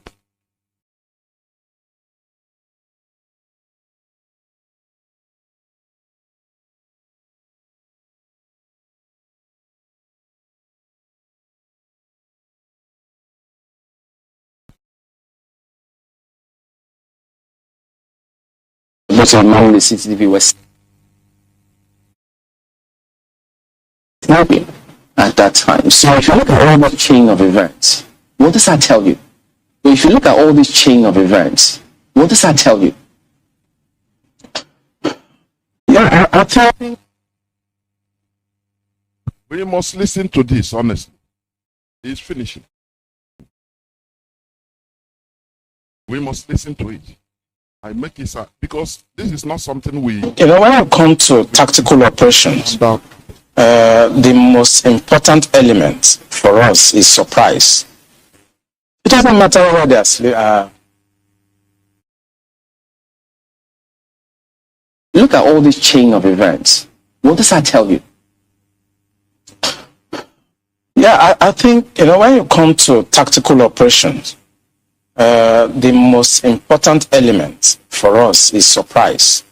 Most among the CCTV was snapping at that time. So if you look at all the chain of events, what does that tell you? If you look at all this chain of events, what does that tell you? Yeah, I think We must listen to this, honestly. It's finishing. We must listen to it. I make it because this is not something we... when I come to tactical operations, the most important element for us is surprise. It doesn't matter whether they are Look at all this chain of events. What does that tell you? Yeah, I think, when you come to tactical operations, the most important element for us is surprise.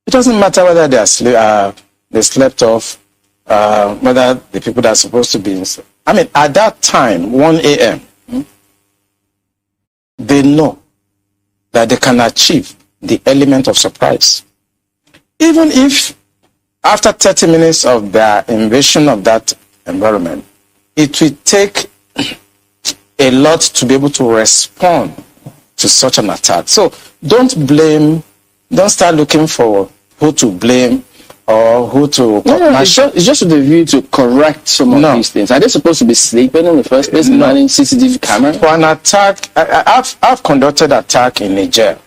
It doesn't matter whether they slept off, whether the people that are supposed to be... at that time, 1 a.m., they know that they can achieve the element of surprise. Even if after 30 minutes of their invasion of that environment, it will take a lot to be able to respond to such an attack. So don't start looking for who to blame or who to... It's just with the view to correct some of these things. Are they supposed to be sleeping in the first place, manning CCTV camera? For an attack, I've conducted attack in Niger.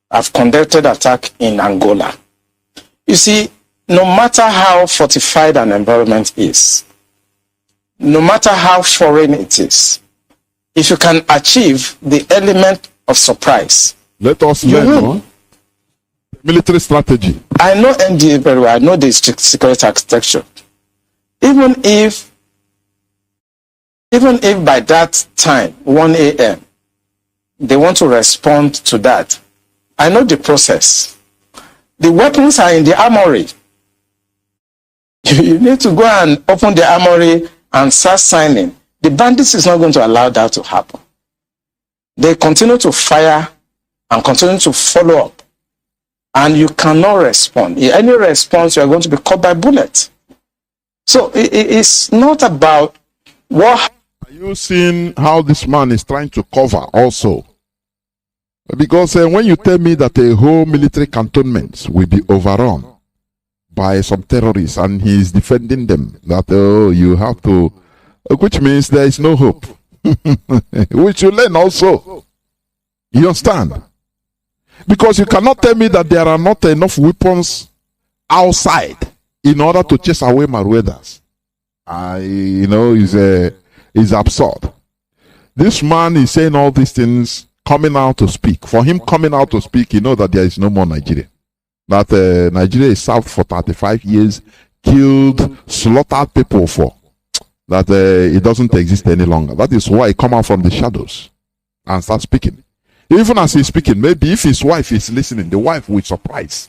I've conducted attack in Angola. You see, no matter how fortified an environment is, no matter how foreign it is, if you can achieve the element of surprise, let us learn military strategy. I know NDA very well. I know the security architecture. Even if by that time, 1 a.m., they want to respond to that, I know the process. The weapons are in the armory. You need to go and open the armory and start signing. The bandits is not going to allow that to happen. They continue to fire and continue to follow up. And you cannot respond. In any response, you are going to be caught by bullets. So it's not about what... Are you seeing how this man is trying to cover also? Because when you tell me that a whole military cantonment will be overrun, by some terrorists and he's defending them. That, oh, you have to, which means there is no hope. We should learn also. You understand? Because you cannot tell me that there are not enough weapons outside in order to chase away Maruedas. Is absurd. This man is saying all these things, coming out to speak. For him coming out to speak, you know that there is no more Nigeria. That Nigeria is served for 35 years, killed, slaughtered people for. That it doesn't exist any longer. That is why he come out from the shadows and start speaking. Even as he's speaking, maybe if his wife is listening, the wife will surprise.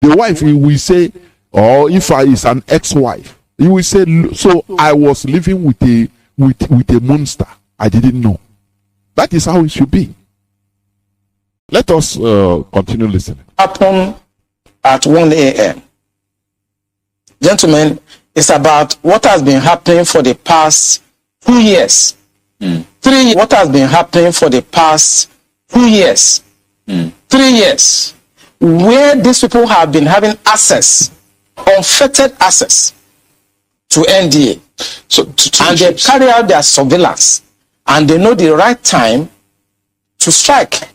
The wife will say, or if I is an ex-wife, he will say, so I was living with a monster. I didn't know. That is how it should be. Let us continue listening. Happen at 1 a.m. Gentlemen, it's about what has been happening for the past 2 years. 3 years. What has been happening for the past 2 years. 3 years. Where these people have been having access, unfettered access to NDA. And they carry out their surveillance. And they know the right time to strike.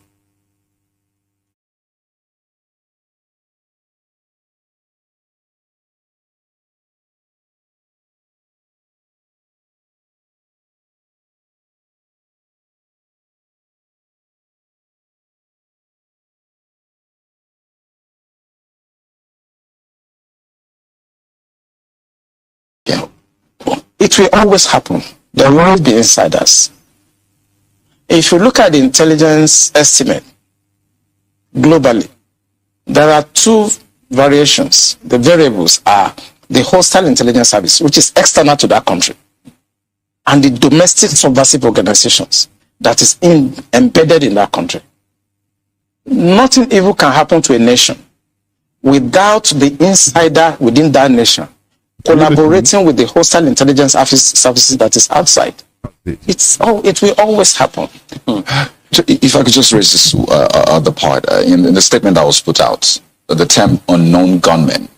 Yeah. It will always happen. There will always be insiders. If you look at the intelligence estimate globally, there are two variations. The variables are the hostile intelligence service, which is external to that country, and the domestic subversive organizations that is embedded in that country. Nothing evil can happen to a nation without the insider within that nation collaborating with the hostile intelligence services that is outside. It will always happen. So if I could just raise this other part, in the statement that was put out, the term unknown gunmen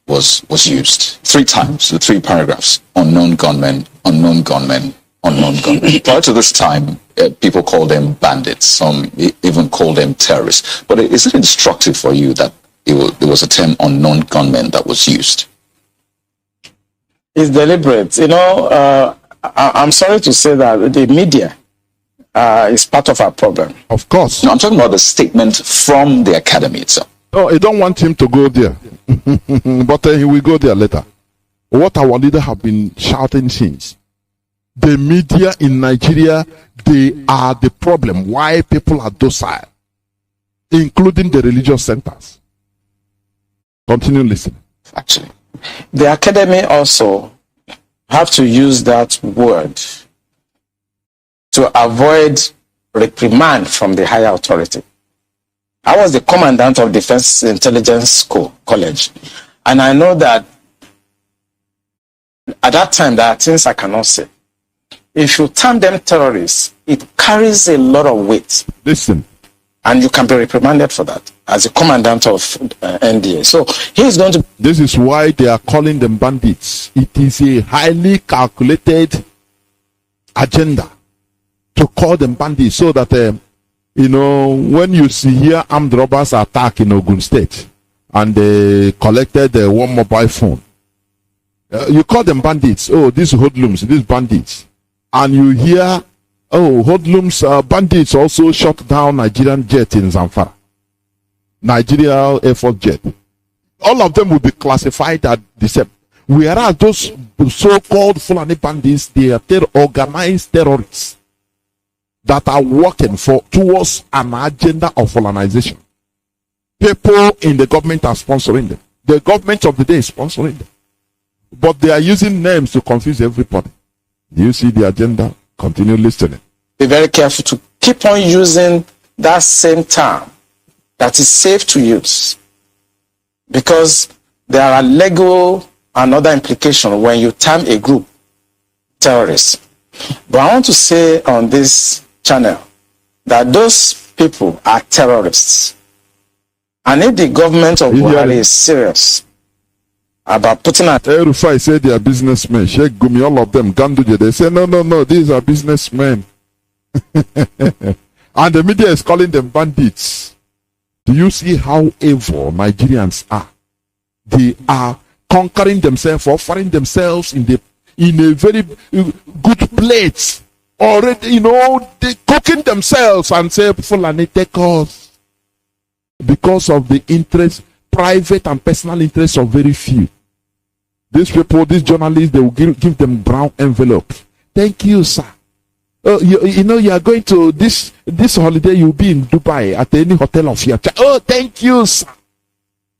was used 3 times, the 3 paragraphs: unknown gunmen, unknown gunmen, unknown gunmen. Prior to this time, people called them bandits, some even called them terrorists. But is it instructive for you that there was a term unknown gunmen that was used? It's deliberate. I'm sorry to say that the media is part of our problem. Of course. No, I'm talking about the statement from the academy itself. No, I don't want him to go there. But he will go there later. What our leader have been shouting since. The media in Nigeria, they are the problem. Why people are docile. Including the religious centers. Continue listening. Actually, the academy also have to use that word to avoid reprimand from the higher authority. I was the commandant of Defense Intelligence College, and I know that at that time there are things I cannot say. If you term them terrorists, it carries a lot of weight. Listen. And you can be reprimanded for that as a commandant of NDA. So he's going to... This is why they are calling them bandits. It is a highly calculated agenda to call them bandits so that, when you see here armed robbers attack in Ogun State and they collected one mobile phone, you call them bandits. Oh, these hoodlums, these bandits. And you hear, oh, hoodlums, bandits also shot down Nigerian jet in Zamfara. Nigeria Air Force jet. All of them will be classified as the same. Whereas those so-called Fulani bandits, they are organized terrorists that are working towards an agenda of Fulanization. People in the government are sponsoring them. The government of the day is sponsoring them. But they are using names to confuse everybody. Do you see the agenda? Continue listening. Be very careful to keep on using that same term that is safe to use, because there are legal and other implications when you term a group terrorists. But I want to say on this channel that those people are terrorists. And if the government of Buhari is serious about putting out. Rufai said they are businessmen. Sheikh Gumi, all of them, Ganduje, they say, no, these are businessmen. And the media is calling them bandits. Do you see how evil Nigerians are? They are conquering themselves, offering themselves in a very good place. Already, they cooking themselves and say, Fulani, take us. Because of the interest, private and personal interests of very few. These people, these journalists, they will give them brown envelopes. Thank you, sir. You are going to this holiday, you'll be in Dubai at any hotel of your choice. Oh, thank you, sir.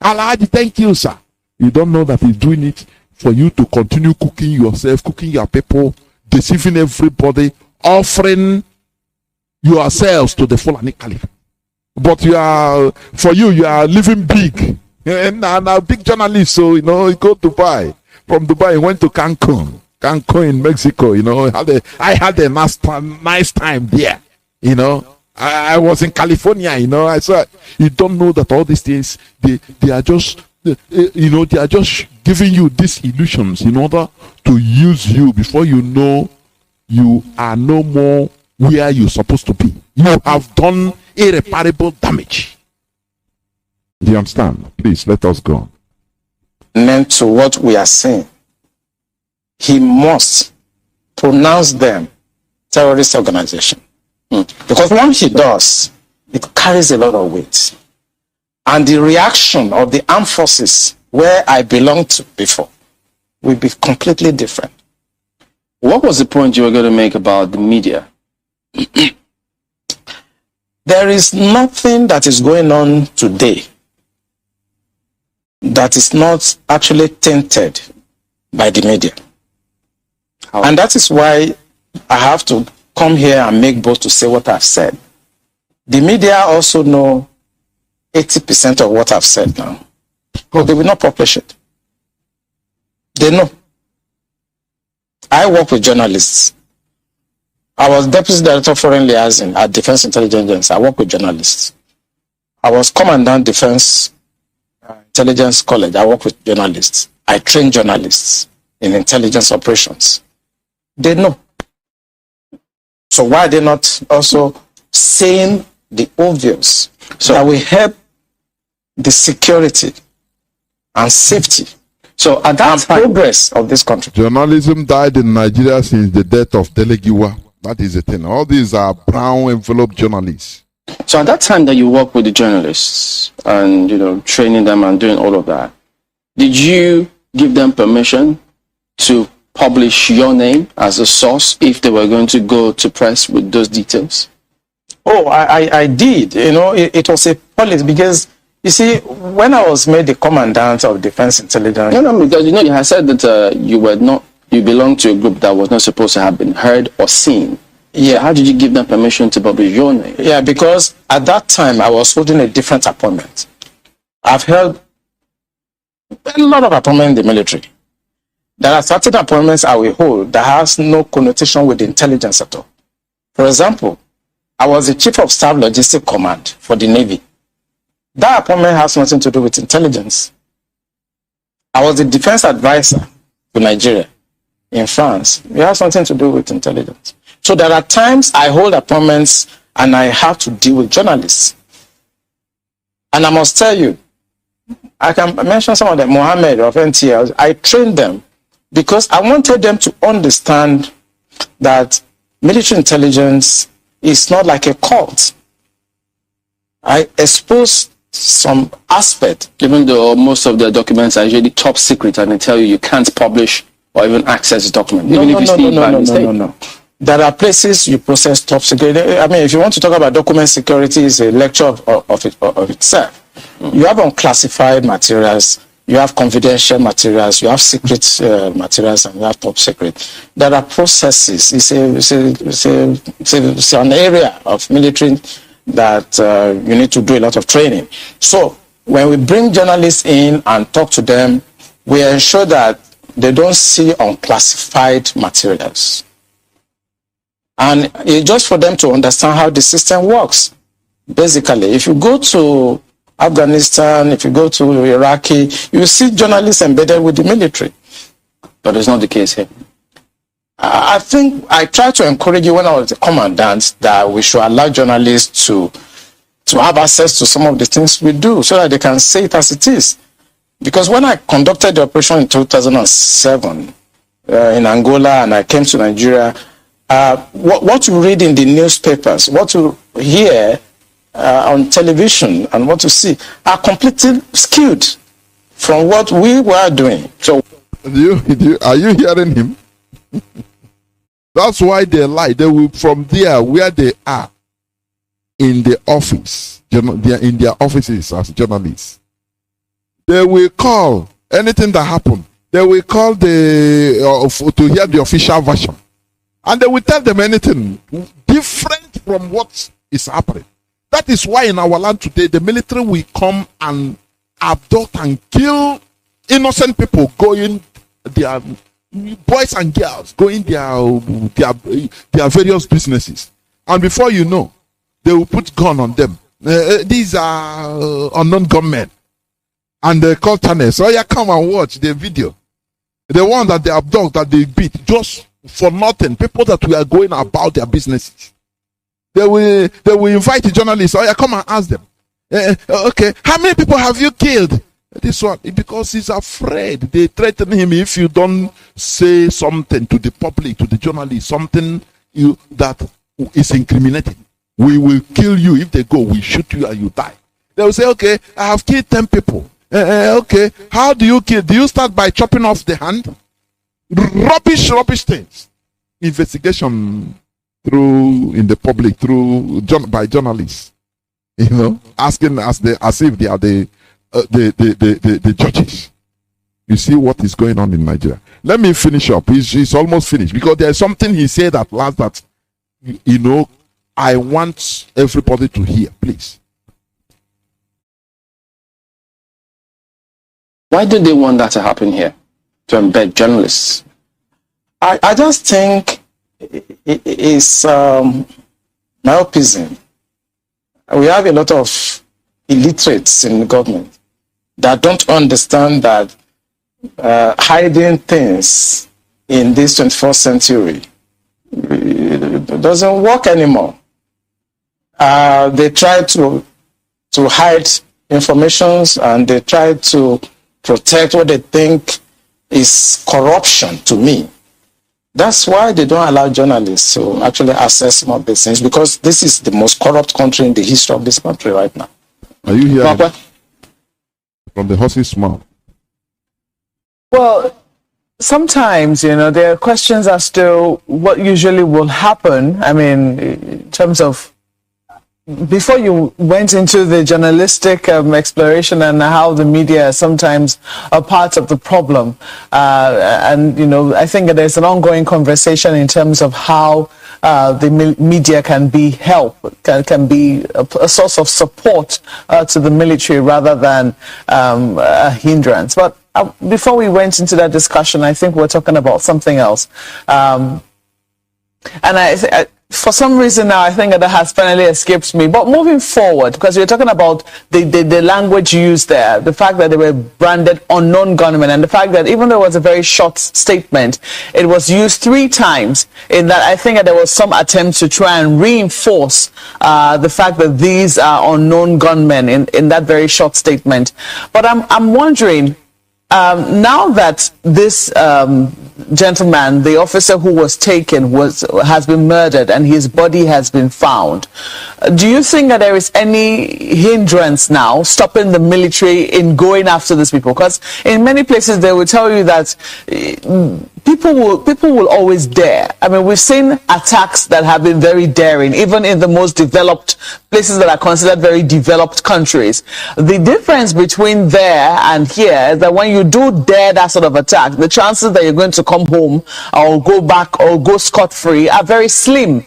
Alhaji, thank you, sir. You don't know that he's doing it for you to continue cooking yourself, cooking your people, deceiving everybody, offering yourselves to the Fulani Caliph. But you are living big. And now big journalist, so you go to Dubai. From Dubai, he went to Cancun in Mexico. I had a nice time there. I was in California. I saw. You don't know that all these things they are just they are just giving you these illusions in order to use you. Before you know, you are no more where you're supposed to be. You have done irreparable damage. Do you understand? Please let us go on. Meant to what we are saying, he must pronounce them terrorist organization. Because once he does, it carries a lot of weight. And the reaction of the armed forces where I belonged to before will be completely different. What was the point you were going to make about the media? There is nothing that is going on today that is not actually tainted by the media. How? And that is why I have to come here and make bold to say what I've said. The media also know 80% of what I've said now, but they will not publish it. They know. I work with journalists. I was Deputy Director of Foreign Liaison at Defense Intelligence. I work with journalists. I was Commandant Defense Intelligence College. I work with journalists. I train journalists in intelligence operations. They know. So why are they not also saying the obvious? So that will help the security and safety and progress of this country. Journalism died in Nigeria since the death of Delegiwa. That is the thing. All these are brown envelope journalists. So at that time that you worked with the journalists and, training them and doing all of that, did you give them permission to publish your name as a source if they were going to go to press with those details? Oh, I did. It was a policy because, you see, when I was made the Commandant of Defense Intelligence... No, because, you had said that you belonged to a group that was not supposed to have been heard or seen. Yeah. So how did you give them permission to publish your name? Yeah, because at that time I was holding a different appointment. I've held a lot of appointments in the military. There are certain appointments I will hold that has no connotation with intelligence at all. For example, I was the Chief of Staff Logistic Command for the Navy. That appointment has nothing to do with intelligence. I was the Defense Advisor to Nigeria in France. It has nothing to do with intelligence. So there are times I hold appointments and I have to deal with journalists. And I must tell you, I can mention some of them, Mohammed of NTL. I trained them because I wanted them to understand that military intelligence is not like a cult. I exposed some aspect. Even though most of the documents are usually top secret and they tell you can't publish or even access the document. No. There are places you process top secret. I mean, if you want to talk about document security, it's a lecture of itself. You have unclassified materials, you have confidential materials, you have secret materials, and you have top secret. There are processes. It's an area of military that you need to do a lot of training. So when we bring journalists in and talk to them, we ensure that they don't see unclassified materials. And it's just for them to understand how the system works. Basically, if you go to Afghanistan, if you go to Iraqi, you see journalists embedded with the military. But it's not the case here. I think I tried to encourage you when I was the commandant that we should allow journalists to have access to some of the things we do so that they can say it as it is. Because when I conducted the operation in 2007 in Angola and I came to Nigeria, what you read in the newspapers, what you hear on television and what you see are completely skewed from what we were doing. So, are you hearing him? That's why they lie. They will, from there where they are in the office, they are in their offices as journalists. They will call anything that happened. They will call to hear the official version, and they will tell them anything different from what is happening. That is why in our land today, the military will come and abduct and kill innocent people going their boys and girls going their various businesses, and before you know, they will put gun on them. These are unknown gunmen, and they call channels. Oh yeah, come and watch the video. The one that they abduct, that they beat, just for nothing. People that were going about their businesses. They will invite the journalists. Oh yeah, come and ask them. Okay, how many people have you killed? This one, because he's afraid. They threaten him if you don't say something to the public, to the journalists, something that is incriminating. We will kill you. If they go, we shoot you and you die. They will say, okay, I have killed 10 people. Okay, how do you kill? Do you start by chopping off the hand? Rubbish things. Investigation in the public, by journalists. You know, asking as if they are the judges. You see what is going on in Nigeria. Let me finish up. He's almost finished, because there's something he said at last that, you know, I want everybody to hear. Please. Why did they want that to happen here? To embed journalists? I just think it's myopism. We have a lot of illiterates in the government that don't understand that hiding things in this 21st century doesn't work anymore. They try to hide informations, and they try to protect what they think is corruption to me. That's why they don't allow journalists to actually access some of these things, because this is the most corrupt country in the history of this country right now. Are you hearing from the horse's mouth? Well, sometimes, you know, there are questions as to what usually will happen. I mean, in terms of, before you went into the journalistic exploration and how the media is sometimes a part of the problem. And, you know, I think there's an ongoing conversation in terms of how the media can be can be a source of support to the military rather than a hindrance. But before we went into that discussion, I think we're talking about something else. And for some reason now, I think that has finally escaped me. But moving forward, because we're talking about the language used there, the fact that they were branded unknown gunmen, and the fact that even though it was a very short statement, it was used 3 times, in that I think that there was some attempt to try and reinforce the fact that these are unknown gunmen in that very short statement. But I'm wondering, now that this gentleman, the officer who was taken, has been murdered and his body has been found, do you think that there is any hindrance now stopping the military in going after these people? Because in many places they will tell you that people will always dare. I mean, we've seen attacks that have been very daring, even in the most developed places that are considered very developed countries. The difference between there and here is that when you do dare that sort of attack, the chances that you're going to come home or go back or go scot-free are very slim.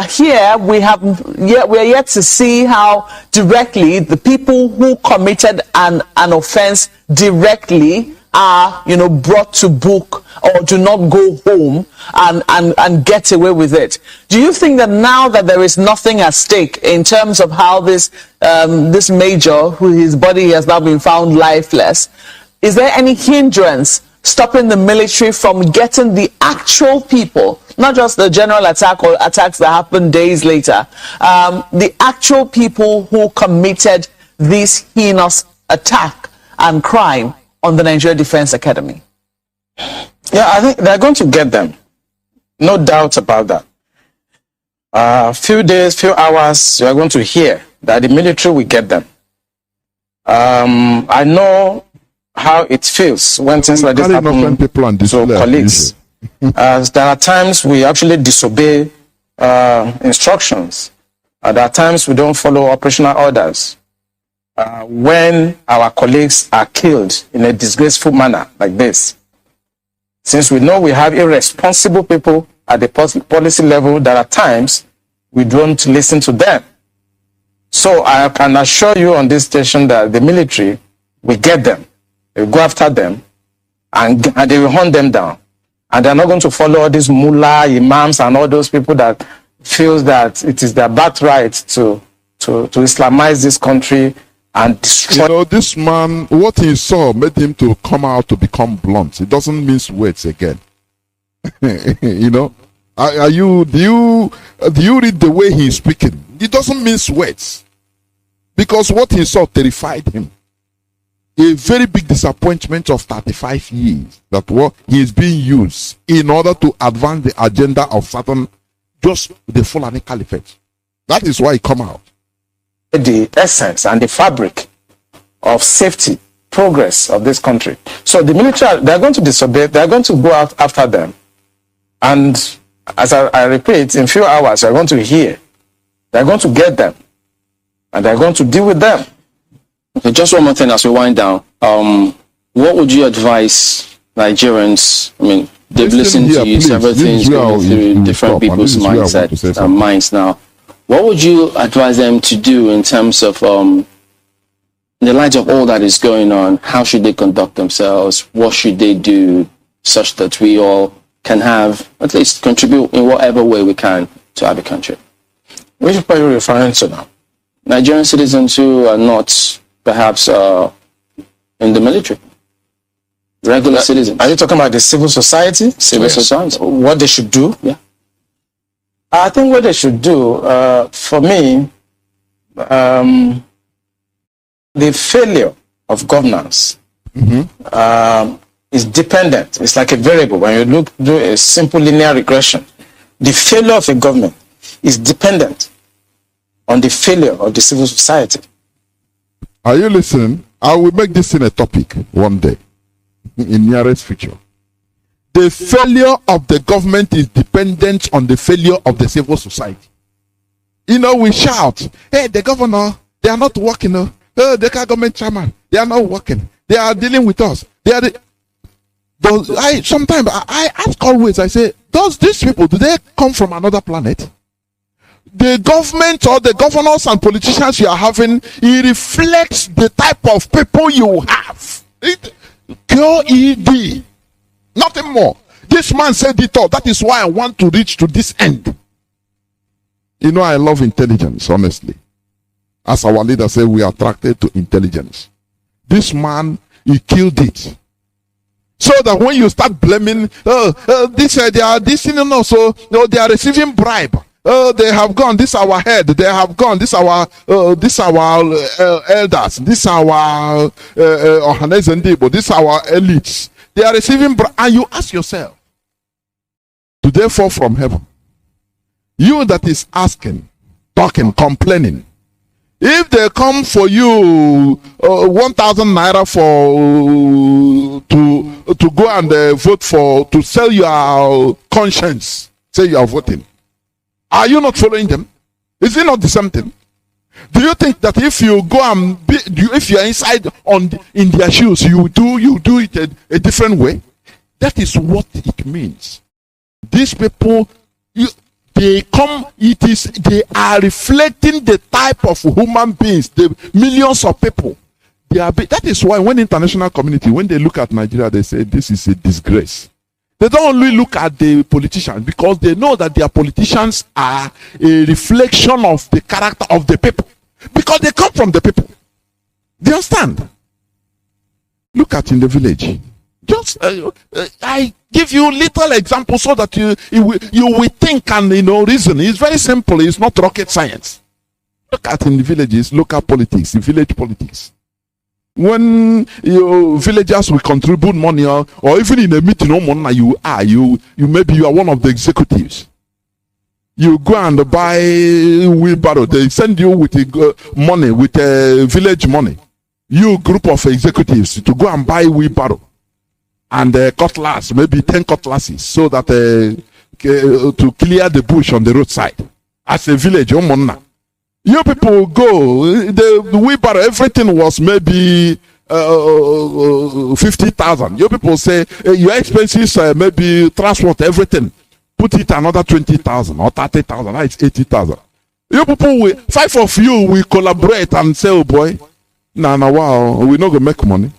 Here we are yet to see how directly the people who committed an offense directly are, brought to book or do not go home and get away with it. Do you think that now that there is nothing at stake in terms of how this major, who his body has now been found lifeless, is there any hindrance stopping the military from getting the actual people, not just the general attack or attacks that happened days later, the actual people who committed this heinous attack and crime on the Nigeria Defense Academy? Yeah, I think they're going to get them. No doubt about that. Few days, few hours, you are going to hear that the military will get them. I know how it feels when things like this happen to colleagues. There are times we actually disobey instructions. There are times we don't follow operational orders. When our colleagues are killed in a disgraceful manner like this, since we know we have irresponsible people at the policy level, there are times we don't listen to them. So I can assure you on this station that the military will get them, they will go after them, and they will hunt them down. And they're not going to follow all these mullah, imams, and all those people that feels that it is their birthright to Islamize this country and destroy. This man, what he saw made him to come out to become blunt. It doesn't mince words again. Do you read the way he's speaking? It doesn't mince words, because what he saw terrified him. A very big disappointment of 35 years that what he is being used in order to advance the agenda of Satan, just the Fulani Caliphate. That is why he come out. The essence and the fabric of safety, progress of this country. So the military, they're going to disobey, they're going to go out after them. And as I repeat, in a few hours, you're going to hear, they're going to get them, and they're going to deal with them. Okay, just one more thing as we wind down. What would you advise Nigerians? I mean, they've listened to you, several things going through different people's minds now. What would you advise them to do in terms of, in the light of all that is going on, how should they conduct themselves? What should they do such that we all can have, at least contribute in whatever way we can to our country? Which people are you referring to now? Nigerian citizens who are not perhaps in the military. Regular citizens. Are you talking about the civil society? Civil society. What they should do? Yeah. I think what they should do, for me, the failure of governance is dependent. It's like a variable. When you do a simple linear regression, the failure of a government is dependent on the failure of the civil society. Are you listening? I will make this in a topic one day, in nearest future. The failure of the government is dependent on the failure of the civil society. We shout, hey, the governor, they are not working. The government chairman, they are not working. They are dealing with us. Sometimes I ask always, I say, these people, do they come from another planet? The government or the governors and politicians you are having, it reflects the type of people you have. QED. Nothing more. This man said it all. That is why I want to reach to this end. I love intelligence, honestly. As our leader said, we are attracted to intelligence. This man, he killed it. So that when you start blaming, they are this, so they are receiving bribe. They have gone. This our head. They have gone. This our elders. This our this our elites. They are receiving, and you ask yourself, do they fall from heaven? You that is asking, talking, complaining. If they come for you 1,000 naira for to go and vote for, to sell your conscience, say you are voting. Are you not following them? Is it not the same thing? Do you think that if you go and if you are inside in their shoes, you do it a different way? That is what it means. These people, they are reflecting the type of human beings, the millions of people. That is why when international community, when they look at Nigeria, they say this is a disgrace. They don't only look at the politicians because they know that their politicians are a reflection of the character of the people. Because they come from the people. Do you understand? Look at in the village. Just I give you little examples so that you will think and reason. It's very simple. It's not rocket science. Look at in the villages, local politics, village politics. When your villagers will contribute money or even in a meeting, you maybe you are one of the executives. You go and buy wheelbarrow. They send you with money, with village money. You group of executives to go and buy wheelbarrow and cutlass, maybe 10 cutlasses, so that to clear the bush on the roadside. As a village, you people go, the wheelbarrow, everything was maybe 50,000. You people say your expenses, maybe transport, everything. Put it another 20,000 or 30,000. Now it's 80,000. You people, 5 of you will collaborate and say, oh boy, wow, we not gonna make money.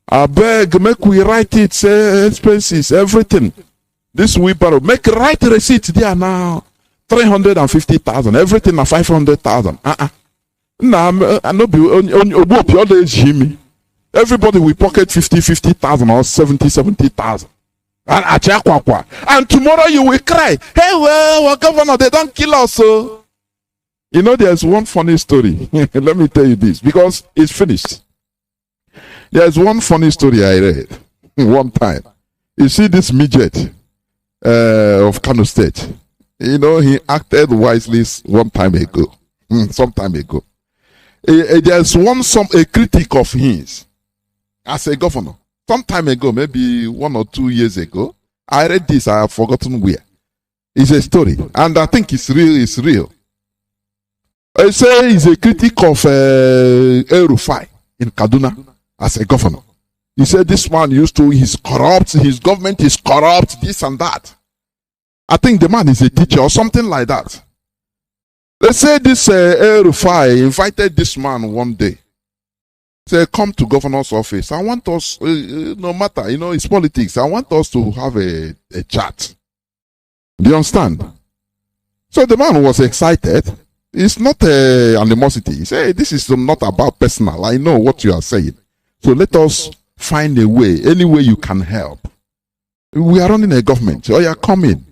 I beg, make we write it, say expenses, everything. This wheelbarrow, make right receipt there now. 350,000, everything at 500,000. Everybody will pocket 50,000 or 70,000. And tomorrow you will cry, hey, well, our governor, they don't kill us. So, there's one funny story. Let me tell you this, because it's finished. There's one funny story I read one time. You see this midget of Kano State. He acted wisely some time ago. There's a critic of his as a governor. Some time ago, maybe 1 or 2 years ago, I read this. I have forgotten where. It's a story, and I think it's real. It's real. I say he's a critic of El Rufai in Kaduna as a governor. He said this man he's corrupt. His government is corrupt. This and that. I think the man is a teacher or something like that. They say this El Rufai invited this man one day. Say, come to governor's office. I want us, no matter, it's politics. I want us to have a chat. Do you understand? So the man was excited. It's not animosity. He said, this is not about personal. I know what you are saying. So let us find a way, any way you can help. We are running a government. So you come in.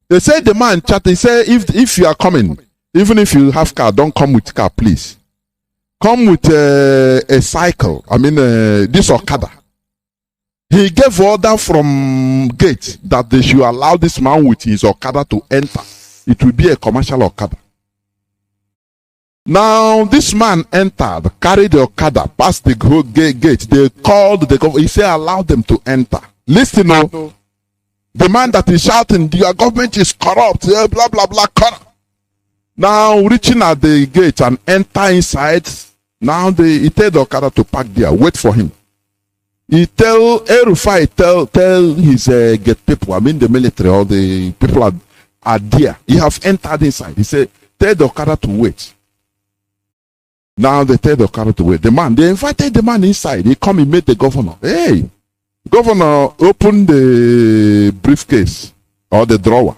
They said the man chat, he said, if you are coming, even if you have car, don't come with car, please. Come with a cycle. This Okada. He gave order from gate that they should allow this man with his Okada to enter. It will be a commercial Okada. Now, this man entered, carried the Okada, past the gate. They called the government. He said, allow them to enter. Listen now. The man that is shouting, your government is corrupt, blah, blah, blah, corrupt. Now, reaching at the gate and enter inside, now he tell the Okada to park there, wait for him. He tell El Rufai, tell his gate people, the military or the people are there. He have entered inside. He said, tell the Okada to wait. Now they tell the Okada to wait. They invited the man inside. He come, he met the governor. Hey, governor opened the briefcase or the drawer.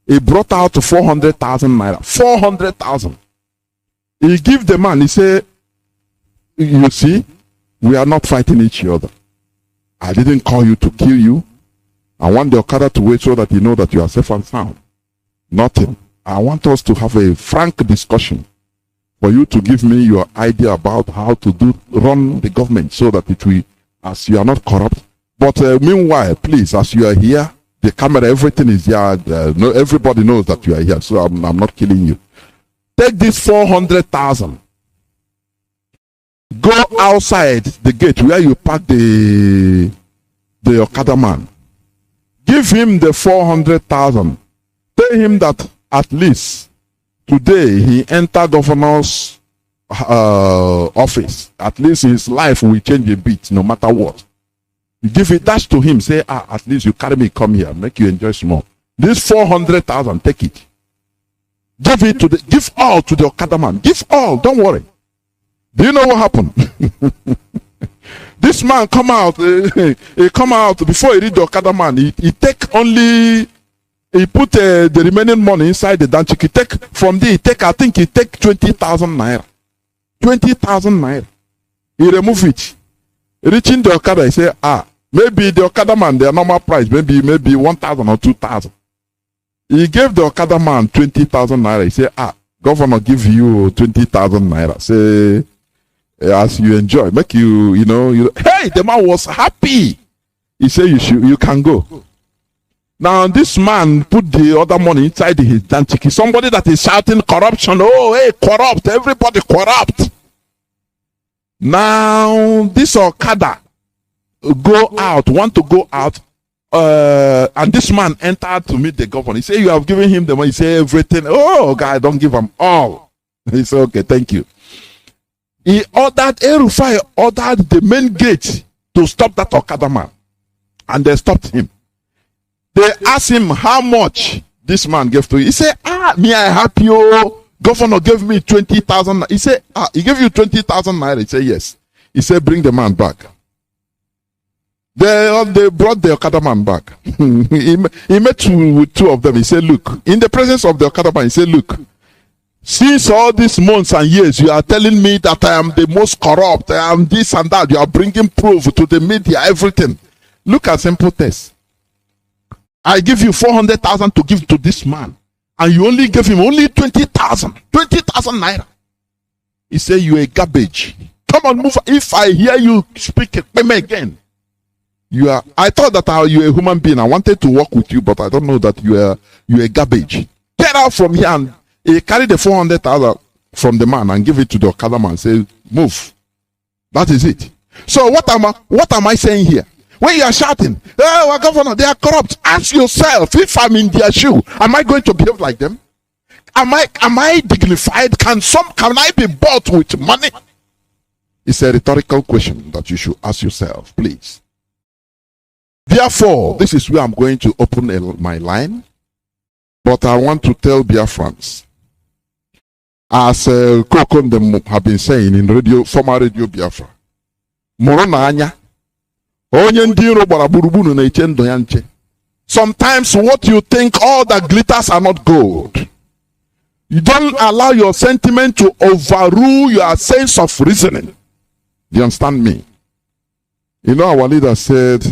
He brought out 400,000 naira. 400,000. He give the man, he said, you see, we are not fighting each other. I didn't call you to kill you. I want the Okada to wait so that you know that you are safe and sound. Nothing. I want us to have a frank discussion for you to give me your idea about how to run the government so that it will, as you are not corrupt. But meanwhile, please, as you are here, the camera, everything is here. Everybody knows that you are here, so I'm not killing you. Take this 400,000. Go outside the gate where you park the Okada man. Give him the 400,000. Tell him that at least today he enter governor's office. At least his life will change a bit, no matter what. You give it dash to him. Say, at least you carry me, come here, make you enjoy small. This 400,000, take it. Give all to the Okada man. Give all. Don't worry. Do you know what happened? This man come out, he come out before he read the Okada man. He take only, he put the remaining money inside the danchik. He take from there. I think he take 20,000 naira. 20,000 naira. He remove it. Reaching the Okada, he say, maybe the Okada man, their normal price, maybe 1,000 or 2,000. He gave the Okada man 20,000 naira. He say, governor give you 20,000 naira. Say, as you enjoy, make you, hey, the man was happy. He said, you can go. Now, this man put the other money inside his danchiki. Somebody that is shouting corruption. Oh, hey, corrupt. Everybody corrupt. Now, this Okada want to go out. And this man entered to meet the governor. He said, you have given him the money. He said, everything. Oh, God, don't give him all. He said, okay, thank you. He ordered, El-Rufai ordered the main gate to stop that Okada man. And they stopped him. They asked him how much this man gave to you. He said, me, I help you. Governor gave me 20,000. He said, he gave you 20,000 naira. He said, yes. He said, bring the man back. They brought the Okada man back. He met with two of them. He said, look, in the presence of the Okada man, he said, look, since all these months and years, you are telling me that I am the most corrupt, I am this and that. You are bringing proof to the media, everything. Look at simple test. I give you 400,000 to give to this man, and you only gave him only 20,000 naira. He said, you are garbage. Come on, move. If I hear you speak again, I thought that you are a human being. I wanted to work with you, but I don't know that you are garbage. Get out from here. And he carried the 400,000 from the man and give it to the Okada man. Say, move. That is it. So what am I saying here? When you are shouting, oh, our governor, they are corrupt. Ask yourself, if I'm in their shoe, am I going to behave like them? Am I dignified? Can I be bought with money? It's a rhetorical question that you should ask yourself, please. Therefore, this is where I'm going to open my line. But I want to tell Biafrans, as Kokondem have been saying in former Radio Biafra, Morona anya, onye ndiro gbara gburugburu na-eche ndụ ya nche. Sometimes what you think, all that glitters are not gold. You don't allow your sentiment to overrule your sense of reasoning. Do you understand me? You know, our leader said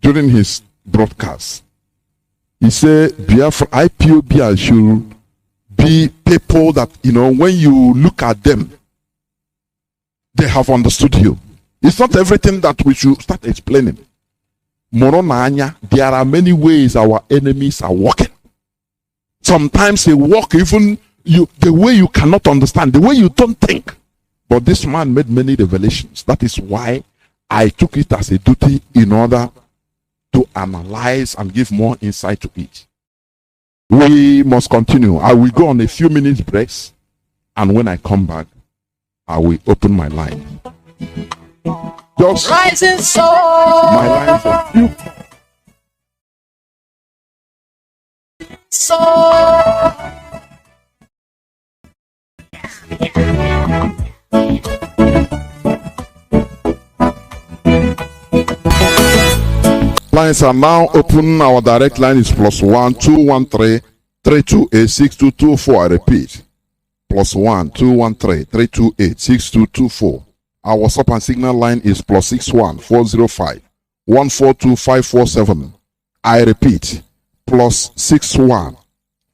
during his broadcast, he said, Biafra, IPOB should be people that, when you look at them, they have understood you. It's not everything that we should start explaining. Moronanya, there are many ways our enemies are working. Sometimes they work even the way you cannot understand, the way you don't think. But this man made many revelations. That is why I took it as a duty in order to analyze and give more insight to it. We must continue. I will go on a few minutes breaks, and when I come back, I will open my line. Just rising soul. My line for few. Lines are now open. Our direct line is +1 213 328 6224. I repeat, +1 213 328 6224. Our WhatsApp and Signal line is +61 405 142 547. I repeat, +61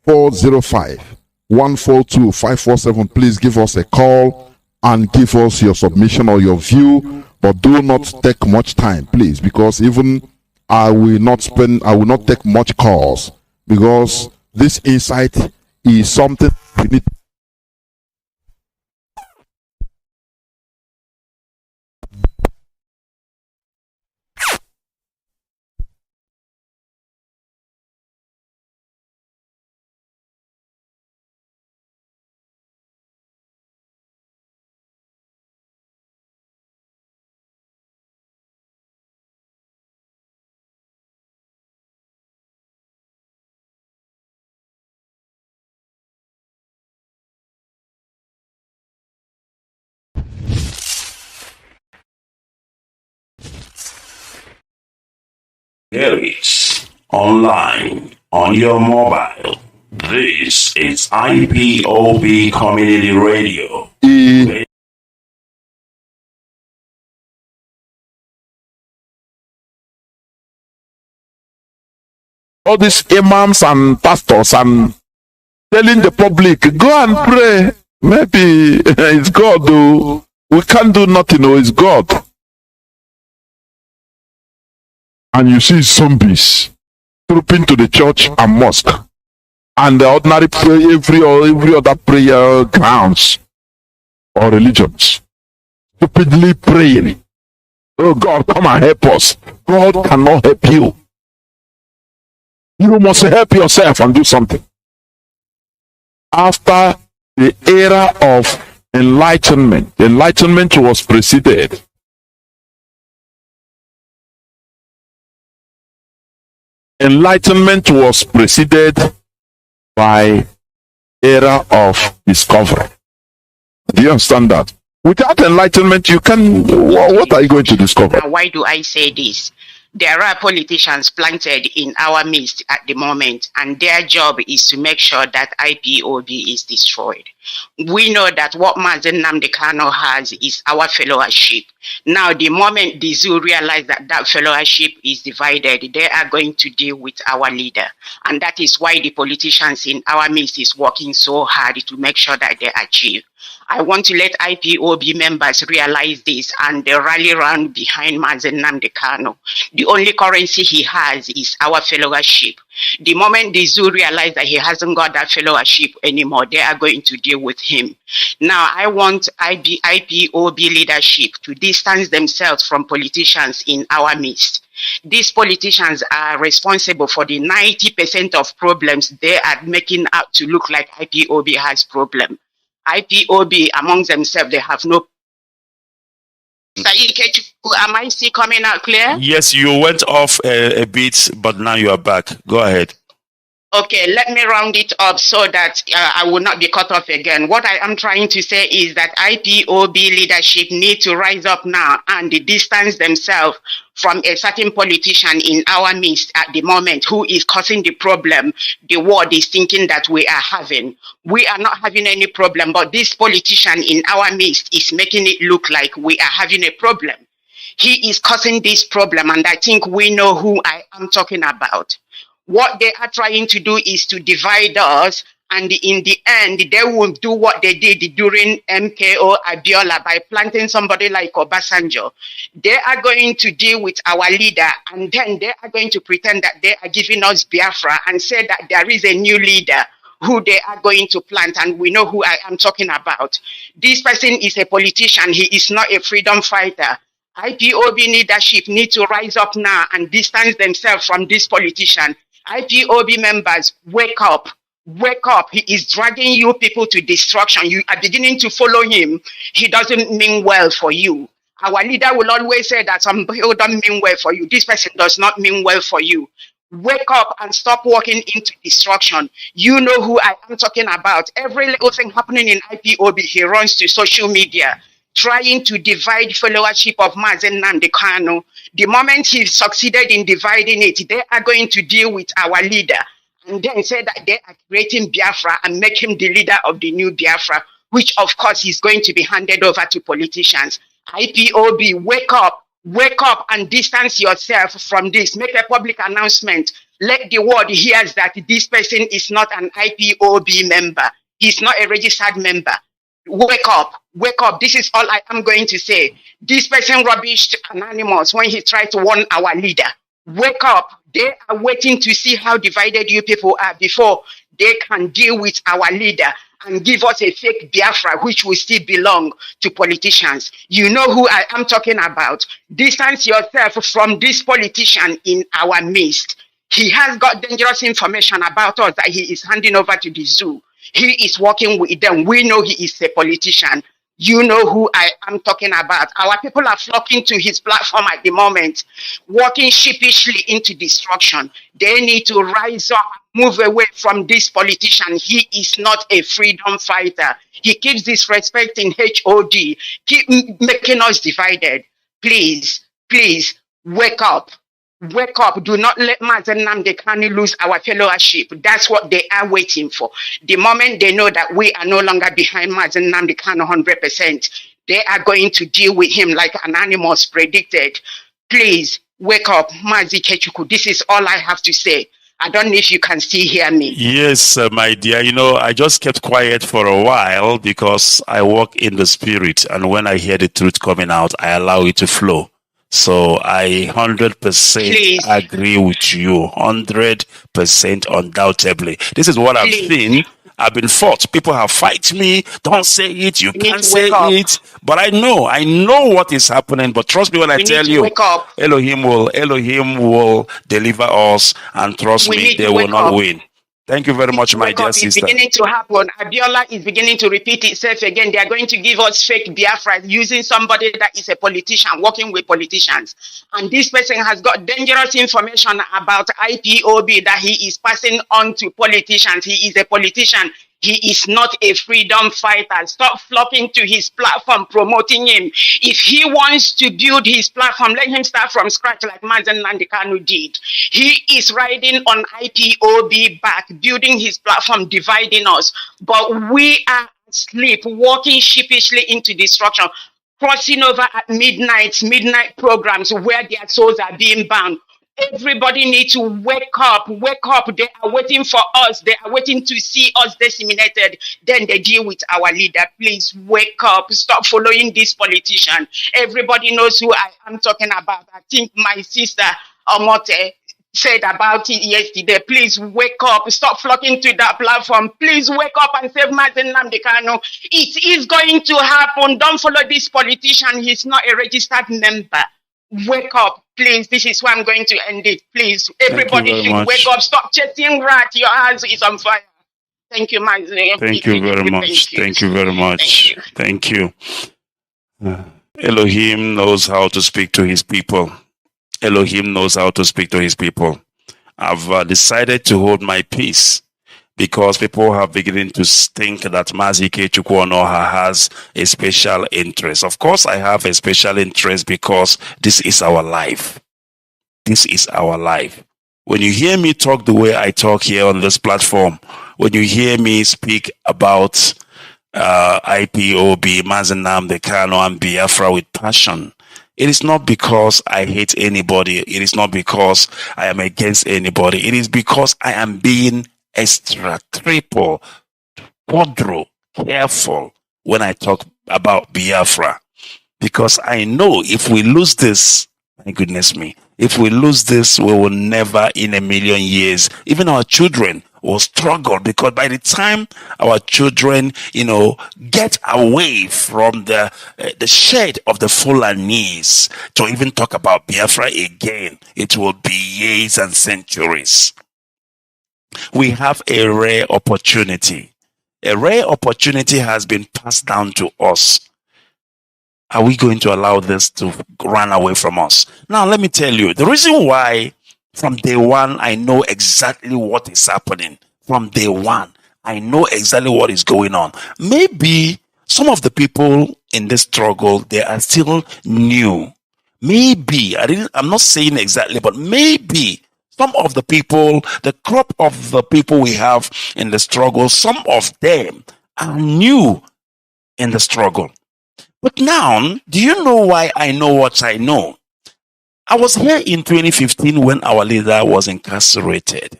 405 142 547. Please give us a call and give us your submission or your view, but do not take much time, please, because even I will not take much calls, because this insight is something we need Hear it online on your mobile. This is IPOB Community Radio. All these imams and pastors and telling the public, go and pray. Maybe it's God, though. We can't do nothing, though. It's God. And you see zombies trooping to the church and mosque and the ordinary prayer, every other prayer grounds or religions. Stupidly praying. Oh God, come and help us. God cannot help you. You must help yourself and do something. After the era of enlightenment was preceded by era of discovery. Do you understand that? Without enlightenment, you can. What are you going to discover? Now, why do I say this? There are politicians planted in our midst at the moment, and their job is to make sure that IPOB is destroyed. We know that what Mazi Nnamdi Kanu has is our fellowship. Now, the moment the zoo realize that that fellowship is divided, they are going to deal with our leader. And that is why the politicians in our midst is working so hard to make sure that they achieve. I want to let IPOB members realize this and they rally around behind Mazi Nnamdi Kanu. The only currency he has is our fellowship. The moment the zoo realize that he hasn't got that fellowship anymore, they are going to deal with him. Now, I want IPOB leadership to distance themselves from politicians in our midst. These politicians are responsible for the 90% of problems they are making out to look like IPOB has problem. IPOB among themselves, they have no. Am I still coming out clear? Yes, you went off a bit, but now you are back. Go ahead. Okay, let me round it up so that I will not be cut off again. What I am trying to say is that IPOB leadership need to rise up now and distance themselves from a certain politician in our midst at the moment who is causing the problem the world is thinking that we are having. We are not having any problem, but this politician in our midst is making it look like we are having a problem. He is causing this problem, and I think we know who I am talking about. What they are trying to do is to divide us, and in the end, they will do what they did during MKO Abiola by planting somebody like Obasanjo. They are going to deal with our leader, and then they are going to pretend that they are giving us Biafra and say that there is a new leader who they are going to plant, and we know who I am talking about. This person is a politician. He is not a freedom fighter. IPOB leadership need to rise up now and distance themselves from this politician. IPOB members, wake up. Wake up. He is dragging you people to destruction. You are beginning to follow him. He doesn't mean well for you. Our leader will always say that some people don't mean well for you. This person does not mean well for you. Wake up and stop walking into destruction. You know who I am talking about. Every little thing happening in IPOB, he runs to social media, trying to divide followership of Mazi Nnamdi Kanu. The moment he succeeded in dividing it, they are going to deal with our leader and then say that they are creating Biafra and make him the leader of the new Biafra, which of course is going to be handed over to politicians. IPOB, wake up and distance yourself from this. Make a public announcement. Let the world hear that this person is not an IPOB member. He's not a registered member. Wake up. This is all I am going to say. This person rubbished Anonymous when he tried to warn our leader. Wake up. They are waiting to see how divided you people are before they can deal with our leader and give us a fake Biafra, which will still belong to politicians. You know who I am talking about. Distance yourself from this politician in our midst. He has got dangerous information about us that he is handing over to the zoo. He is working with them. We know he is a politician. You know who I am talking about. Our people are flocking to his platform at the moment, walking sheepishly into destruction. They need to rise up, move away from this politician. He is not a freedom fighter. He keeps disrespecting HOD, keep making us divided. Please, wake up. Wake up. Do not let Mazi Nnamdi Kanu lose our fellowship. That's what they are waiting for. The moment they know that we are no longer behind Mazi Nnamdi Kanu 100%, they are going to deal with him like an animal's predicted. Please, wake up, Mazi Kechuku. This is all I have to say. I don't know if you can still hear me. Yes, my dear. You know, I just kept quiet for a while because I walk in the spirit. And when I hear the truth coming out, I allow it to flow. So I 100% agree with you. 100% undoubtedly. This is what I've seen. I've been fought. People have fight me. Don't say it. You can't say it. But I know what is happening. But trust me when I tell you, Elohim will deliver us. And trust me, they will not win. Thank you very much, my dear sister. It's beginning to happen. Abiola is beginning to repeat itself again. They are going to give us fake Biafra using somebody that is a politician, working with politicians. And this person has got dangerous information about IPOB that he is passing on to politicians. He is a politician. He is not a freedom fighter. Stop flocking to his platform, promoting him. If he wants to build his platform, let him start from scratch like Mazi Nnamdi Kanu did. He is riding on IPOB back, building his platform, dividing us. But we are asleep, walking sheepishly into destruction, crossing over at midnight programs where their souls are being bound. Everybody needs to wake up. Wake up. They are waiting for us. They are waiting to see us disseminated. Then they deal with our leader. Please wake up. Stop following this politician. Everybody knows who I am talking about. I think my sister Omote said about it yesterday. Please wake up. Stop flocking to that platform. Please wake up and save Mazi Nnamdi Kanu. It is going to happen. Don't follow this politician. He's not a registered member. Wake up, please. This is where I'm going to end it. Please, everybody should wake up. Stop chasing rat. Your house is on fire. Thank you, Mazi. Thank you very much. Thank you very much. Thank you. Elohim knows how to speak to his people. Elohim knows how to speak to his people. I've decided to hold my peace because people have beginning to think that Mazi Kechukwu Onoha has a special interest. Of course, I have a special interest because this is our life. This is our life. When you hear me talk the way I talk here on this platform, when you hear me speak about IPOB, Mazi Nnamdi Kanu, and Biafra with passion, it is not because I hate anybody. It is not because I am against anybody. It is because I am being extra, triple, quadruple careful when I talk about Biafra. Because I know if we lose this, my goodness me, if we lose this, we will never in a million years, even our children will struggle, because by the time our children, get away from the shade of the Fulanese to even talk about Biafra again, it will be years and centuries. We have a rare opportunity. A rare opportunity has been passed down to us. Are we going to allow this to run away from us? Now, let me tell you, the reason why from day one, I know exactly what is happening. From day one, I know exactly what is going on. Maybe some of the people in this struggle, they are still new. Maybe, I'm not saying exactly, but maybe some of the people, the crop of the people we have in the struggle, some of them are new in the struggle. But now, do you know why I know what I know? I was here in 2015 when our leader was incarcerated.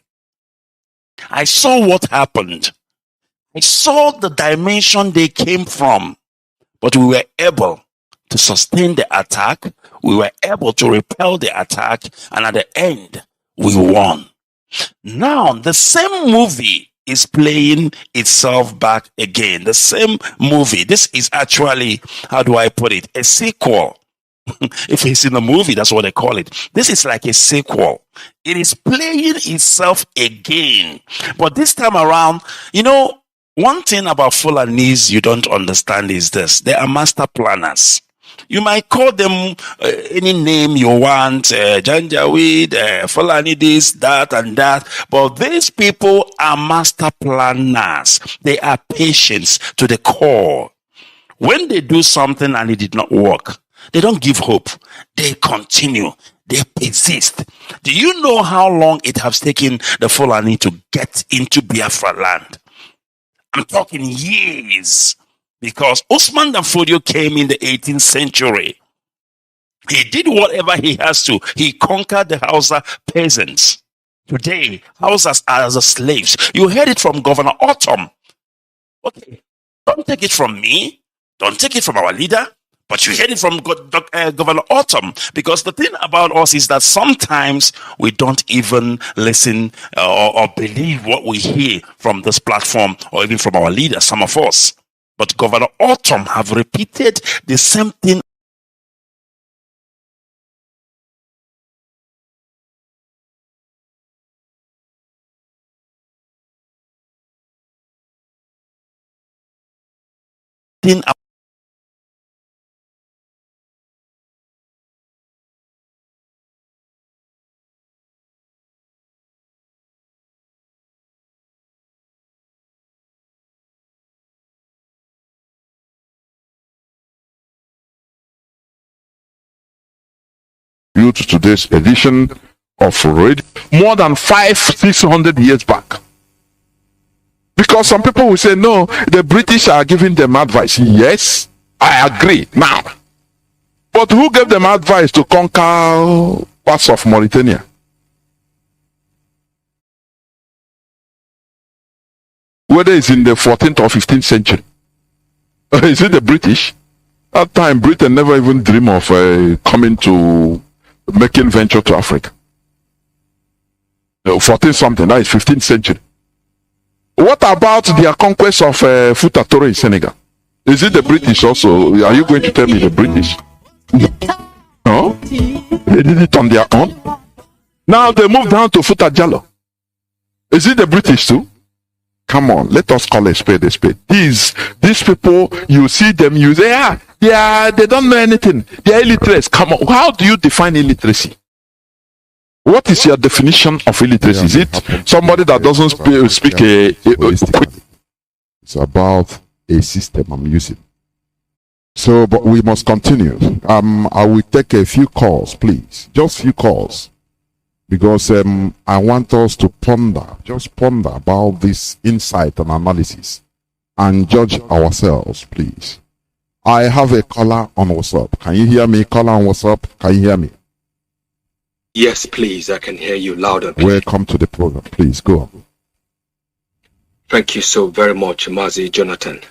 I saw what happened. I saw the dimension they came from. But we were able to sustain the attack. We were able to repel the attack. And at the end, we won. Now, the same movie is playing itself back again. The same movie. This is actually, how do I put it, a sequel. If it's in the movie, that's what they call it. This is like a sequel. It is playing itself again. But this time around, one thing about Fulanese you don't understand is this. They are master planners. You might call them any name you want, Janjaweed, Fulani this, that, and that. But these people are master planners. They are patients to the core. When they do something and it did not work, they don't give hope. They continue. They persist. Do you know how long it has taken the Fulani to get into Biafra land? I'm talking years. Because Usman Dan Fodio came in the 18th century. He did whatever he has to. He conquered the Hausa peasants. Today, Hausas are the slaves. You heard it from Governor Autumn. Okay, don't take it from me. Don't take it from our leader. But you heard it from Governor Autumn. Because the thing about us is that sometimes we don't even listen or believe what we hear from this platform or even from our leader, some of us. But Governor Autumn have repeated the same thing you to today's edition of Radio more than 500-600 years back. Because some people will say, no, the British are giving them advice. Yes, I agree now. But who gave them advice to conquer parts of Mauritania? Whether it's in the 14th or 15th century. Is it the British? At that time, Britain never even dreamed of coming to making venture to Africa. 14 something, that is 15th century. What about their conquest of Fouta Touré in Senegal? Is it the British also? Are you going to tell me the British? No? They did it on their own. Now they moved down to Fouta Djallon. Is it the British too? Come on, let us call a spade a spade. These people, you see them, you say, they don't know anything. They are illiterate. Come on, how do you define illiteracy? What is your definition of illiteracy? Is it somebody that doesn't speak It's about a system I'm using. So, but we must continue. I will take a few calls, please. Just few calls. Because I want us to just ponder about this insight and analysis and judge ourselves, please. I have a caller on WhatsApp. Can you hear me? Caller on WhatsApp. Can you hear me? Yes, please. I can hear you loud and clear. Welcome to the program. Please go on. Thank you so very much, Mazi Johnathan.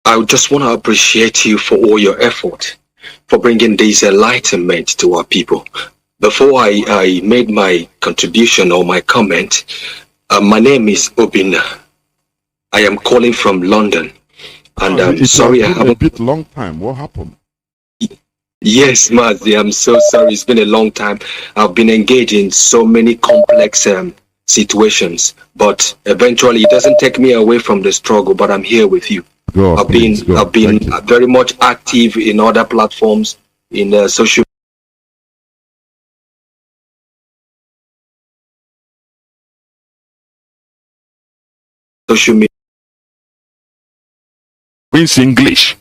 I just want to appreciate you for all your effort for bringing this enlightenment to our people. Before I made my contribution or my comment, my name is Obina. I am calling from London, and I'm sorry I haven't. A bit long time. What happened? Yes, Mazi, I'm so sorry. It's been a long time. I've been engaged in so many complex situations, but eventually it doesn't take me away from the struggle. But I'm here with you. I've been very much active in other platforms in social media. Means English.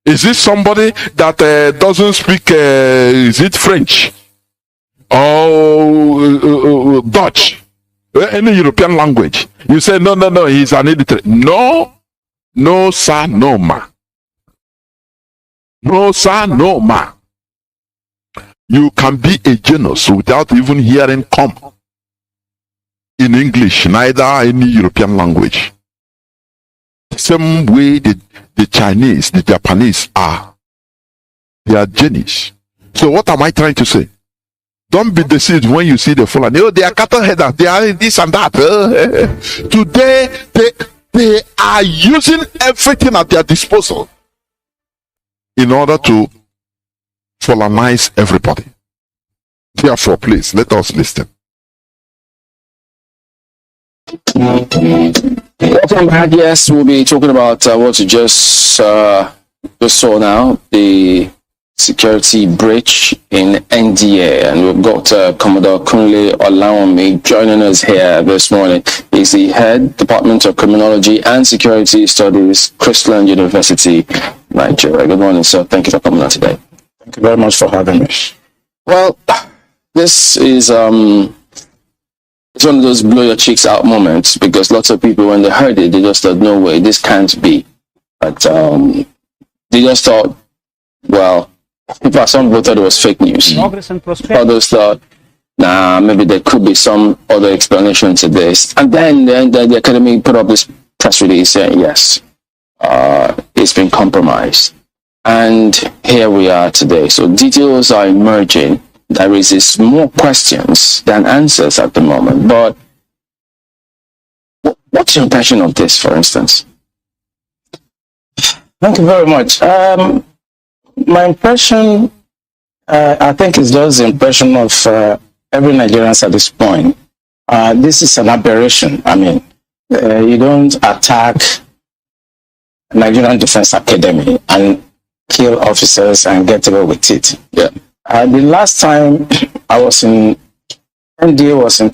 Is this somebody that doesn't speak? Is it French or Dutch? Any European language? You say no. He's an illiterate. No, sir, no, ma. No, sir, no, ma. You can be a genius without even hearing come in English, neither any European language. The same way the Chinese, the Japanese are. They are genius. So what am I trying to say? Don't be deceived when you see the Fulani. Oh, they are cattle headers. They are this and that. Today, they are using everything at their disposal in order to Fulanize everybody. Therefore, please, let us listen. Welcome back. Yes, we'll be talking about what you just saw now, the security breach in NDA, and we've got Commodore Kunle Olawumi joining us here this morning. He's the head Department of Criminology and Security Studies, Christland University, Nigeria. Good morning, sir. Thank you for coming on today. Thank you very much for having me. Well, this is it's one of those blow your cheeks out moments, because lots of people, when they heard it, they just thought, no way, this can't be. But they just thought, well, some people thought it was fake news. Others thought, nah, maybe there could be some other explanation to this. And then the academy put up this press release saying, yes, it's been compromised. And here we are today. So details are emerging that raises more questions than answers at the moment. But what's your impression of this, for instance? Thank you very much. My impression, I think, is just the impression of every Nigerian at this point. This is an aberration. I mean, you don't attack Nigerian Defense Academy and kill officers and get away with it. Yeah. The last time I was in NDA was in